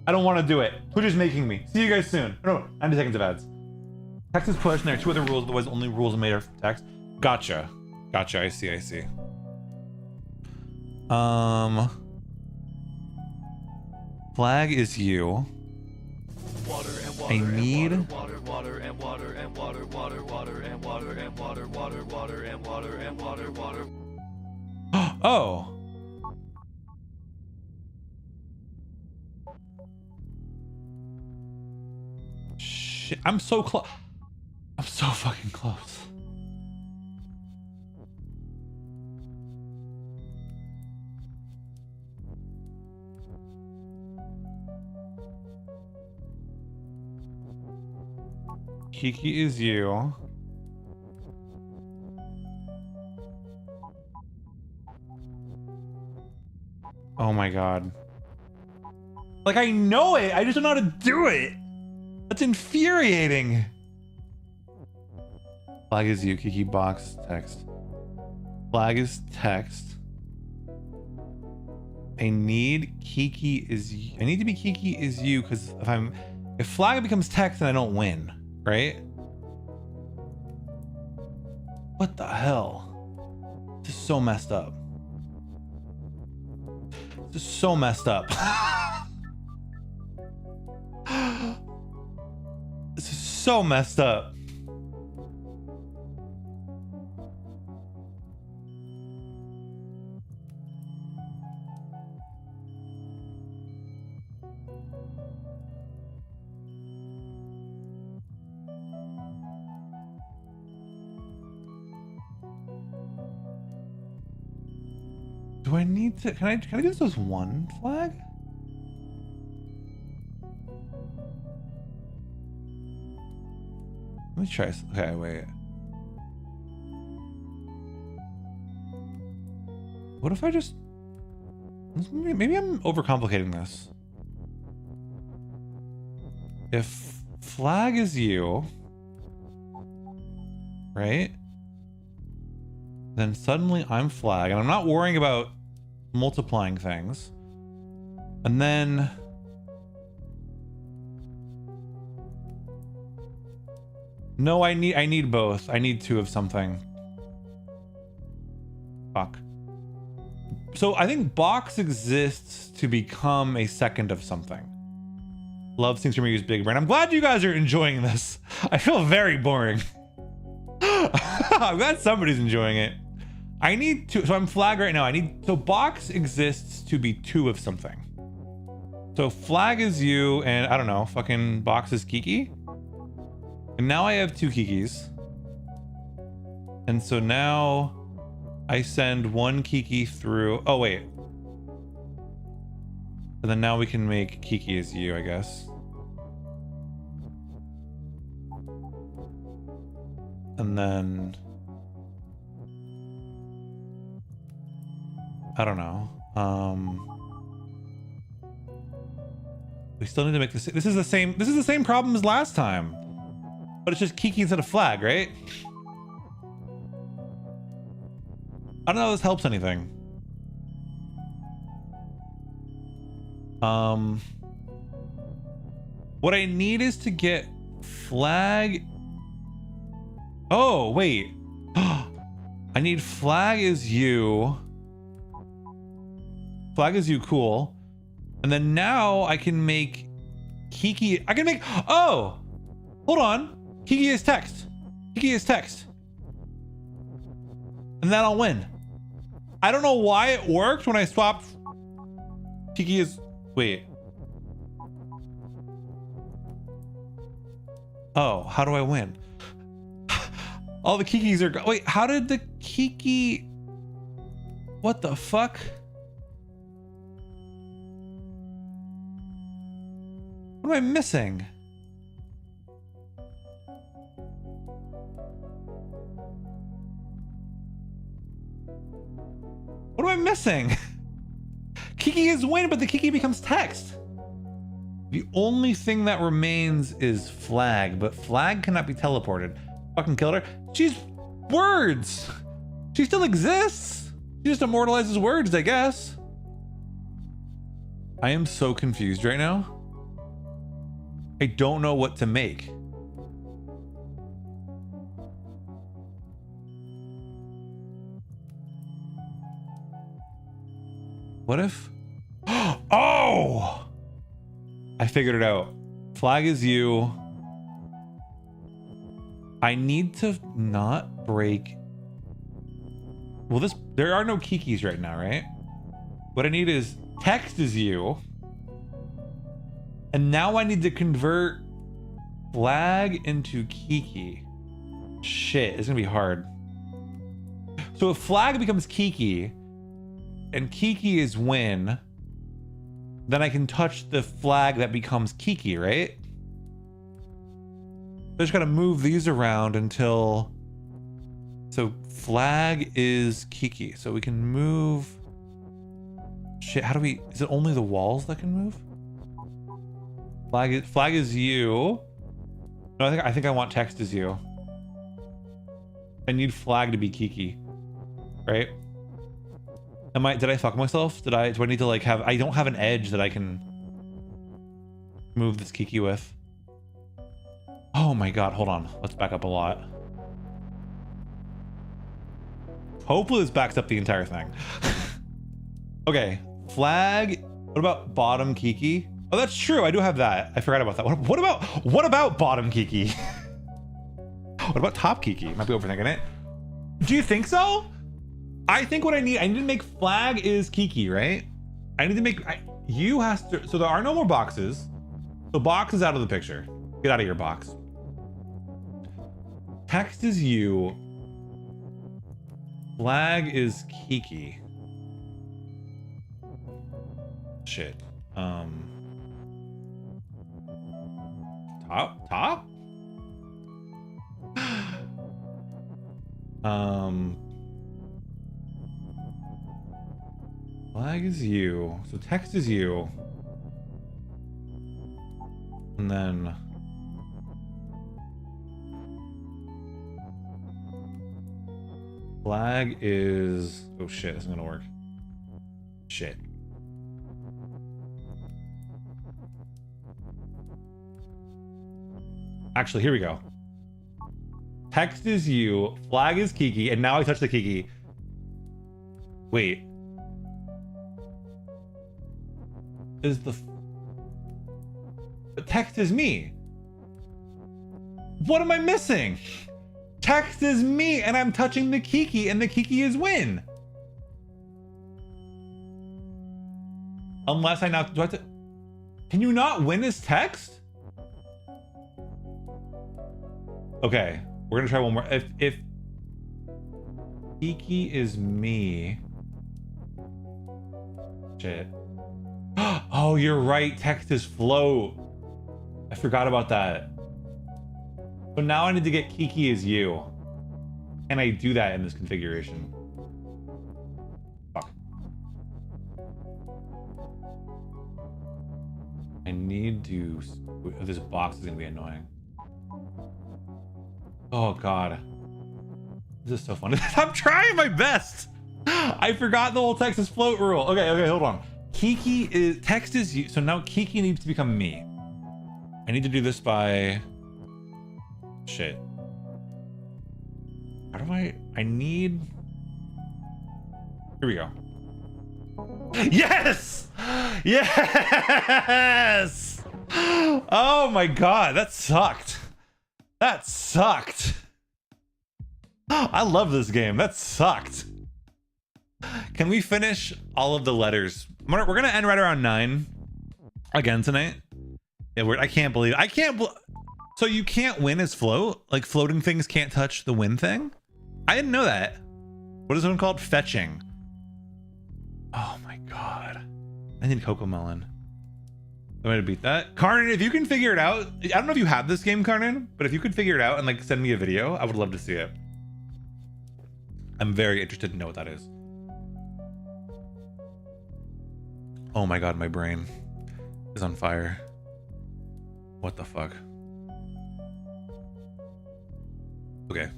I don't want to do it. Twitch is making me. See you guys soon. No, 90 seconds of ads. Text is pushed, and there are 2 other rules, otherwise only rules are made of text. Gotcha. Gotcha, I see, I see. Flag is you. I need... Oh. Shit, I'm so close. I'm so fucking close. Kiki is you. Oh my god. Like, I know it, I just don't know how to do it. That's infuriating. Flag is you, Kiki, box, text. Flag is text. I need Kiki is you. I need to be Kiki is you, because if flag becomes text, then I don't win, right? What the hell? This is so messed up. This is so messed up. This is so messed up. Do I need to, can I do this as one flag? Let me try, okay, wait. What if I just, maybe I'm overcomplicating this. If flag is you, right? Then suddenly I'm flag, and I'm not worrying about multiplying things. And then no, I need both. I need two of something. Fuck. So I think box exists to become a second of something. Love seems to me use big brain. I'm glad you guys are enjoying this. I feel very boring. I'm glad somebody's enjoying it. I need two, so I'm flag right now. So box exists to be two of something. So flag is you, and I don't know, fucking box is Kiki. And now I have two Kikis. And so now I send one Kiki through. Oh, wait. And then now we can make Kiki as you, I guess. And then I don't know. We still need to make this. This is the same problem as last time, but it's just Kiki instead of flag, right? I don't know if this helps anything. What I need is to get flag. Oh, wait. I need flag is you. Flag is you, cool. And then now I can make Kiki. I can make. Oh, hold on. Kiki is text. Kiki is text. And then I'll win. I don't know why it worked when I swapped. Kiki is. Wait. Oh, how do I win? All the Kikis are. Wait, how did the Kiki. What the fuck? What am I missing? What am I missing? Kiki is win, but the Kiki becomes text. The only thing that remains is flag, but flag cannot be teleported. Fucking killed her. She's words. She still exists. She just immortalizes words, I guess. I am so confused right now. I don't know what to make. What if? Oh! I figured it out. Flag is you. I need to not break. Well, there are no Kikis right now, right? What I need is text is you. And now I need to convert flag into Kiki. Shit, it's gonna be hard. So if flag becomes Kiki and Kiki is win, then I can touch the flag that becomes Kiki, right? I just gotta move these around until. So flag is Kiki. So we can move. Shit, how do we. Is it only the walls that can move? Flag is you. No, I think I want text as you. I need flag to be Kiki, right? Did I fuck myself? Do I need to like have? I don't have an edge that I can move this Kiki with. Oh my god! Hold on. Let's back up a lot. Hopefully this backs up the entire thing. Okay, flag. What about bottom Kiki? Oh, that's true. I do have that. I forgot about that. What about bottom Kiki? What about top Kiki? Might be overthinking it. Do you think so? I think what I need to make flag is Kiki, right? I need to make you has to. So there are no more boxes. So box is out of the picture. Get out of your box. Text is you. Flag is Kiki. Shit. Top? Flag is you. So text is you. And then Flag is... Oh shit, this isn't gonna work. Shit. Actually, here we go. Text is you, flag is Kiki, and now I touch the Kiki. Wait. Is the... But text is me. What am I missing? Text is me, and I'm touching the Kiki, and the Kiki is win. Unless I now... Do I have to... Can you not win as text? Okay, we're gonna try one more. If Kiki is me... Shit. Oh, you're right. Text is float. I forgot about that. So now I need to get Kiki as you. Can I do that in this configuration? Fuck. I need to... This box is gonna be annoying. Oh god. This is so fun. I'm trying my best. I forgot the whole text is float rule. Okay, hold on. Kiki is... Text is you. So now Kiki needs to become me. I need to do this by... Shit. How do I need... Here we go. Yes! Yes! Oh my god, that sucked. That sucked. I love this game. That sucked. Can we finish all of the letters? We're gonna end right around 9 again tonight. Yeah, I can't believe so you can't win as float? Like floating things can't touch the win thing? I didn't know that. What is one called? Fetching. Oh my god. I need Cocoa Melon. I'm gonna beat that. Karnan, if you can figure it out, I don't know if you have this game, Karnan, but if you could figure it out and like send me a video, I would love to see it. I'm very interested to know what that is. Oh my god, my brain is on fire. What the fuck? Okay.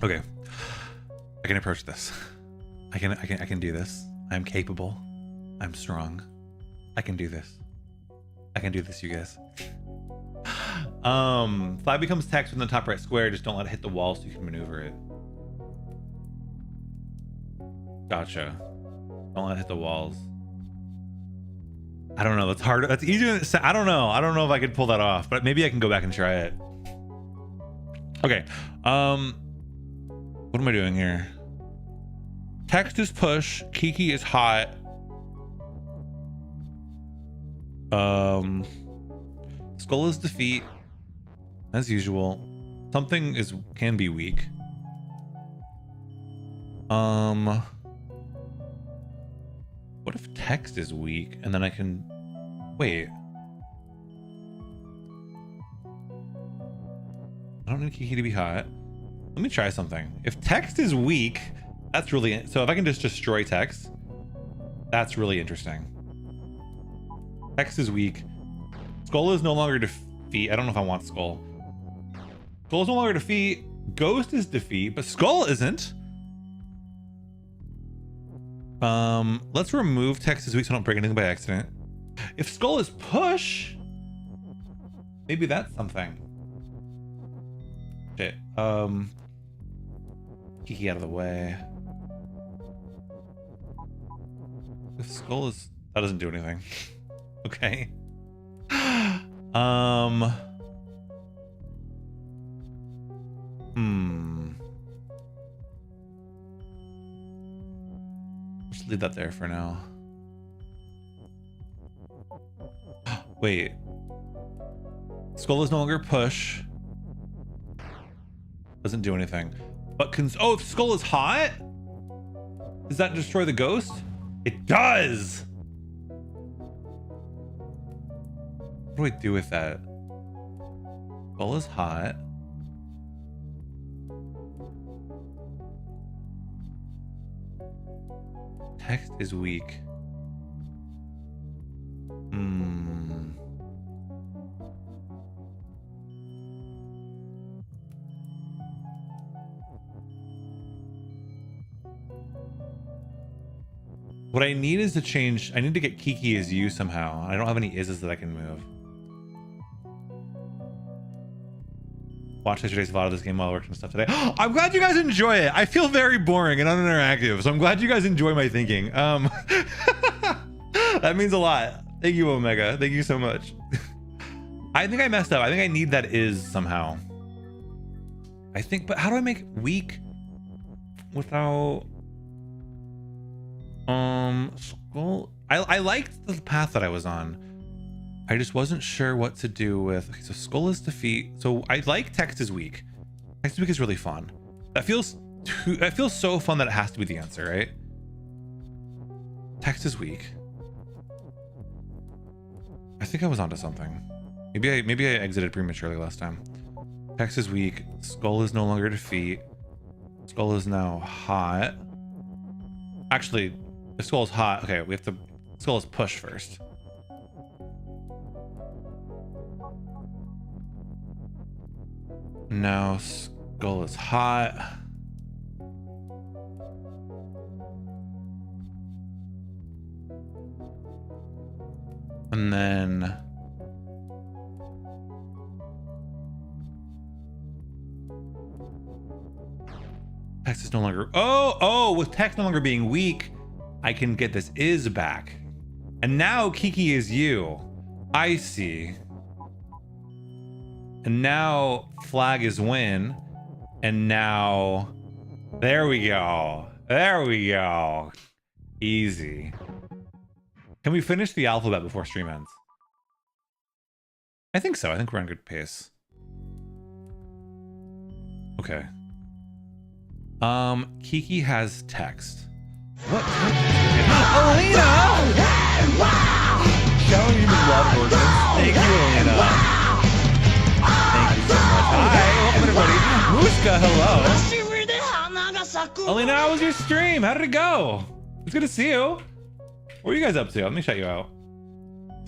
Okay. I can approach this. I can do this. I'm capable. I'm strong. I can do this. I can do this, you guys. Flag becomes text within the top right square. Just don't let it hit the wall so you can maneuver it. Gotcha. Don't let it hit the walls. I don't know. That's hard. That's easier than it sounds. I don't know. I don't know if I could pull that off, but maybe I can go back and try it. Okay. What am I doing here? Text is push. Kiki is hot. Skull is defeat. As usual. Something can be weak. What if text is weak and then I can wait? I don't need Kiki to be hot. Let me try something. If text is weak, that's really... So if I can just destroy text, that's really interesting. Text is weak. Skull is no longer defeat. I don't know if I want Skull. Skull is no longer defeat. Ghost is defeat, but Skull isn't. Let's remove text is weak so I don't break anything by accident. If Skull is push, maybe that's something. Shit. Kiki out of the way. If Skull is... That doesn't do anything. Okay. Just leave that there for now. Wait. Skull is no longer push. Doesn't do anything. But oh, if Skull is hot? Does that destroy the ghost? It does! What do I do with that? Skull is hot. Text is weak. What I need is to change. I need to get Kiki as you somehow. I don't have any ises that I can move. Watch yesterday's VOD of this game while I worked on stuff today. I'm glad you guys enjoy it. I feel very boring and uninteractive, so I'm glad you guys enjoy my thinking. That means a lot. Thank you, Omega. Thank you so much. I think I messed up. I think I need that is somehow. I think, but how do I make weak without skull? I liked the path that I was on. I just wasn't sure what to do with. Okay, so skull is defeat. So I like text is weak. Text is weak is really fun. That feels so fun that it has to be the answer, right? Text is weak. I think I was onto something. Maybe I exited prematurely last time. Text is weak. Skull is no longer defeat. Skull is now hot. Actually, if skull is hot, okay, we have to. Skull is push first. Now skull is hot. And then text is no longer. Oh, with text no longer being weak, I can get this is back. And now Kiki is you. I see. And now flag is win. And now there we go. There we go. Easy. Can we finish the alphabet before stream ends? I think so. I think we're on good pace. Okay. Kiki has text. What? Alina! Showing you love ordinance. Thank you, Alina. Thank you so much. Hi, welcome everybody. Muska, hello. Alina, how was your stream? How did it go? It's good to see you. What are you guys up to? Let me shut you out.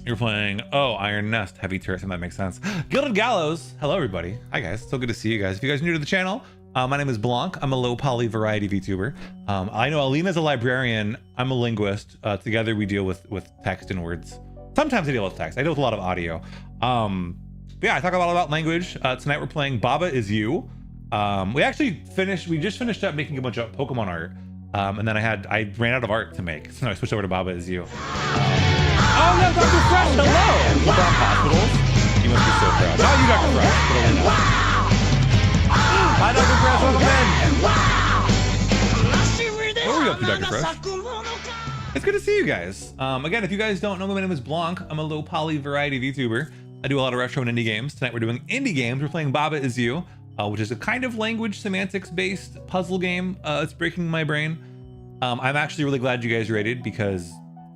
You're playing, oh, Iron Nest, Heavy Turret, and that makes sense. Gilded Gallows, hello everybody. Hi guys, so good to see you guys. If you guys are new to the channel, my name is Blanc. I'm a low poly variety VTuber. I know Alina's a librarian. I'm a linguist. Together we deal with text and words. Sometimes I deal with text. I deal with a lot of audio. Yeah, I talk a lot about language. Tonight we're playing Baba Is You. We just finished up making a bunch of Pokemon art. And then I ran out of art to make, so I switched over to Baba Is You. Oh, yeah, Dr. Fresh, hello! You bought hospitals? You must be so proud. Not you, Dr. Fresh, but Alina. Hi, Dr. Fresh, welcome in. What are we up to, Dr. Fresh? It's good to see you guys. Again, if you guys don't know me, my name is Blanc. I'm a low poly variety VTuber. I do a lot of retro and indie games. Tonight we're doing indie games. We're playing Baba Is You, which is a kind of language semantics based puzzle game. It's breaking my brain. I'm actually really glad you guys rated because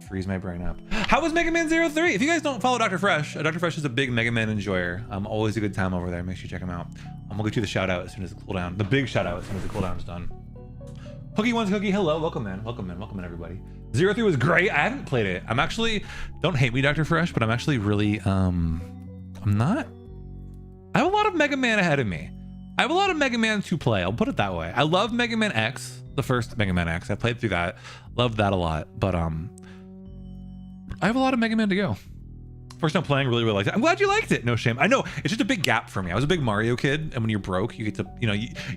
freeze my brain up. How was Mega Man 03? If you guys don't follow Dr. Fresh, Dr. Fresh is a big Mega Man enjoyer. Always a good time over there. Make sure you check him out. We'll get you the shout out as soon as the cooldown, the big shout out as soon as the cooldown is done. Hookie One's Cookie, hello, welcome in, everybody. 03 was great. I haven't played it. I'm actually, don't hate me, Dr. Fresh, but I'm actually really, I have a lot of Mega Man ahead of me. I have a lot of Mega Man to play. I'll put it that way. I love Mega Man X, the first Mega Man X. I played through that, loved that a lot. But I have a lot of Mega Man to go. First time playing, really liked it. I'm glad you liked it. No shame. I know it's just a big gap for me. I was a big Mario kid, and when you're broke, you get to,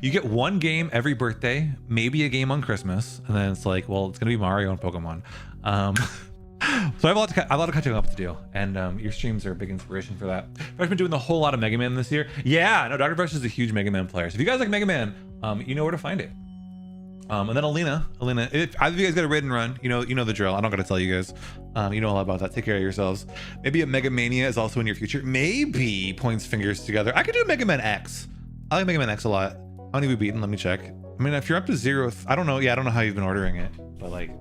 you get one game every birthday, maybe a game on Christmas, and then it's like, well, it's gonna be Mario and Pokemon. So I have a lot of catching up to do, and your streams are a big inspiration for that. I've been doing a whole lot of Mega Man this year. Yeah, no, Dr. Fresh is a huge Mega Man player. So if you guys like Mega Man, you know where to find it. And then Alina, if either of you guys got a raid and run, you know the drill. I don't gotta tell you guys. You know a lot about that. Take care of yourselves. Maybe a Mega Mania is also in your future. Maybe points fingers together. I could do Mega Man X. I like Mega Man X a lot. How many have we beaten? Let me check. I mean, if you're up to 0, I don't know. Yeah, I don't know how you've been ordering it, but like,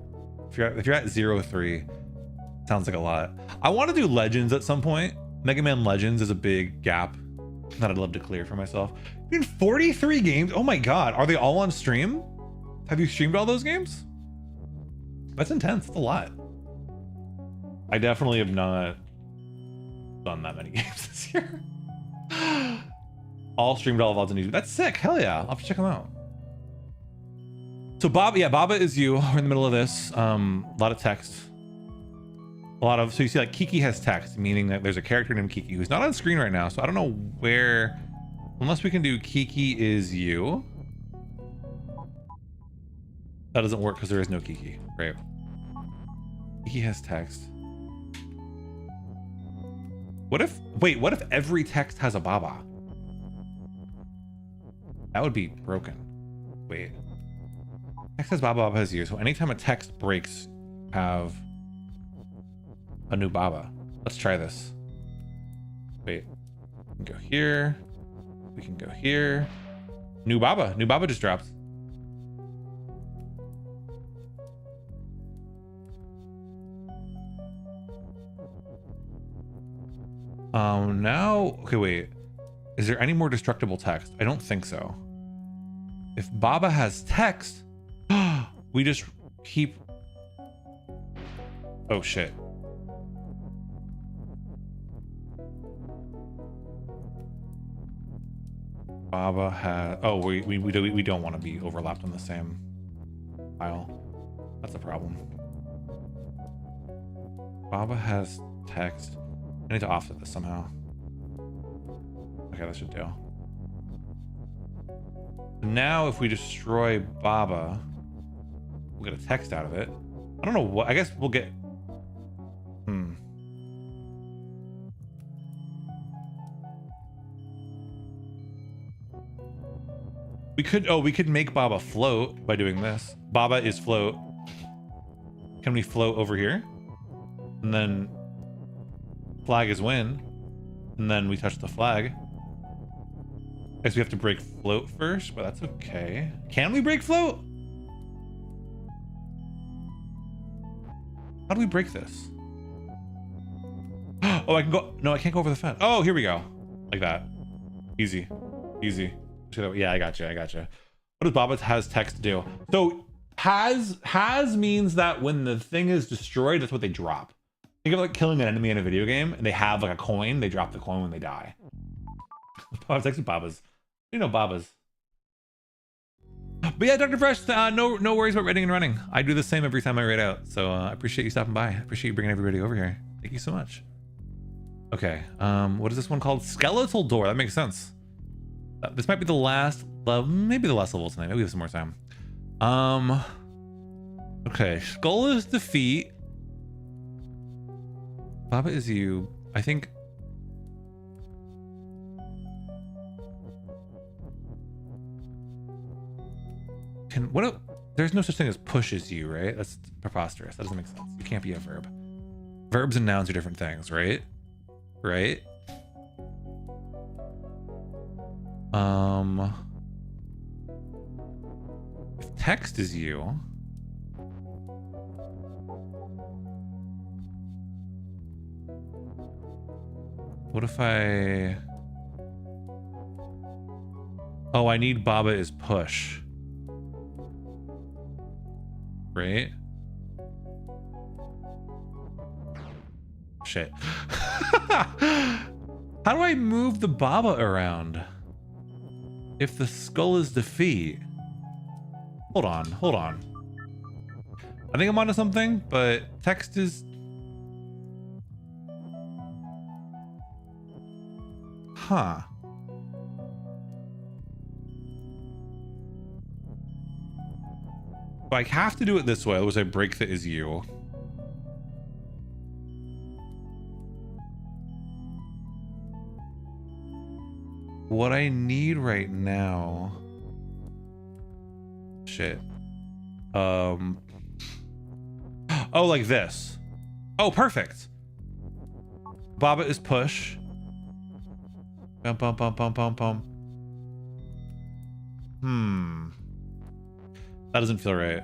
if you're at 03, sounds like a lot. I want to do Legends at some point. Mega Man Legends is a big gap that I'd love to clear for myself. I mean, 43 games. Oh my God, are they all on stream? Have you streamed all those games? That's intense. That's a lot. I definitely have not done that many games this year. All streamed all of VODs on YouTube. That's sick. Hell yeah. I'll have to check them out. So Baba, yeah, Baba is you. We're in the middle of this. A lot of text. So you see like Kiki has text, meaning that there's a character named Kiki who's not on screen right now. So I don't know where, unless we can do Kiki is you. That doesn't work because there is no Kiki. Right. Kiki has text. What if every text has a Baba? That would be broken. Wait. Text has Baba, Baba has you. So anytime a text breaks, have a new Baba. Let's try this. Wait. We can go here. We can go here. New Baba. New Baba just dropped. Now, okay, wait. Is there any more destructible text? I don't think so. If Baba has text, we just keep... Oh, shit. Baba has... Oh, we don't want to be overlapped on the same file. That's a problem. Baba has text. I need to offset this somehow. Okay, that should do. Now, if we destroy Baba, we'll get a text out of it. I don't know what. I guess we'll get. We could make Baba float by doing this. Baba is float. Can we float over here? And then flag is win. And then we touch the flag. I guess we have to break float first, but that's okay. Can we break float? How do we break this? Oh, I can go. No, I can't go over the fence. Oh, here we go. Like that. Easy. Easy. Yeah, I got you. What does Baba has text do? So has means that when the thing is destroyed, that's what they drop. Think of like killing an enemy in a video game and they have like a coin. They drop the coin when they die. Baba's actually Baba's. You know Baba's. But yeah, Dr. Fresh, no worries about raiding and running. I do the same every time I raid out. So I appreciate you stopping by. I appreciate you bringing everybody over here. Thank you so much. Okay, what is this one called? Skeletal Door. That makes sense. This might be the last level, maybe the last level tonight. Maybe we have some more time. Okay, Skull is defeat. Baba is you. I think. There's no such thing as push is you, right? That's preposterous. That doesn't make sense. You can't be a verb. Verbs and nouns are different things, right? Right? If text is you, what if I... Oh, I need Baba is push. Right? Shit. How do I move the Baba around? If the skull is defeat. Hold on. I think I'm onto something, but text is... Huh. So I have to do it this way, otherwise I break the is you. What I need right now... Shit. Oh, like this. Oh, perfect. Baba is push. Bum, bum, bum, bum, bum, bum. That doesn't feel right.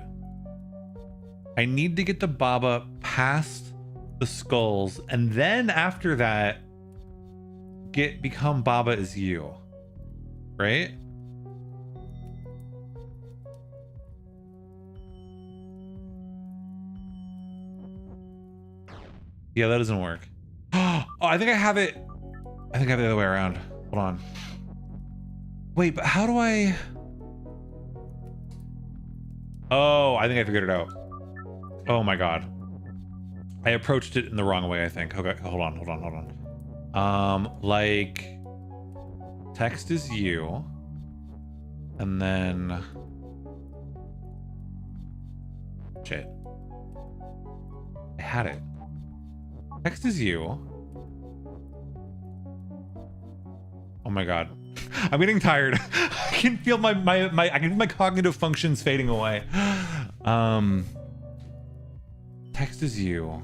I need to get the Baba past the skulls, and then after that, become Baba is you. Right? Yeah, that doesn't work. Oh, I think I have it. I think I have it the other way around. Hold on. Wait, but how do I... Oh, I think I figured it out. Oh my god. I approached it in the wrong way, I think. Okay, hold on. Like text is you. And then shit. I had it. Text is you. Oh my god. I'm getting tired. I can feel I can feel my cognitive functions fading away. Text is you.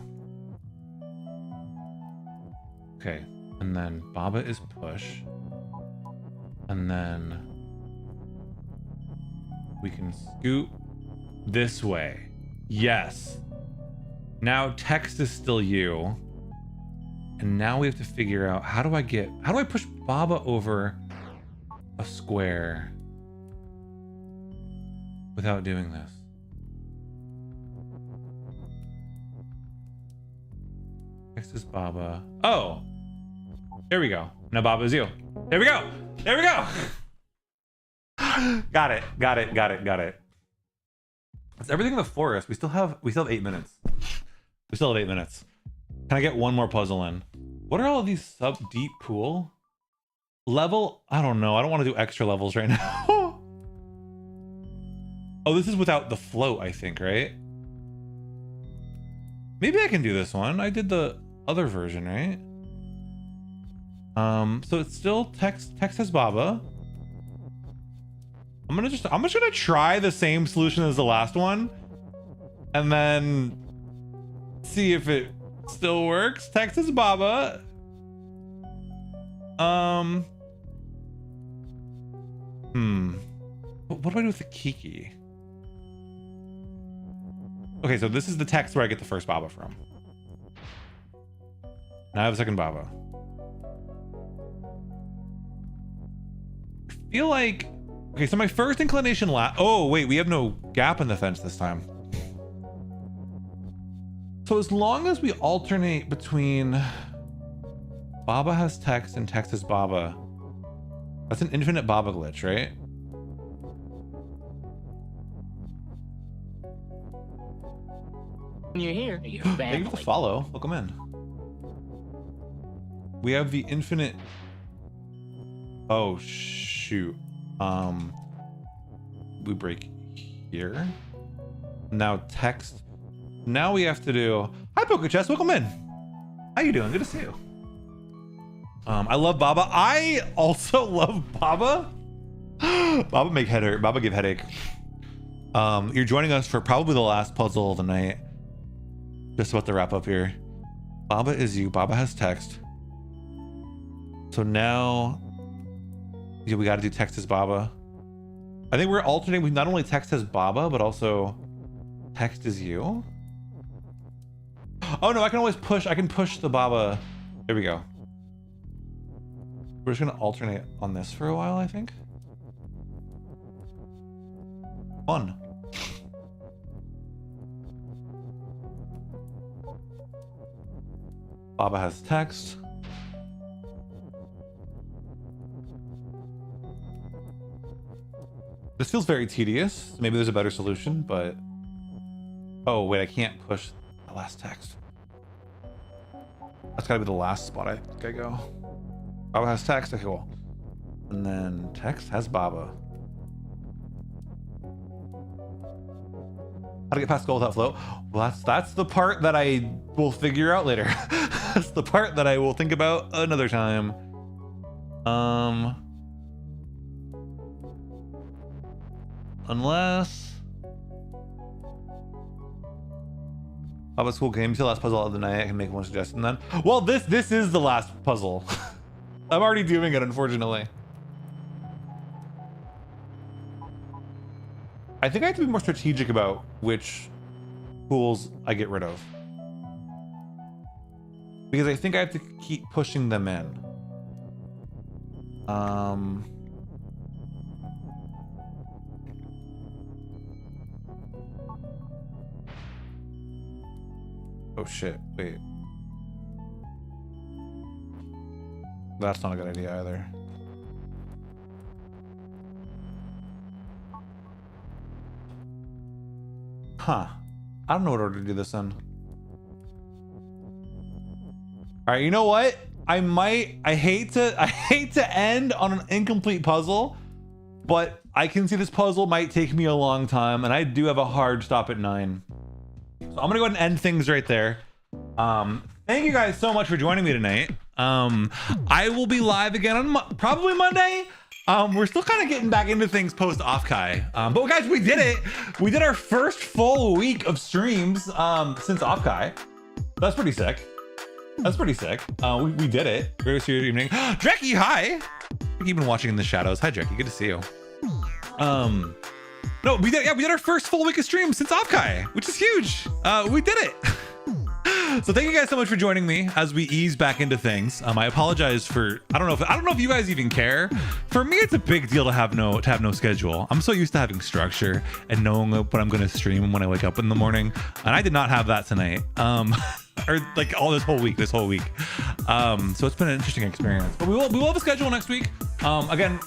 Okay. And then Baba is push. And then we can scoot this way. Yes. Now text is still you. And now we have to figure out how do I push Baba over a square without doing this? Text is Baba. Oh, there we go. Now Baba is you. There we go. There we go. Got it. It's everything in the forest. We still have 8 minutes. We still have 8 minutes. Can I get one more puzzle in? What are all of these deep pool? Level? I don't know. I don't want to do extra levels right now. Oh, this is without the float, I think, right? Maybe I can do this one. I did the other version, right? So it's still text has Baba. I'm just gonna try the same solution as the last one and then see if it still works. Text is Baba. What do I do with the Kiki? Okay, so this is the text where I get the first Baba from. Now I have a second Baba. I feel like... Okay, so my first inclination oh, wait, we have no gap in the fence this time. So as long as we alternate between Baba has text and text has Baba, that's an infinite Baba glitch, right? When you're here, you're family. Thank you for the follow. Welcome in. We have the infinite... Oh, shoot. We break here. Now text. Now we have to do... Hi, PokeChess. Welcome in. How you doing? Good to see you. I love Baba. I also love Baba. Baba make head hurt. Baba give headache. You're joining us for probably the last puzzle of the night. Just about to wrap up here. Baba is you. Baba has text. So now, yeah, we got to do text as Baba. I think we're alternating with not only text as Baba, but also text as you. Oh no, I can always push. I can push the Baba. There we go. We're just gonna alternate on this for a while, I think. Fun. Baba has text. This feels very tedious. Maybe there's a better solution, but... Oh, wait, I can't push the last text. That's gotta be the last spot I think I go. Baba has text, okay, cool. And then text has Baba. How to get past goal without float? Well, that's the part that I will figure out later. That's the part that I will think about another time. Unless... Baba's cool game. The last puzzle of the night. I can make one suggestion then. Well, this is the last puzzle. I'm already doing it, unfortunately. I think I have to be more strategic about which pools I get rid of. Because I think I have to keep pushing them in. Oh shit, wait. That's not a good idea either. Huh. I don't know what order to do this in. All right, you know what? I hate to end on an incomplete puzzle, but I can see this puzzle might take me a long time, and I do have a hard stop at 9. So I'm gonna go ahead and end things right there. Thank you guys so much for joining me tonight. I will be live again on probably Monday. We're still kind of getting back into things post Offkai. But guys, we did it. We did our first full week of streams since Offkai. That's pretty sick. That's pretty sick. We did it. Very serious evening. Dreki, hi. You've been watching in the shadows. Hi, Dreki. Good to see you. No, we did our first full week of streams since Offkai, which is huge. We did it. So thank you guys so much for joining me as we ease back into things. I apologize for I don't know if you guys even care. For me, it's a big deal to have no schedule. I'm so used to having structure and knowing what I'm going to stream when I wake up in the morning, and I did not have that tonight. Or like all this whole week. So it's been an interesting experience. But we will have a schedule next week. Again,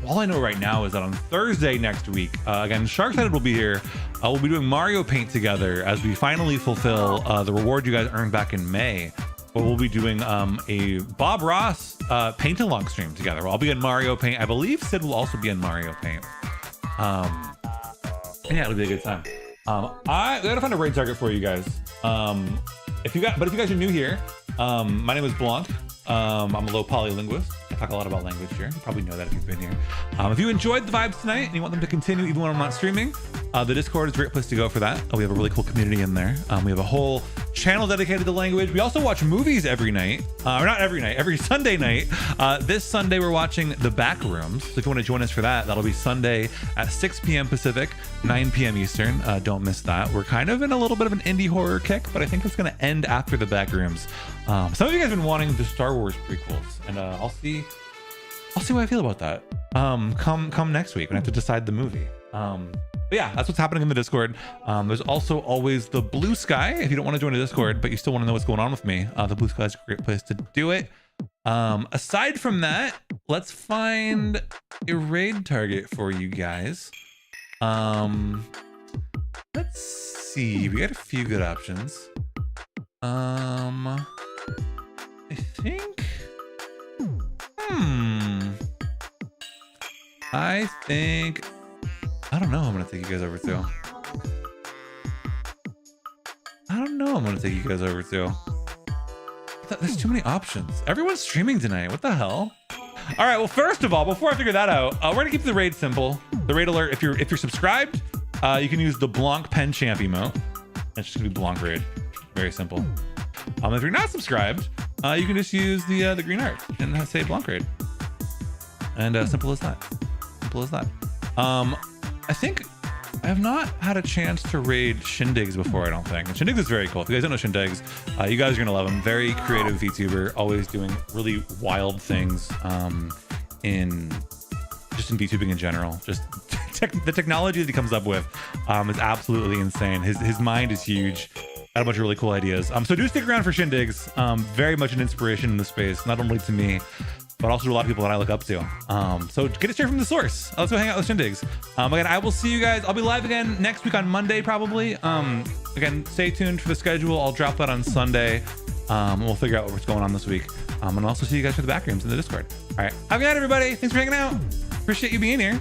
all I know right now is that on Thursday next week, again, Sharksided will be here. We'll be doing Mario Paint together as we finally fulfill the reward you guys earned back in May. But we'll be doing a Bob Ross paint along stream together. I'll be in Mario Paint. I believe Sid will also be in Mario Paint. And yeah, it'll be a good time. I gotta find a raid target for you guys. If you guys are new here, my name is Blanc. I'm a low poly linguist. I talk a lot about language here. You probably know that if you've been here. If you enjoyed the vibes tonight and you want them to continue even when I'm not streaming, the Discord is a great place to go for that. We have a really cool community in there. We have a whole channel dedicated to language. We also watch movies every night, or not every night, every Sunday night. This Sunday we're watching The Backrooms. So if you want to join us for that, that'll be Sunday at 6 p.m. Pacific, 9 p.m. Eastern. Don't miss that. We're kind of in a little bit of an indie horror kick, but I think it's going to end after The Backrooms. Some of you guys have been wanting the Star Wars prequels, and I'll see what I feel about that. Come next week when I have to decide the movie. But yeah, that's what's happening in the Discord. There's also always the Blue Sky. If you don't want to join the Discord, but you still want to know what's going on with me, the Blue Sky is a great place to do it. Aside from that, let's find a raid target for you guys. Let's see. We got a few good options. I think. I don't know. I'm gonna take you guys over to. There's too many options. Everyone's streaming tonight. What the hell? All right. Well, first of all, before I figure that out, we're gonna keep the raid simple. The raid alert. If you're subscribed, you can use the Blanc Pen Champ emote. It's just gonna be Blanc raid. Very simple. If you're not subscribed, you can just use the green art and say Blanc raid. And simple as that. I think I have not had a chance to raid Shindigs before, I don't think. And Shindigs is very cool. If you guys don't know Shindigs, you guys are gonna love him. Very creative VTuber, always doing really wild things in VTubing in general. Just the technology that he comes up with is absolutely insane. His mind is huge. Got a bunch of really cool ideas. So do stick around for Shindigs. Very much an inspiration in the space, not only to me, but also to a lot of people that I look up to. So get it straight from the source. Let's go hang out with Shindigs. Again, I will see you guys. I'll be live again next week on Monday, probably. Again, stay tuned for the schedule. I'll drop that on Sunday. We'll figure out what's going on this week. And I'll also see you guys for the Backrooms in the Discord. All right. Have a good night, everybody. Thanks for hanging out. Appreciate you being here.